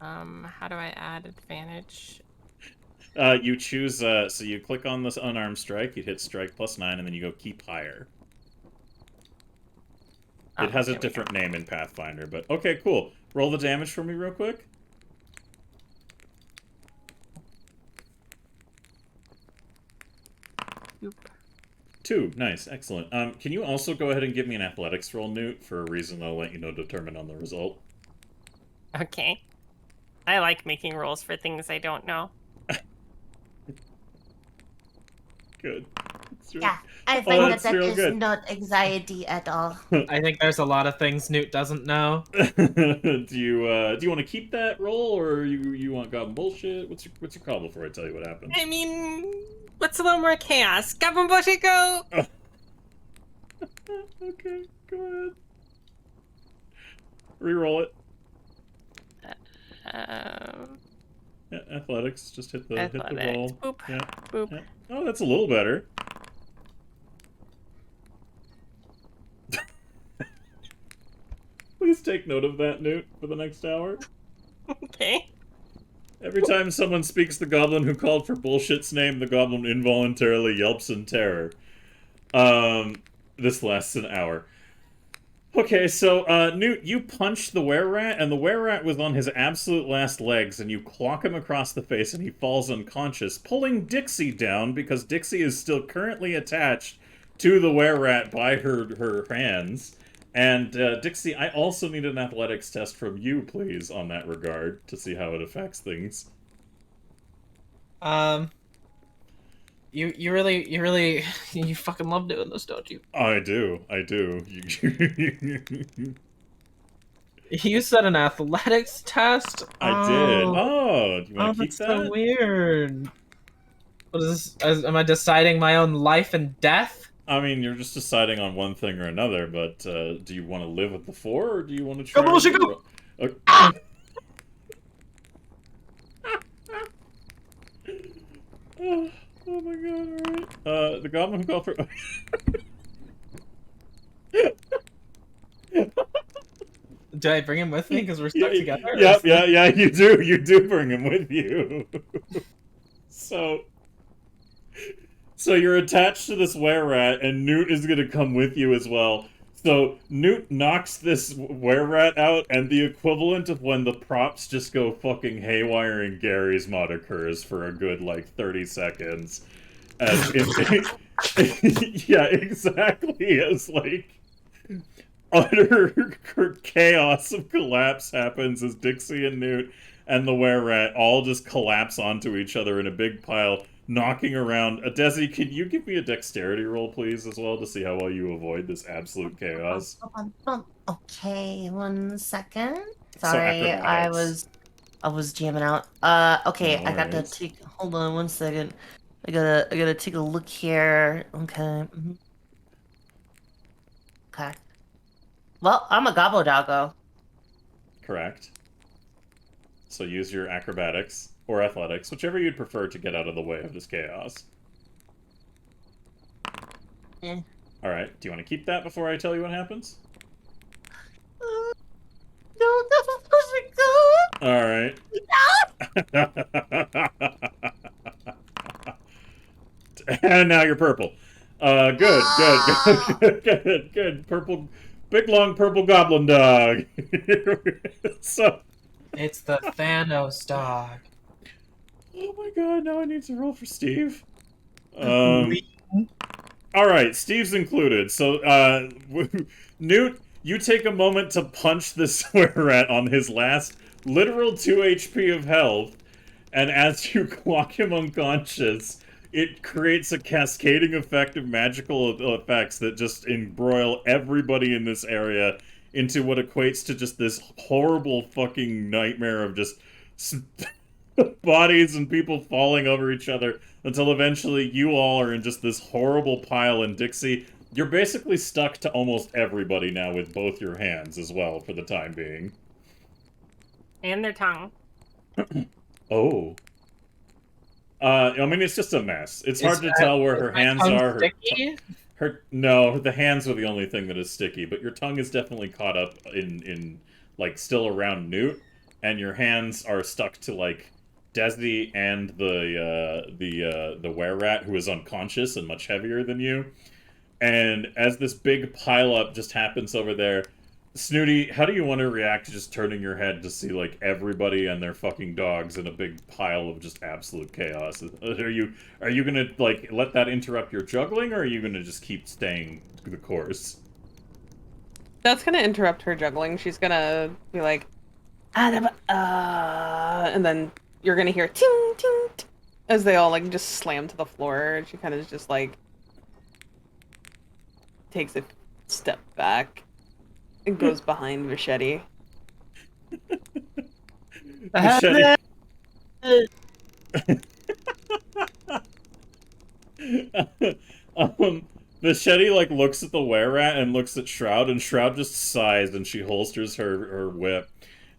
How do I add advantage? You choose, so you click on this unarmed strike, you hit strike +9, and then you go keep higher. It has a different name in Pathfinder, but okay, cool. Roll the damage for me real quick. Oop. 2, nice, excellent. Can you also go ahead and give me an athletics roll, Newt, for a reason I'll let you know determined on the result? Okay. I like making rolls for things I don't know. Good. Yeah, I find that real is good. not anxiety at all. I think there's a lot of things Newt doesn't know. do you want to keep that roll, or you want goblin bullshit? What's your call before I tell you what happens? I mean, what's a little more chaos? Goblin bullshit, go! Okay, go ahead. Reroll it. Yeah, athletics. Just hit the roll. Boop. Yeah. Boop. Yeah. Oh, that's a little better. Please take note of that, Newt, for the next hour. Okay. Every time someone speaks the goblin who called for bullshit's name, the goblin involuntarily yelps in terror. This lasts an hour. Okay, so, Newt, you punched the were-rat, and the were-rat was on his absolute last legs, and you clock him across the face, and he falls unconscious, pulling Dixie down, because Dixie is still currently attached to the were-rat by her hands. And, Dixie, I also need an athletics test from you, please, on that regard, to see how it affects things. You really, you fucking love doing this, don't you? I do. You said an athletics test? I did. Oh, do you want to keep that's that? so weird. What is this? Am I deciding my own life and death? I mean, you're just deciding on one thing or another, but do you want to live with the 4, or do you want to try... Go! Okay. Oh my god, alright. The goblin who called for... Do I bring him with me? Because we're stuck together? Yeah, you do bring him with you. So you're attached to this were-rat, and Newt is gonna come with you as well. So Newt knocks this were-rat out, and the equivalent of when the props just go fucking haywire in Gary's mod occurs for a good, like, 30 seconds. As yeah, exactly, as, like, utter chaos of collapse happens as Dixie and Newt and the were-rat all just collapse onto each other in a big pile, knocking around. Desi, can you give me a dexterity roll, please, as well, to see how well you avoid this absolute chaos? Okay, 1 second. So Sorry, acrobatics. I was jamming out. Okay, No I got to worries. take. Hold on 1 second. I gotta take a look here. Okay. Okay. Well, I'm a gobbo doggo. Correct. So use your acrobatics or athletics, whichever you'd prefer to get out of the way of this chaos. Eh. Alright, do you want to keep that before I tell you what happens? No, that's not supposed Alright. And now you're purple. Good. Purple, big long purple goblin dog. So. It's the Thanos dog. Oh my god, now I need to roll for Steve. Alright, Steve's included. So, Newt, you take a moment to punch this were-rat on his last literal 2 HP of health, and as you clock him unconscious, it creates a cascading effect of magical effects that just embroil everybody in this area into what equates to just this horrible fucking nightmare of just bodies and people falling over each other until eventually you all are in just this horrible pile. And Dixie, you're basically stuck to almost everybody now with both your hands as well for the time being. And their tongue. Oh. I mean, it's just a mess. It's hard to tell where her hands are. Sticky? No, the hands are the only thing that is sticky, but your tongue is definitely caught up in like still around Newt, and your hands are stuck to like Desi and the were-rat who is unconscious and much heavier than you. And as this big pileup just happens over there, Snooty, how do you want to react to just turning your head to see like everybody and their fucking dogs in a big pile of just absolute chaos? Are you gonna like let that interrupt your juggling, or are you gonna just keep staying the course? That's gonna interrupt her juggling. She's gonna be like, and then you're gonna hear ting ting ting, as they all like just slam to the floor. And she kind of just like takes a step back and goes behind Machete. Machete. Machete like looks at the were-rat and looks at Shroud, and Shroud just sighs, and she holsters her whip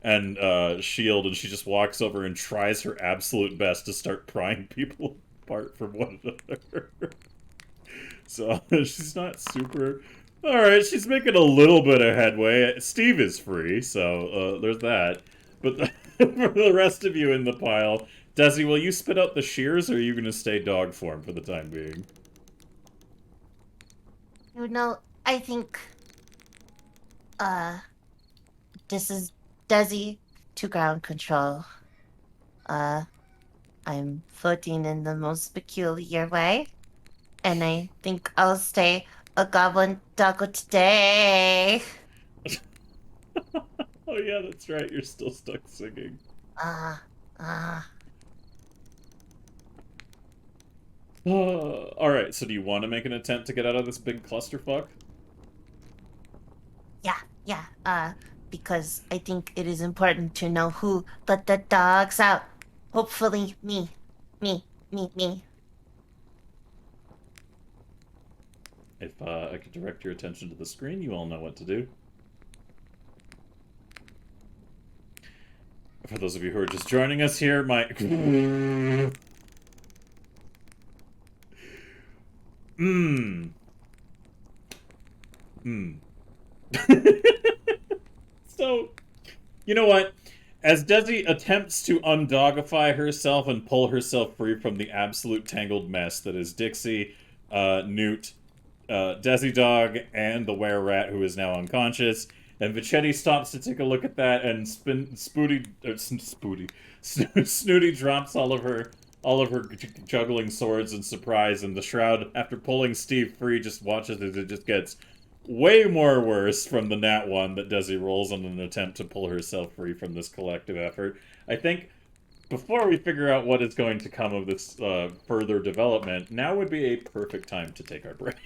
and shield, and she just walks over and tries her absolute best to start prying people apart from one another. So she's not super. All right, she's making a little bit of headway. Steve is free, so there's that. But for the rest of you in the pile, Desi, will you spit out the shears, or are you going to stay dog form for the time being? You know, I think, this is Desi to ground control. I'm floating in the most peculiar way, and I think I'll stay a goblin doggo today. Oh yeah, that's right, you're still stuck singing. Alright, so do you want to make an attempt to get out of this big clusterfuck? Yeah, because I think it is important to know who let the dogs out. Hopefully, me. If I could direct your attention to the screen, you all know what to do. For those of you who are just joining us here, my... So, you know what? As Desi attempts to undogify herself and pull herself free from the absolute tangled mess that is Dixie, Newt, Desi Dog, and the were-rat who is now unconscious, and Vichetti stops to take a look at that, and Snooty drops all of her juggling swords in surprise, and the Shroud, after pulling Steve free, just watches as it just gets way more worse from the nat 1 that Desi rolls on an attempt to pull herself free from this collective effort. I think before we figure out what is going to come of this further development, now would be a perfect time to take our break.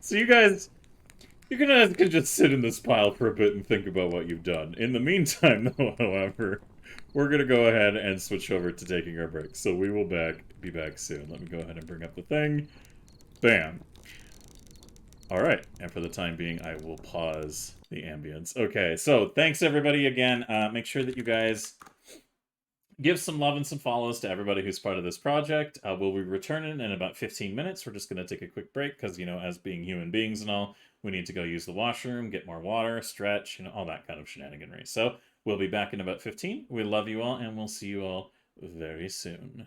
So you guys, you're gonna have to just sit in this pile for a bit and think about what you've done. In the meantime, though, however, we're gonna go ahead and switch over to taking our break. So we will be back soon. Let me go ahead and bring up the thing. Bam. Alright, and for the time being, I will pause the ambience. Okay, so thanks everybody again. Make sure that you guys give some love and some follows to everybody who's part of this project. We'll be returning in about 15 minutes. We're just going to take a quick break because, you know, as being human beings and all, we need to go use the washroom, get more water, stretch, you know, all that kind of shenaniganry. So we'll be back in about 15. We love you all, and we'll see you all very soon.